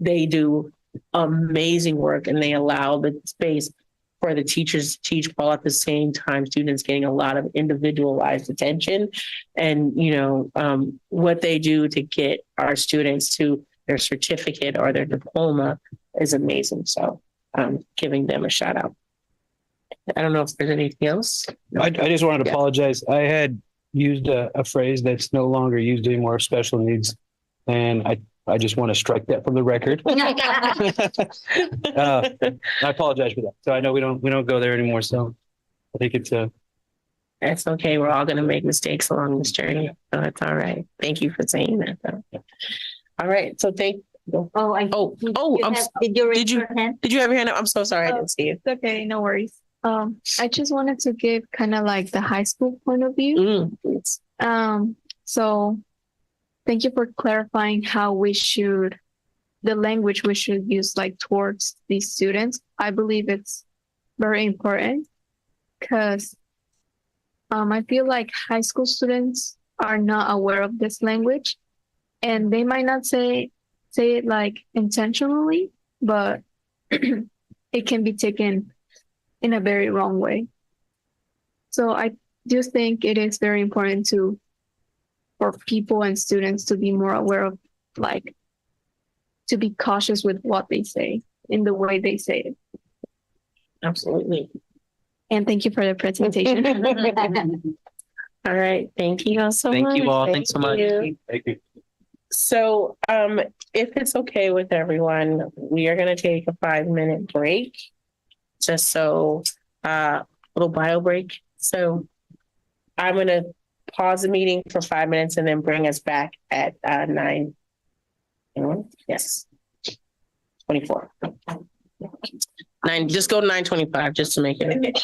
they do amazing work and they allow the space for the teachers to teach while at the same time students getting a lot of individualized attention. And, what they do to get our students to their certificate or their diploma is amazing. So giving them a shout out. I don't know if there's anything else. I just wanted to Yeah. apologize. I had used a phrase that's no longer used anymore, special needs. And I just want to strike that from the record. I apologize for that. So I know we don't go there anymore. So I think it's That's okay. We're all going to make mistakes along this journey. So that's all right. Thank you for saying that though. All right. So did you have your hand up? I'm so sorry. I didn't see it. It's okay, no worries. I just wanted to give kind of like the high school point of view. So thank you for clarifying how the language we should use like towards these students. I believe it's very important because I feel like high school students are not aware of this language and they might not say it like intentionally, but it can be taken in a very wrong way. So I do think it is very important for people and students to be more aware of like to be cautious with what they say in the way they say it. Absolutely. And thank you for the presentation. All right. Thank you all so much. Thank you all. Thanks so much. Thank you. So if it's okay with everyone, we are going to take a 5-minute break. Just so little bio break. So I'm going to pause the meeting for 5 minutes and then bring us back at 9. Yes. 24. 9, just go to 9:25 just to make it.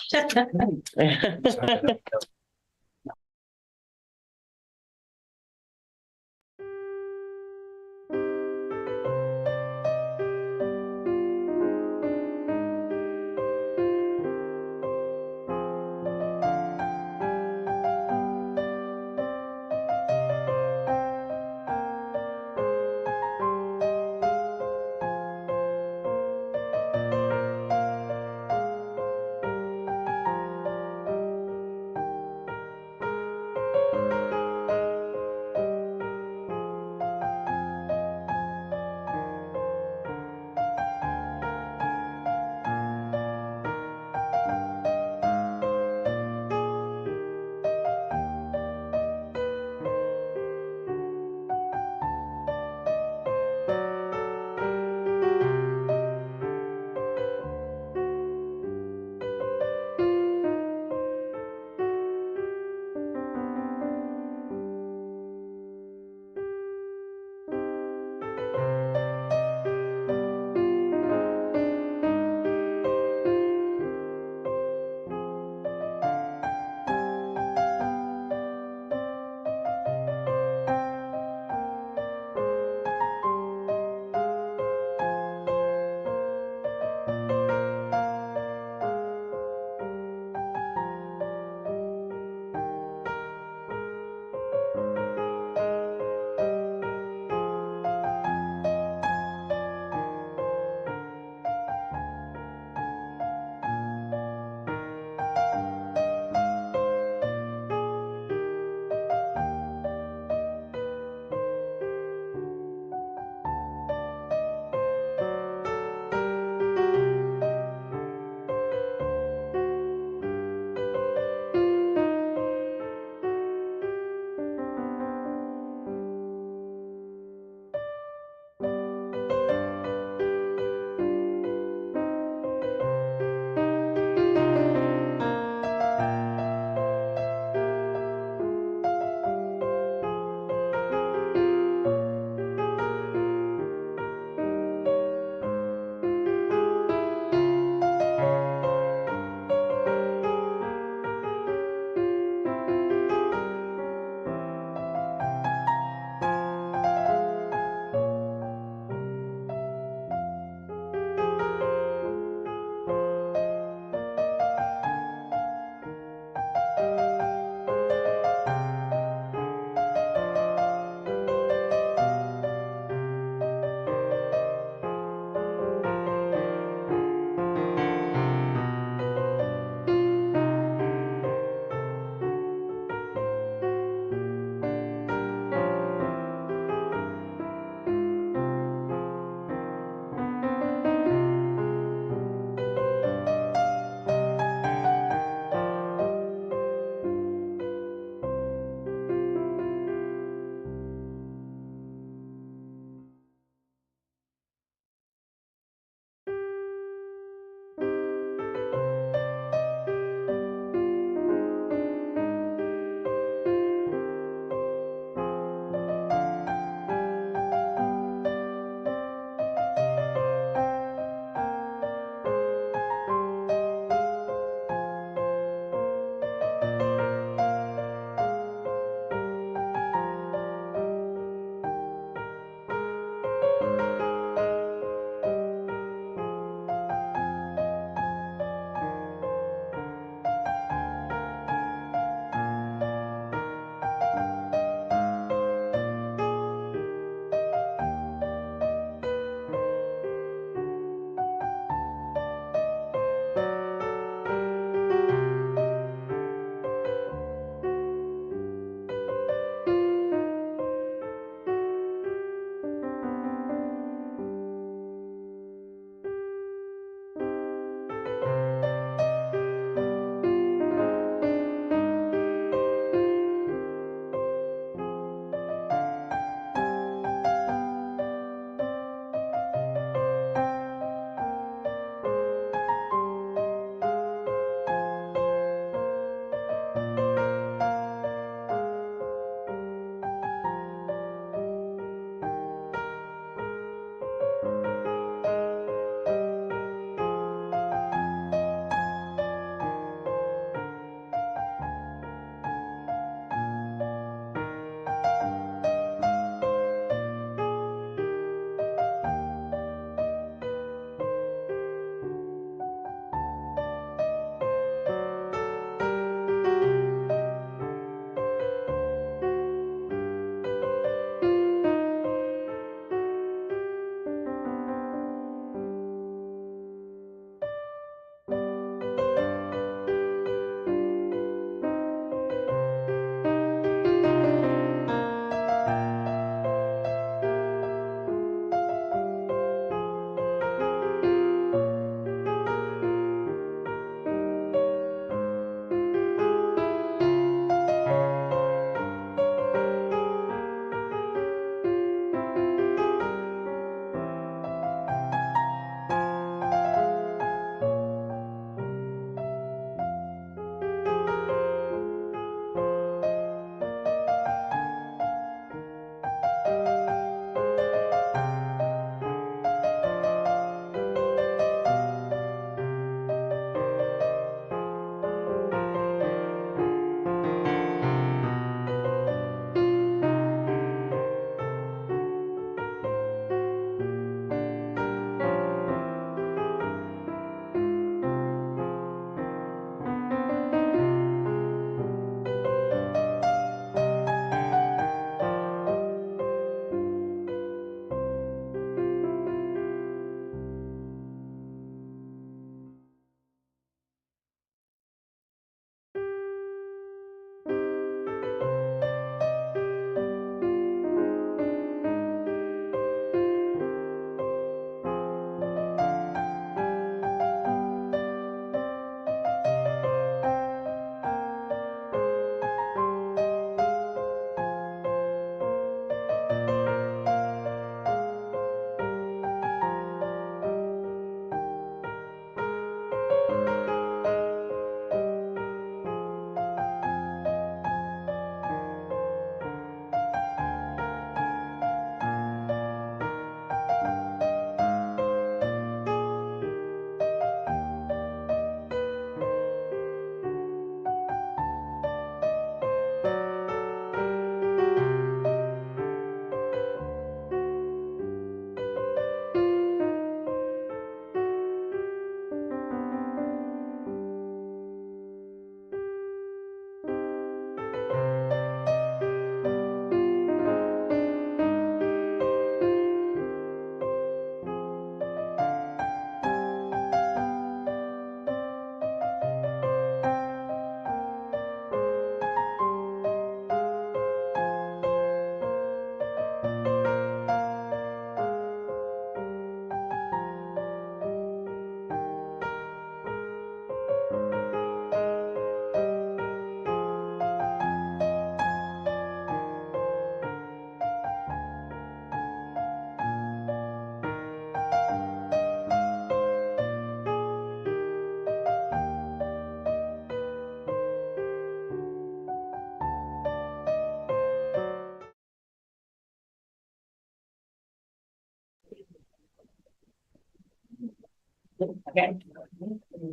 Okay.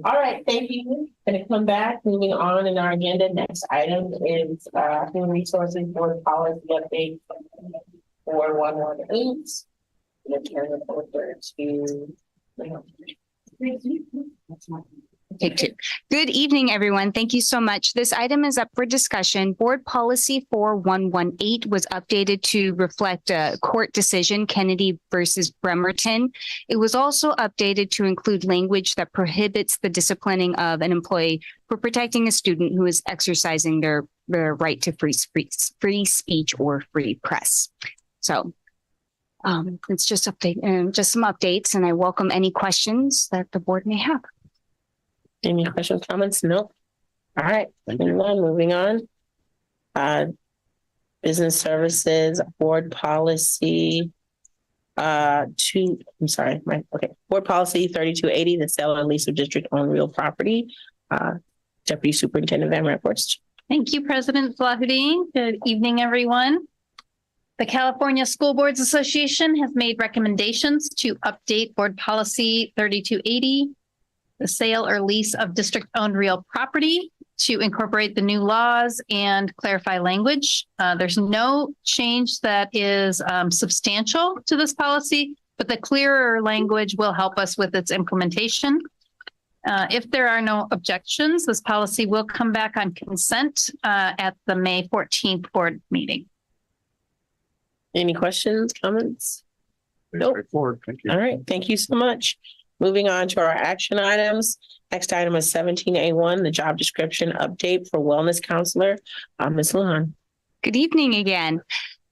All right, thank you. Gonna come back, moving on in our agenda. Next item is human resources board policy update for 118. Gonna turn it over to Take two. Good evening, everyone. Thank you so much. This item is up for discussion. Board Policy 4118 was updated to reflect a court decision, Kennedy versus Bremerton. It was also updated to include language that prohibits the disciplining of an employee for protecting a student who is exercising their right to free speech or free press. So it's just some updates, and I welcome any questions that the board may have. any questions, comments? No. All right, moving on. Business services board policy. Board policy 3280, the sale or lease of district owned real property. Deputy Superintendent Van Ramphorst. Thank you, President Flahudin. Good evening, everyone. The California School Boards Association has made recommendations to update Board Policy 3280, the sale or lease of district-owned real property, to incorporate the new laws and clarify language. There's no change that is substantial to this policy, but the clearer language will help us with its implementation. If there are no objections, this policy will come back on consent at the May 14th board meeting. Any questions, comments? Nope. Thank you. All right, thank you so much. Moving on to our action items. Next item is 17A1, the job description update for wellness counselor. Ms. Lujan. Good evening again.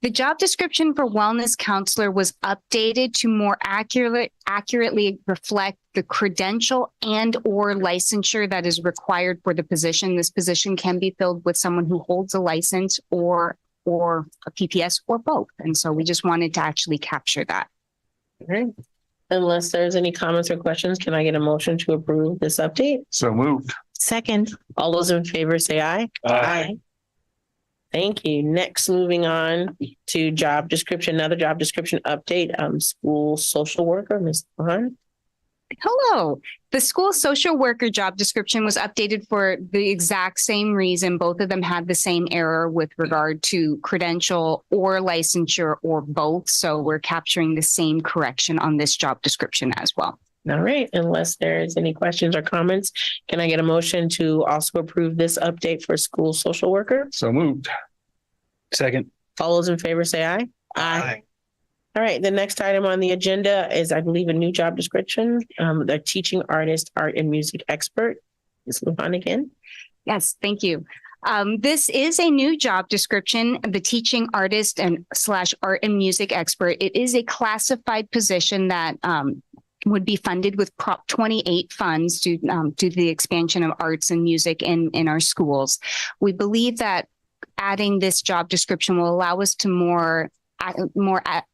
The job description for wellness counselor was updated to more accurately reflect the credential and or licensure that is required for the position. This position can be filled with someone who holds a license or a PPS or both. And so we just wanted to actually capture that. All right. Unless there's any comments or questions, can I get a motion to approve this update? So moved. Second. All those in favor say aye. Aye. Thank you. Next, moving on to job description, another job description update. School social worker, Ms. Lujan. Hello. The school social worker job description was updated for the exact same reason. Both of them had the same error with regard to credential or licensure or both. So we're capturing the same correction on this job description as well. All right. Unless there's any questions or comments, can I get a motion to also approve this update for school social worker? So moved. Second. All those in favor say aye. Aye. All right, the next item on the agenda is, I believe, a new job description, the teaching artist, art and music expert. Ms. Lujan again. Yes, thank you. This is a new job description, the teaching artist and / art and music expert. It is a classified position that would be funded with Prop 28 funds due to the expansion of arts and music in our schools. We believe that adding this job description will allow us to more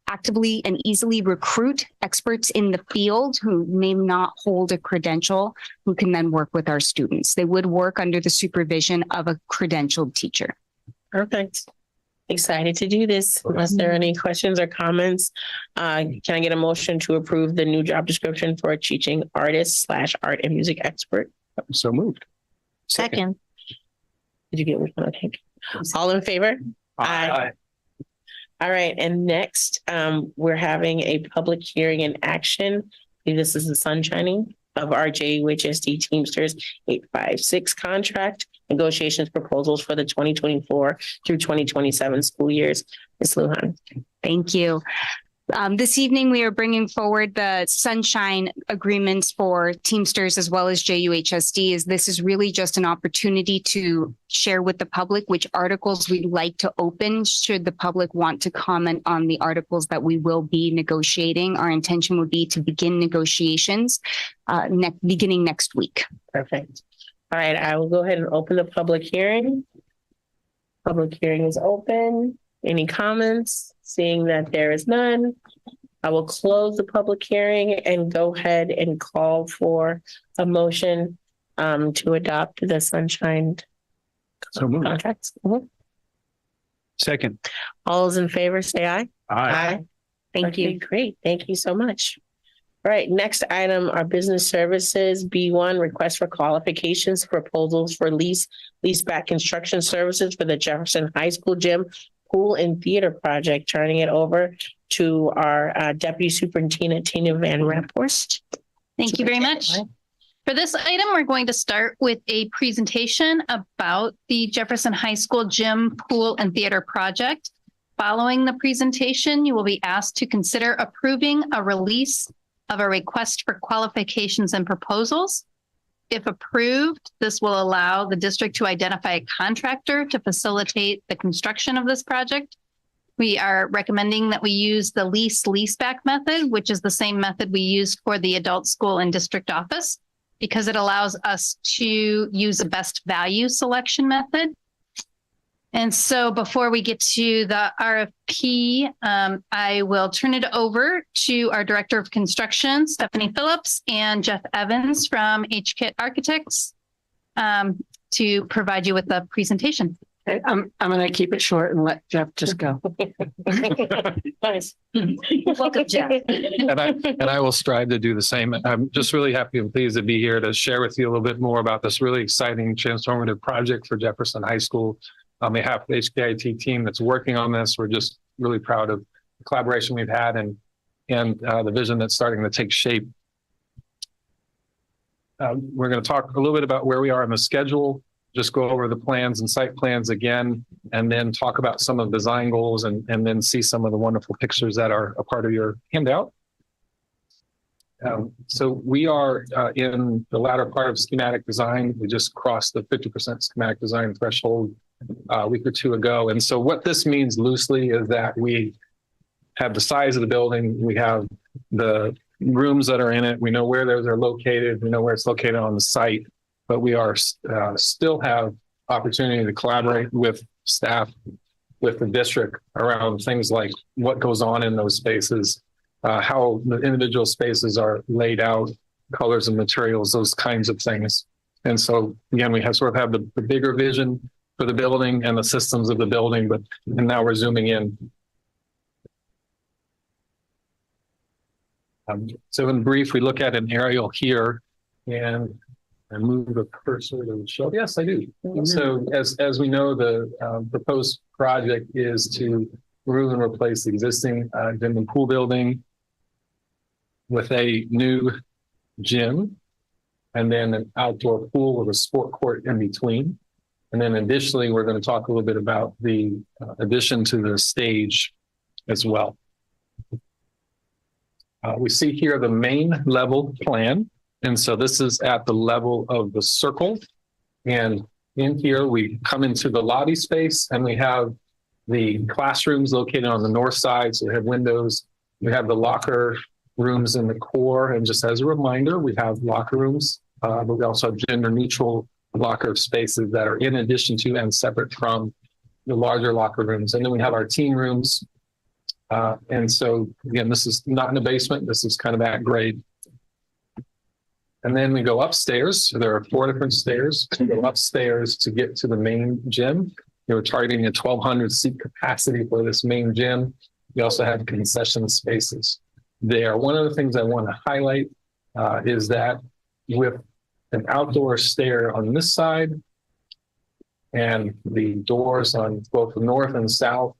actively and easily recruit experts in the field who may not hold a credential, who can then work with our students. They would work under the supervision of a credentialed teacher. Perfect. Excited to do this. Unless there are any questions or comments, can I get a motion to approve the new job description for a teaching artist / art and music expert? So moved. Second. Did you get which one? Okay. All in favor? Aye. All right, and next, we're having a public hearing in action. This is the sunshining of our JUHSD Teamsters 856 contract negotiations proposals for the 2024 through 2027 school years. Ms. Lujan. Thank you. This evening, we are bringing forward the sunshine agreements for Teamsters as well as JUHSD. This is really just an opportunity to share with the public which articles we'd like to open should the public want to comment on the articles that we will be negotiating. Our intention would be to begin negotiations beginning next week. Perfect. All right, I will go ahead and open the public hearing. Public hearing is open. Any comments? Seeing that there is none, I will close the public hearing and go ahead and call for a motion to adopt the sunshine contracts. Second. All those in favor say aye. Aye. Thank you. Great. Thank you so much. All right, next item are business services. B1, request for qualifications, proposals for leaseback construction services for the Jefferson High School gym, pool and theater project. Turning it over to our Deputy Superintendent Tina Van Ramphorst. Thank you very much. For this item, we're going to start with a presentation about the Jefferson High School gym, pool, and theater project. Following the presentation, you will be asked to consider approving a release of a request for qualifications and proposals. If approved, this will allow the district to identify a contractor to facilitate the construction of this project. We are recommending that we use the leaseback method, which is the same method we use for the adult school and district office, because it allows us to use a best value selection method. And so before we get to the RFP, I will turn it over to our Director of Construction, Stephanie Phillips, and Jeff Evans from HKIT Architects to provide you with the presentation. Okay, I'm going to keep it short and let Jeff just go. Nice. Welcome, Jeff. And I will strive to do the same. I'm just really happy and pleased to be here to share with you a little bit more about this really exciting transformative project for Jefferson High School. On behalf of the HKIT team that's working on this, we're just really proud of the collaboration we've had and the vision that's starting to take shape. We're going to talk a little bit about where we are in the schedule, just go over the plans and site plans again, and then talk about some of the design goals and then see some of the wonderful pictures that are a part of your handout. So we are in the latter part of schematic design. We just crossed the 50% schematic design threshold a week or two ago. And so what this means loosely is that we have the size of the building, we have the rooms that are in it, we know where those are located, we know where it's located on the site, but we are still have opportunity to collaborate with staff, with the district around things like what goes on in those spaces, how the individual spaces are laid out, colors and materials, those kinds of things. And so again, we have the bigger vision for the building and the systems of the building, and now we're zooming in. So in brief, we look at an aerial here and I move the cursor to show. Yes, I do. So as we know, the proposed project is to remove and replace the existing gym and pool building with a new gym and then an outdoor pool with a sport court in between. And then additionally, we're going to talk a little bit about the addition to the stage as well. We see here the main level plan. And so this is at the level of the circle. And in here, we come into the lobby space and we have the classrooms located on the north side. So we have windows. We have the locker rooms in the core. And just as a reminder, we have locker rooms, but we also have gender neutral locker spaces that are in addition to and separate from the larger locker rooms. And then we have our teen rooms. And so again, this is not in a basement. This is kind of at grade. And then we go upstairs. So there are 4 different stairs. We go upstairs to get to the main gym. We're targeting a 1,200 seat capacity for this main gym. We also have concession spaces there. One of the things I want to highlight is that with an outdoor stair on this side and the doors on both the north and south,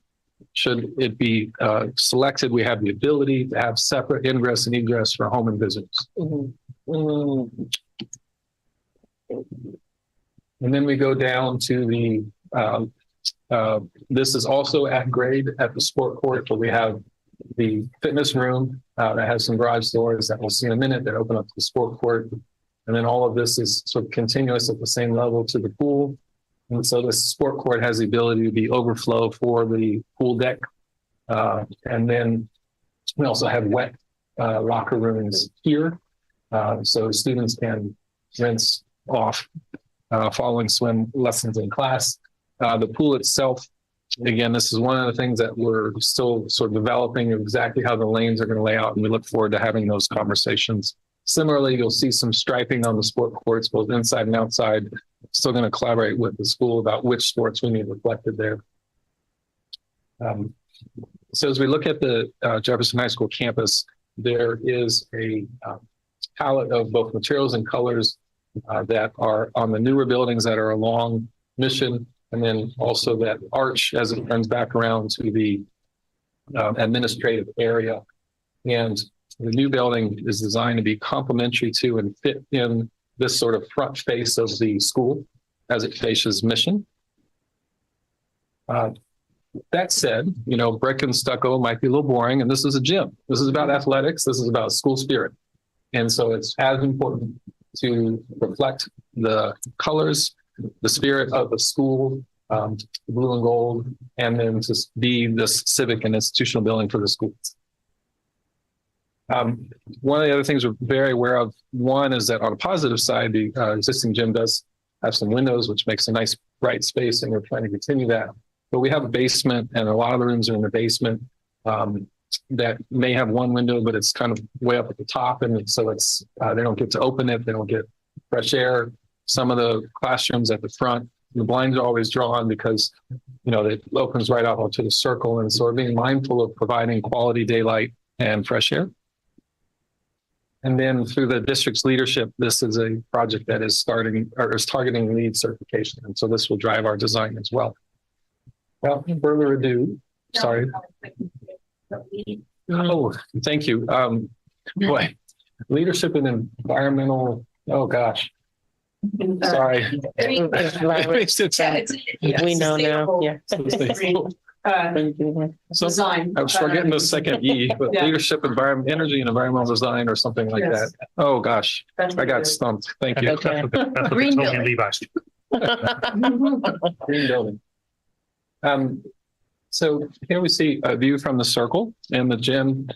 should it be selected, we have the ability to have separate ingress and egress for home and visitors. And then we go down to the, this is also at grade at the sport court, but we have the fitness room that has some garage doors that we'll see in a minute that open up to the sport court. And then all of this is sort of continuous at the same level to the pool. And so the sport court has the ability to be overflow for the pool deck. And then we also have wet locker rooms here. So students can rinse off following swim lessons in class. The pool itself, again, this is one of the things that we're still sort of developing exactly how the lanes are going to lay out. And we look forward to having those conversations. Similarly, you'll see some striping on the sport courts, both inside and outside. Still going to collaborate with the school about which sports we need reflected there. So as we look at the Jefferson High School campus, there is a palette of both materials and colors that are on the newer buildings that are along Mission, and then also that arch as it turns back around to the administrative area. And the new building is designed to be complementary to and fit in this sort of front face of the school as it faces Mission. That said, brick and stucco might be a little boring, and this is a gym. This is about athletics. This is about school spirit. And so it's as important to reflect the colors, the spirit of the school, blue and gold, and then to be this civic and institutional building for the schools. One of the other things we're very aware of, one is that on the positive side, the existing gym does have some windows, which makes a nice bright space, and we're trying to continue that. But we have a basement, and a lot of the rooms are in the basement that may have one window, but it's kind of way up at the top, and so it's they don't get to open it, they don't get fresh air. Some of the classrooms at the front, the blinds are always drawn because it opens right out onto the circle, and so we're being mindful of providing quality daylight and fresh air. And then through the district's leadership, this is a project that is targeting LEED certification, and so this will drive our design as well. Without further ado, sorry. Oh, thank you. Boy, leadership in environmental. Oh gosh. Sorry. We know now. Yeah. Design. I was forgetting the second E, but leadership, environment, energy, and environmental design, or something like that. Oh gosh, I got stumped. Thank you. Okay. Green building. Green building. So here we see a view from the circle, and the gym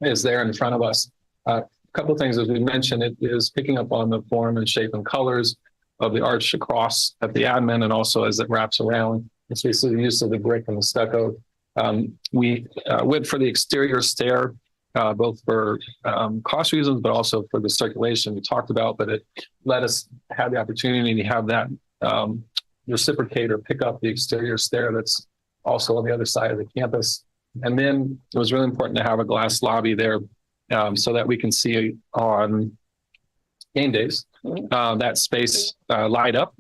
is there in front of us. A couple of things, as we mentioned, it is picking up on the form and shape and colors of the arch across at the admin, and also as it wraps around. It's basically the use of the brick and the stucco. We went for the exterior stair, both for cost reasons, but also for the circulation we talked about, but it let us have the opportunity to have that reciprocator pick up the exterior stair that's also on the other side of the campus. And then it was really important to have a glass lobby there so that we can see on game days that space light up.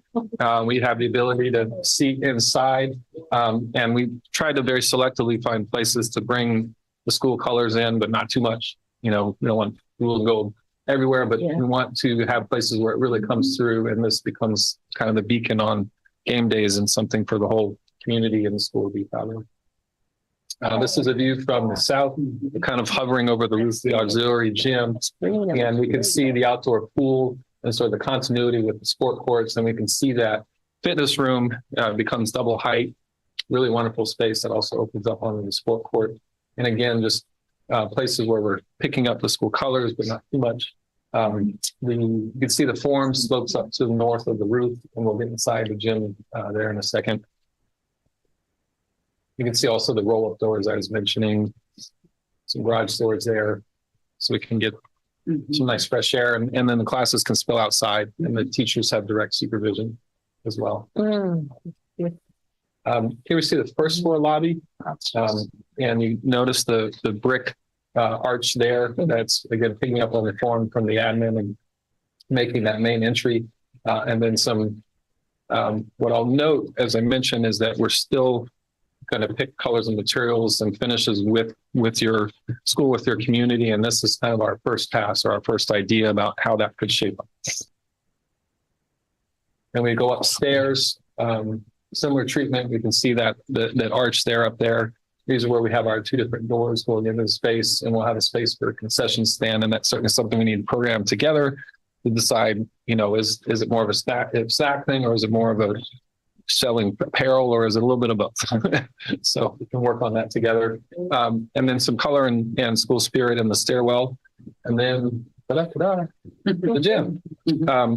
We have the ability to see inside, and we tried to very selectively find places to bring the school colors in, but not too much. We don't want blue and gold everywhere, but we want to have places where it really comes through, and this becomes kind of the beacon on game days and something for the whole community and the school to be proud of. This is a view from the south, kind of hovering over the roof of the auxiliary gym, and we can see the outdoor pool and sort of the continuity with the sport courts, and we can see that fitness room becomes double height, really wonderful space that also opens up onto the sport court. And again, just places where we're picking up the school colors, but not too much. You can see the form slopes up to the north of the roof, and we'll get inside the gym there in a second. You can see also the roll-up doors I was mentioning, some garage doors there, so we can get some nice fresh air, and then the classes can spill outside, and the teachers have direct supervision as well. Here we see the first floor lobby, and you notice the brick arch there. That's again picking up on the form from the admin and making that main entry. And then some. What I'll note, as I mentioned, is that we're still going to pick colors and materials and finishes with your school, with your community, and this is kind of our first pass or our first idea about how that could shape up. And we go upstairs. Similar treatment. We can see that arch there up there. These are where we have our two different doors going into the space, and we'll have a space for a concession stand, and that's certainly something we need to program together to decide, is it more of a snack thing, or is it more of a selling apparel, or is it a little bit of both? So we can work on that together. And then some color and school spirit in the stairwell, and then the gym.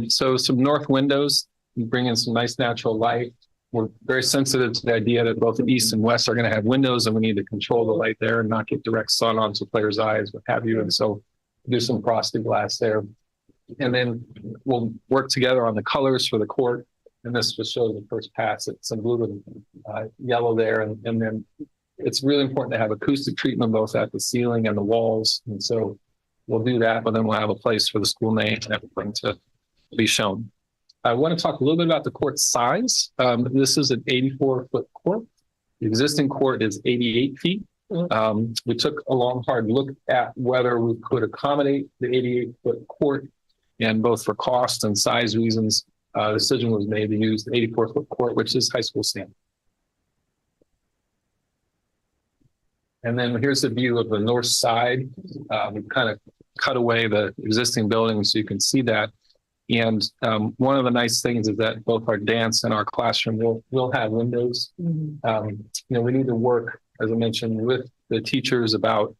So some north windows, bring in some nice natural light. We're very sensitive to the idea that both the east and west are going to have windows, and we need to control the light there and not get direct sun onto players' eyes, what have you. And so do some frosted glass there. And then we'll work together on the colors for the court. And this just shows the first pass. It's some blue and yellow there. And then it's really important to have acoustic treatment both at the ceiling and the walls. And so we'll do that, but then we'll have a place for the school name and everything to be shown. I want to talk a little bit about the court size. This is an 84-foot court. The existing court is 88 feet. We took a long, hard look at whether we could accommodate the 88-foot court, and both for cost and size reasons, the decision was made to use the 84-foot court, which is high school standard. And then here's the view of the north side. We've kind of cut away the existing building so you can see that. And one of the nice things is that both our dance and our classroom will have windows. You know, we need to work, as I mentioned, with the teachers about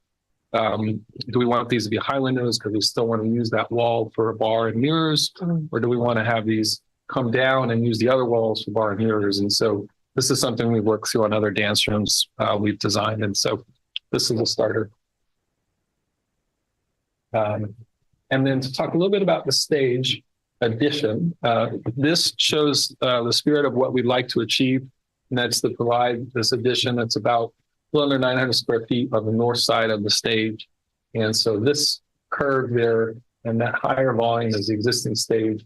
do we want these to be high windows because we still want to use that wall for a bar and mirrors, or do we want to have these come down and use the other walls for bar and mirrors? And so this is something we worked through on other dance rooms we've designed. And so this is a starter. And then to talk a little bit about the stage addition, this shows the spirit of what we'd like to achieve. And that's to provide this addition that's about a little under 900 square feet on the north side of the stage. And so this curve there and that higher volume is the existing stage.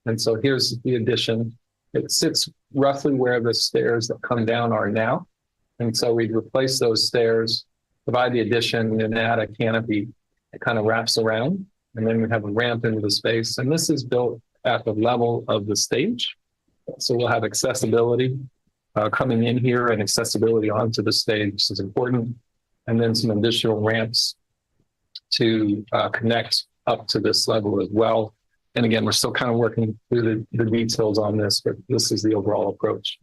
And so here's the addition. It sits roughly where the stairs that come down are now. And so we'd replace those stairs, provide the addition, and add a canopy that kind of wraps around. And then we have a ramp into the space. And this is built at the level of the stage. So we'll have accessibility coming in here and accessibility onto the stage. This is important. And then some additional ramps to connect up to this level as well. And again, we're still kind of working through the details on this, but this is the overall approach.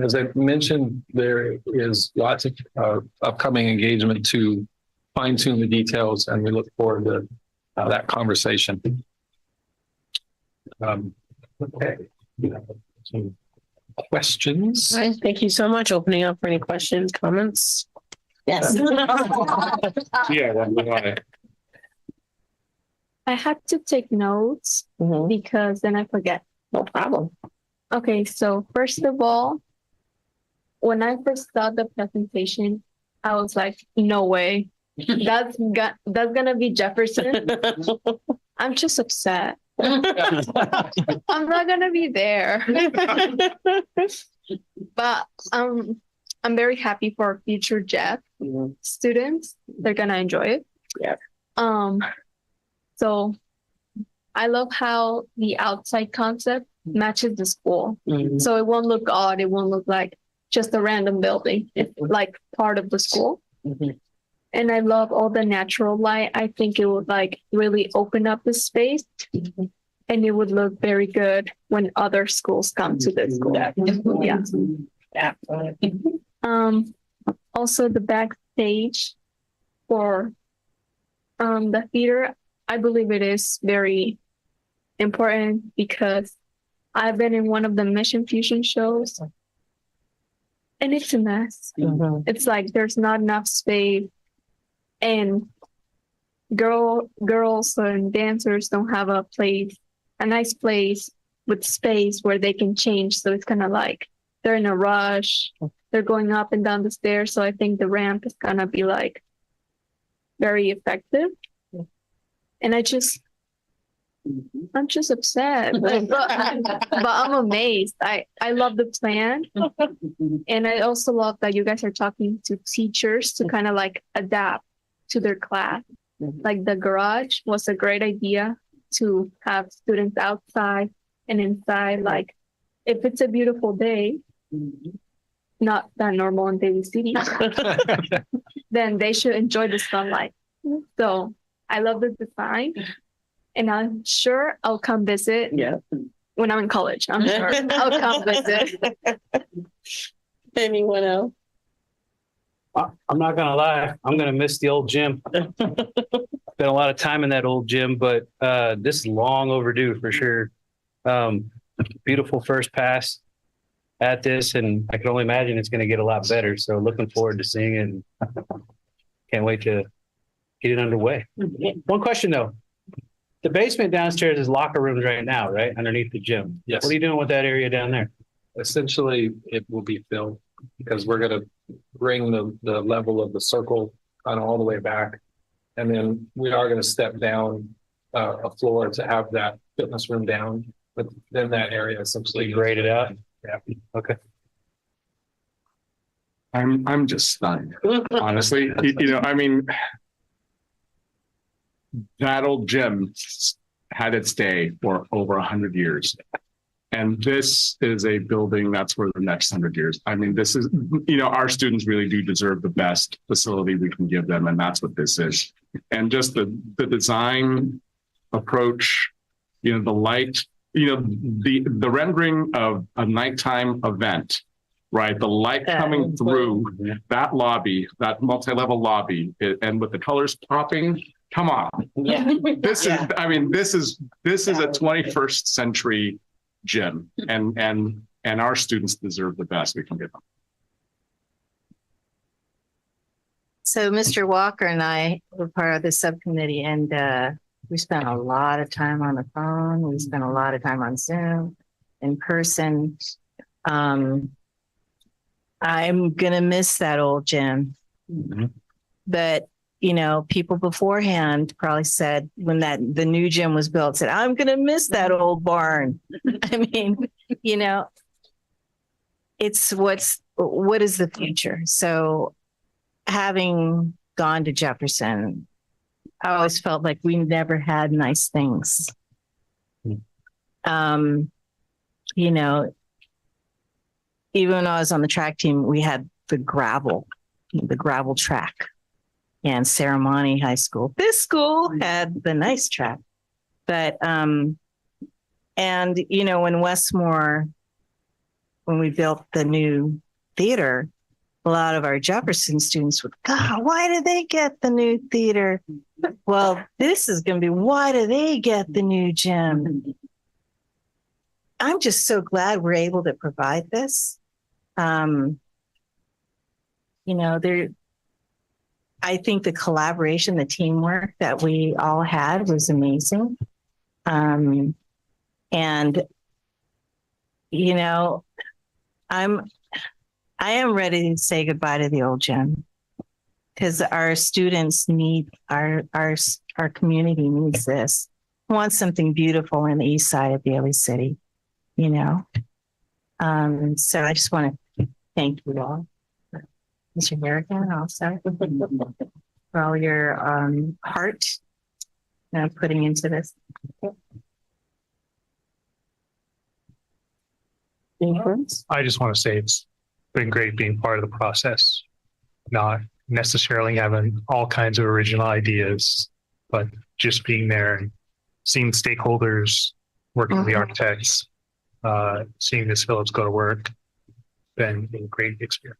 As I mentioned, there is lots of upcoming engagement to fine tune the details, and we look forward to that conversation. Okay. Some questions? All right, thank you so much. Opening up for any questions, comments? Yes. Yeah, we want to. I had to take notes because then I forget. No problem. Okay, so first of all, when I first saw the presentation, I was like, no way. That's gonna be Jefferson. I'm just upset. I'm not gonna be there. But I'm very happy for our future Jeff students. They're gonna enjoy it. Yeah. So I love how the outside concept matches the school. So it won't look odd. It won't look like just a random building. It's like part of the school. And I love all the natural light. I think it would like really open up the space and it would look very good when other schools come to this school. Yeah. Also the backstage for the theater, I believe it is very important because I've been in one of the Mission Fusion shows and it's a mess. It's like there's not enough space and girls and dancers don't have a nice place with space where they can change. So it's kind of like they're in a rush. They're going up and down the stairs. So I think the ramp is gonna be like very effective. And I'm just upset, but I'm amazed. I love the plan. And I also love that you guys are talking to teachers to kind of like adapt to their class. Like the garage was a great idea to have students outside and inside. Like if it's a beautiful day, not that normal in Daly City, then they should enjoy the sunlight. So I love the design. And I'm sure I'll come visit when I'm in college. I'm sure I'll come visit. Anyone else? I'm not gonna lie, I'm gonna miss the old gym. Spent a lot of time in that old gym, but this is long overdue for sure. Beautiful first pass at this, and I can only imagine it's gonna get a lot better. So looking forward to seeing it. And can't wait to get it underway. One question though. The basement downstairs is locker rooms right now, right? Underneath the gym. Yes. What are you doing with that area down there? Essentially, it will be filled because we're going to bring the level of the circle kind of all the way back. And then we are going to step down a floor to have that fitness room down. But then that area essentially graded out. Yeah. Okay. I'm just stunned, honestly. I mean, that old gym had its day for over 100 years. And this is a building that's for the next 100 years. I mean, this is, our students really do deserve the best facility we can give them. And that's what this is. And just the design approach, the light, the rendering of a nighttime event, right? The light coming through that lobby, that multi-level lobby, and with the colors popping, come on. Yeah. This is a 21st century gym, and our students deserve the best we can give them. So Mr. Walker and I were part of the subcommittee, and we spent a lot of time on the phone. We spent a lot of time on Zoom, in person. I'm gonna miss that old gym. Mm-hmm. But people beforehand probably said when the new gym was built, said, I'm gonna miss that old barn. I mean, it's what is the future? So having gone to Jefferson, I always felt like we never had nice things. Even when I was on the track team, we had the gravel track, and Serramonte High School. This school had the nice track, but when Westmore, when we built the new theater, a lot of our Jefferson students would, God, why do they get the new theater? Well, this is going to be, why do they get the new gym? I'm just so glad we're able to provide this. I think the collaboration, the teamwork that we all had was amazing. I am ready to say goodbye to the old gym because our students need our community needs this. Want something beautiful in the east side of Daly City, So I just want to thank you all, Mr. Harrigan, also for all your heart putting into this. I just want to say it's been great being part of the process, not necessarily having all kinds of original ideas, but just being there and seeing stakeholders, working with the architects, seeing Ms. Phillips go to work, been a great experience.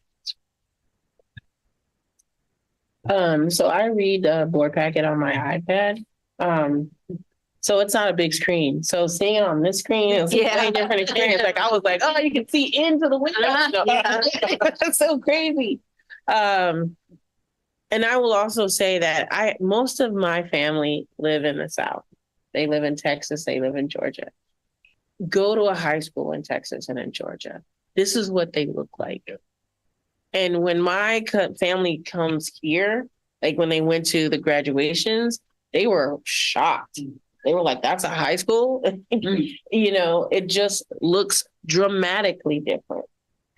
So I read the board packet on my iPad. So it's not a big screen. So seeing it on this screen is a way different experience. Like I was like, oh, you can see into the window. That's so crazy. And I will also say that most of my family live in the South. They live in Texas. They live in Georgia. Go to a high school in Texas and in Georgia. This is what they look like. And when my family comes here, like when they went to the graduations, they were shocked. They were like, that's a high school? It just looks dramatically different.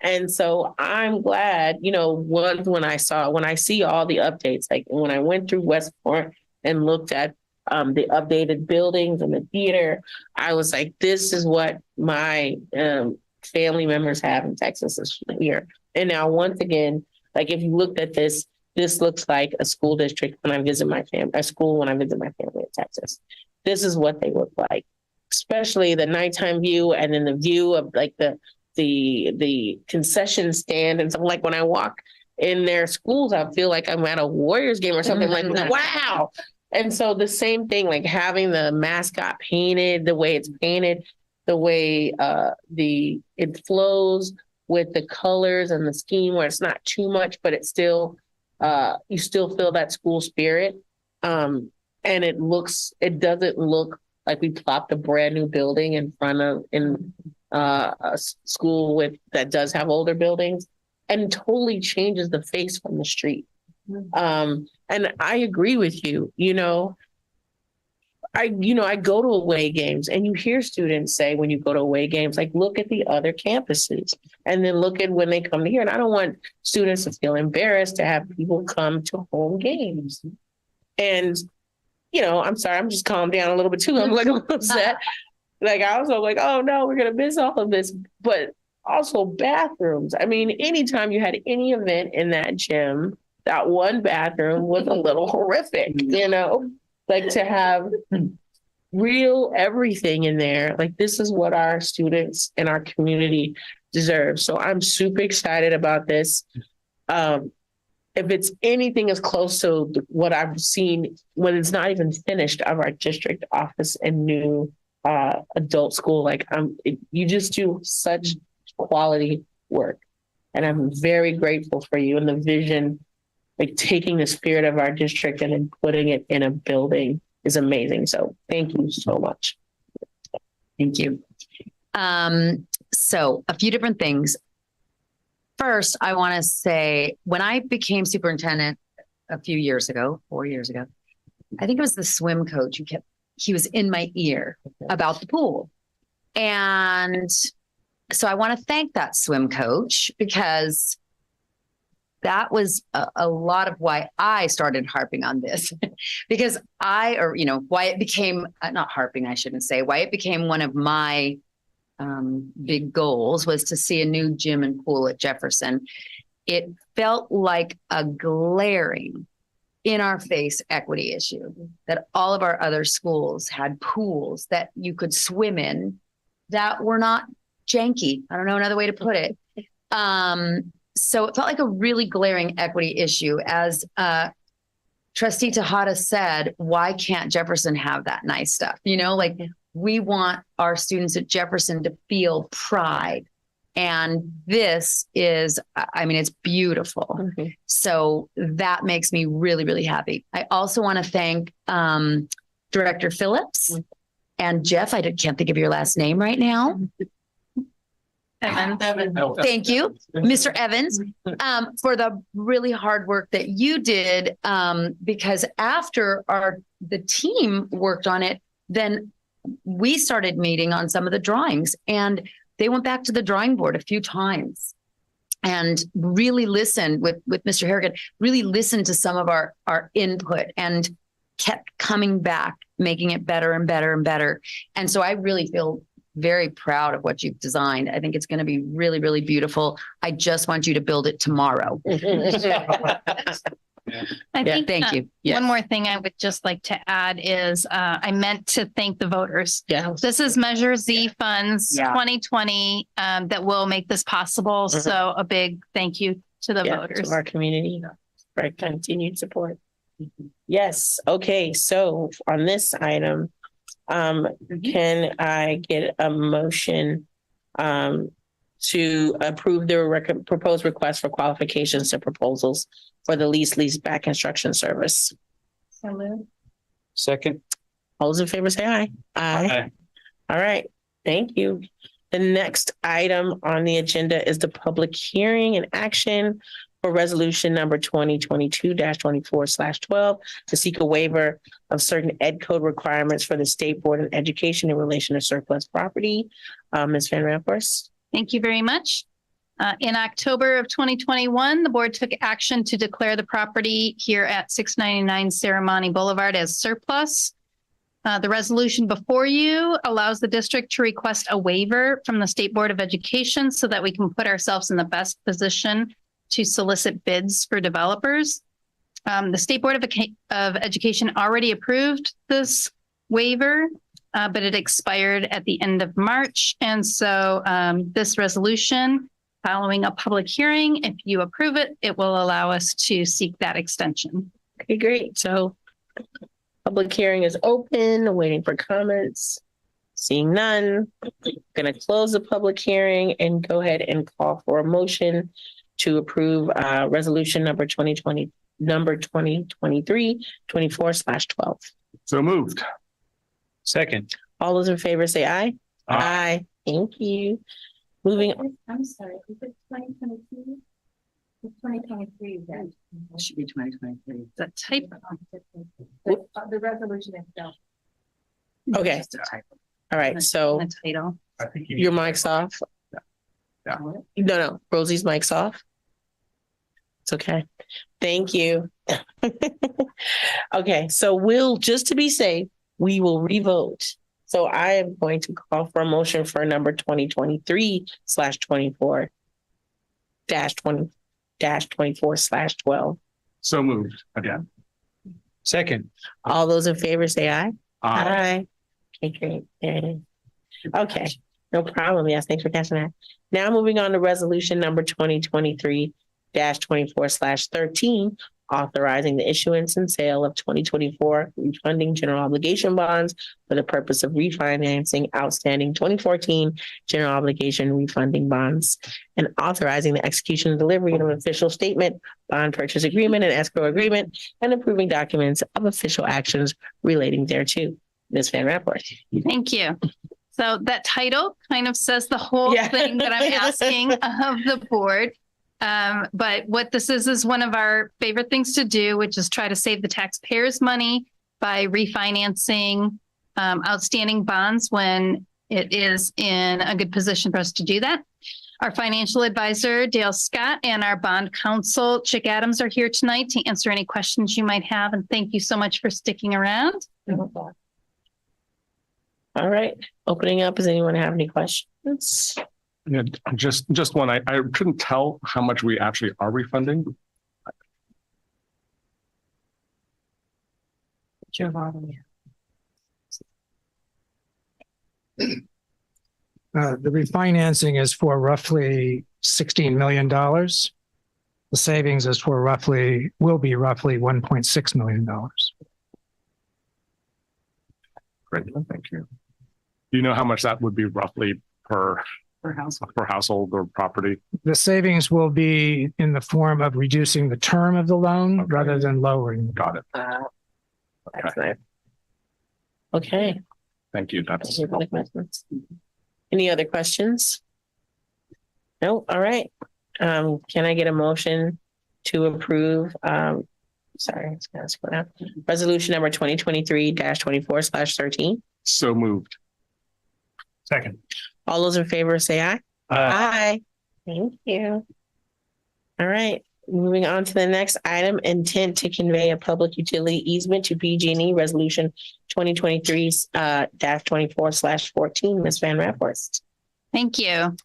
And so I'm glad, when I see all the updates, like when I went through Westport and looked at the updated buildings and the theater, I was like, this is what my family members have in Texas this year. And now, once again, like if you looked at this looks like a school district when I visit my family, a school when I visit my family in Texas. This is what they look like, especially the nighttime view and then the view of like the concession stand. And so like when I walk in their schools, I feel like I'm at a Warriors game or something like, wow. And so the same thing, like having the mascot painted, the way it's painted, the way it flows with the colors and the scheme where it's not too much, but it's still, you still feel that school spirit. And it doesn't look like we plopped a brand new building in front of a school that does have older buildings, and totally changes the face from the street. And I agree with you. I go to away games, and you hear students say when you go to away games, like, look at the other campuses and then look at when they come here. And I don't want students to feel embarrassed to have people come to home games. And, I'm sorry, I'm just calmed down a little bit too. I'm like a little upset. Like, I was like, oh no, we're going to miss all of this. But also bathrooms. I mean, anytime you had any event in that gym, that one bathroom was a little horrific, like to have real everything in there. Like, this is what our students and our community deserve. So I'm super excited about this. If it's anything as close to what I've seen when it's not even finished of our district office and new adult school, you just do such quality work. And I'm very grateful for you and the vision. Like, taking the spirit of our district and then putting it in a building is amazing. So thank you so much. Thank you. So a few different things. First, I want to say, when I became superintendent a few years ago, 4 years ago, I think it was the swim coach he was in my ear about the pool. And so I want to thank that swim coach, because that was a lot of why I started harping on this, because why it became, not harping, I shouldn't say, why it became one of my big goals was to see a new gym and pool at Jefferson. It felt like a glaring, in our face equity issue, that all of our other schools had pools that you could swim in that were not janky. I don't know another way to put it. So it felt like a really glaring equity issue. As Trustee Tejada said, why can't Jefferson have that nice stuff? We want our students at Jefferson to feel pride. And this is, it's beautiful. Mm-hmm. So that makes me really, really happy. I also want to thank Director Phillips and Jeff. I can't think of your last name right now. Evans. Thank you, Mr. Evans, for the really hard work that you did. Because after the team worked on it, then we started meeting on some of the drawings, and they went back to the drawing board a few times and really listened with Mr. Harrigan, really listened to some of our input and kept coming back, making it better and better and better. And so I really feel very proud of what you've designed. I think it's going to be really, really beautiful. I just want you to build it tomorrow. I think thank you. Yes. One more thing I would just like to add is I meant to thank the voters. Yeah. This is Measure Z funds 2020 that will make this possible. Mm-hmm. So a big thank you to the voters. To our community for continued support. Mm-hmm. Yes. Okay. So on this item, can I get a motion to approve the proposed request for qualifications to proposals for the lease back construction service? So moved. Second. All those in favor say aye. Aye. All right. Thank you. The next item on the agenda is the public hearing and action for resolution number 2022-24/12 to seek a waiver of certain ed code requirements for the State Board of Education in relation to surplus property. Ms. Van Rampers. Thank you very much. In October of 2021, the board took action to declare the property here at 699 Serramonte Boulevard as surplus. The resolution before you allows the district to request a waiver from the State Board of Education so that we can put ourselves in the best position to solicit bids for developers. The State Board of Education already approved this waiver, but it expired at the end of March. And so this resolution, following a public hearing, if you approve it, it will allow us to seek that extension. Okay, great. So public hearing is open, waiting for comments. Seeing none, going to close the public hearing and go ahead and call for a motion to approve resolution number 2022-24/12 number 2023-24/12. So moved. Second. All those in favor say aye. Aye. Thank you. Moving. I'm sorry, is it 2022? It's 2023 then. It should be 2023. The type. The resolution itself. Okay. All right. So The title. I think you your mic's off. Yeah. No. Rosie's mic's off. It's okay. Thank you. Okay. So just to be safe, we will revote. So I am going to call for a motion for number 2023/24/20-24/12. So moved again. Second. All those in favor say aye. Aye. Okay, great. There it is. Okay, no problem. Yes, thanks for catching that. Now moving on to resolution number 2023-24/13, authorizing the issuance and sale of 2024 refunding general obligation bonds for the purpose of refinancing outstanding 2014 general obligation refunding bonds, and authorizing the execution and delivery of an official statement, bond purchase agreement, and escrow agreement, and approving documents of official actions relating thereto. Ms. Van Rapport. Thank you. So that title kind of says the whole thing that I'm asking of the board. But what this is one of our favorite things to do, which is try to save the taxpayers money by refinancing outstanding bonds when it is in a good position for us to do that. Our financial advisor, Dale Scott, and our bond counsel, Chick Adams, are here tonight to answer any questions you might have. And thank you so much for sticking around. All right, opening up. Does anyone have any questions? Yeah, just one. I couldn't tell how much we actually are refunding. The refinancing is for roughly $16 million. The savings is for will be roughly $1.6 million. Great, thank you. Do you know how much that would be roughly per household or property? The savings will be in the form of reducing the term of the loan rather than lowering. Got it. That's nice. Okay. Thank you. That's any other questions? No. All right. Can I get a motion to approve? Sorry, it's gonna scroll down. Resolution number 2023-24/13. So moved. Second. All those in favor say aye. Aye. Thank you. All right. Moving on to the next item, intent to convey a public utility easement to PG&E, resolution 2023-24/14. Ms. Van Raphorst. Thank you.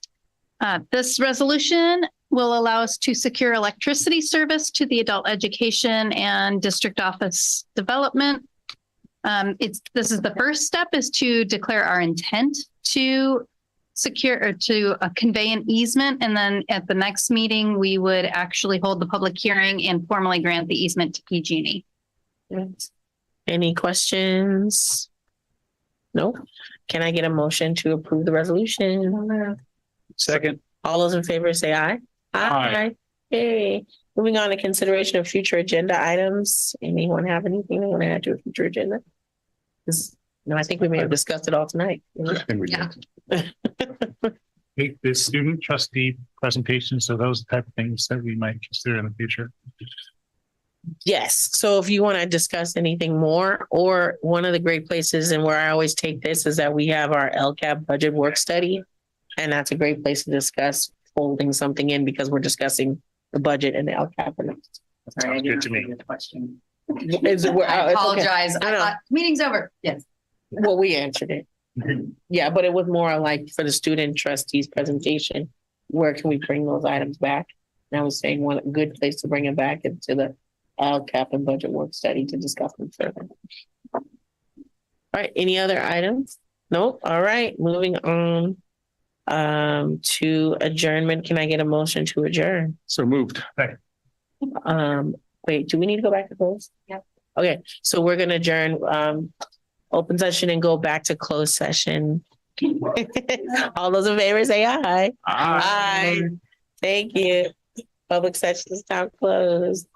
This resolution will allow us to secure electricity service to the adult education and district office development. This is the first step, is to declare our intent to secure or to convey an easement. And then at the next meeting, we would actually hold the public hearing and formally grant the easement to PG&E. Any questions? No. Can I get a motion to approve the resolution? Second. All those in favor say aye. Aye. Okay. Moving on to consideration of future agenda items. Anyone have anything they want to add to a future agenda? No, I think we may have discussed it all tonight. Yeah. The student trustee presentations, so those type of things that we might consider in the future. Yes. So if you want to discuss anything more, or one of the great places and where I always take this is that we have our LCAP budget work study. And that's a great place to discuss folding something in because we're discussing the budget and the LCAP. Sounds good to me. Question. I apologize. I thought meeting's over. Yes. Well, we answered it. Yeah, but it was more like for the student trustees presentation, where can we bring those items back? And I was saying one good place to bring it back into the LCAP and budget work study to discuss them further. All right, any other items? Nope. All right, moving on to adjournment. Can I get a motion to adjourn? So moved. Wait, do we need to go back to close? Yep. Okay, so we're gonna adjourn open session and go back to closed session. All those in favor say aye. Aye. Thank you. Public session is now closed.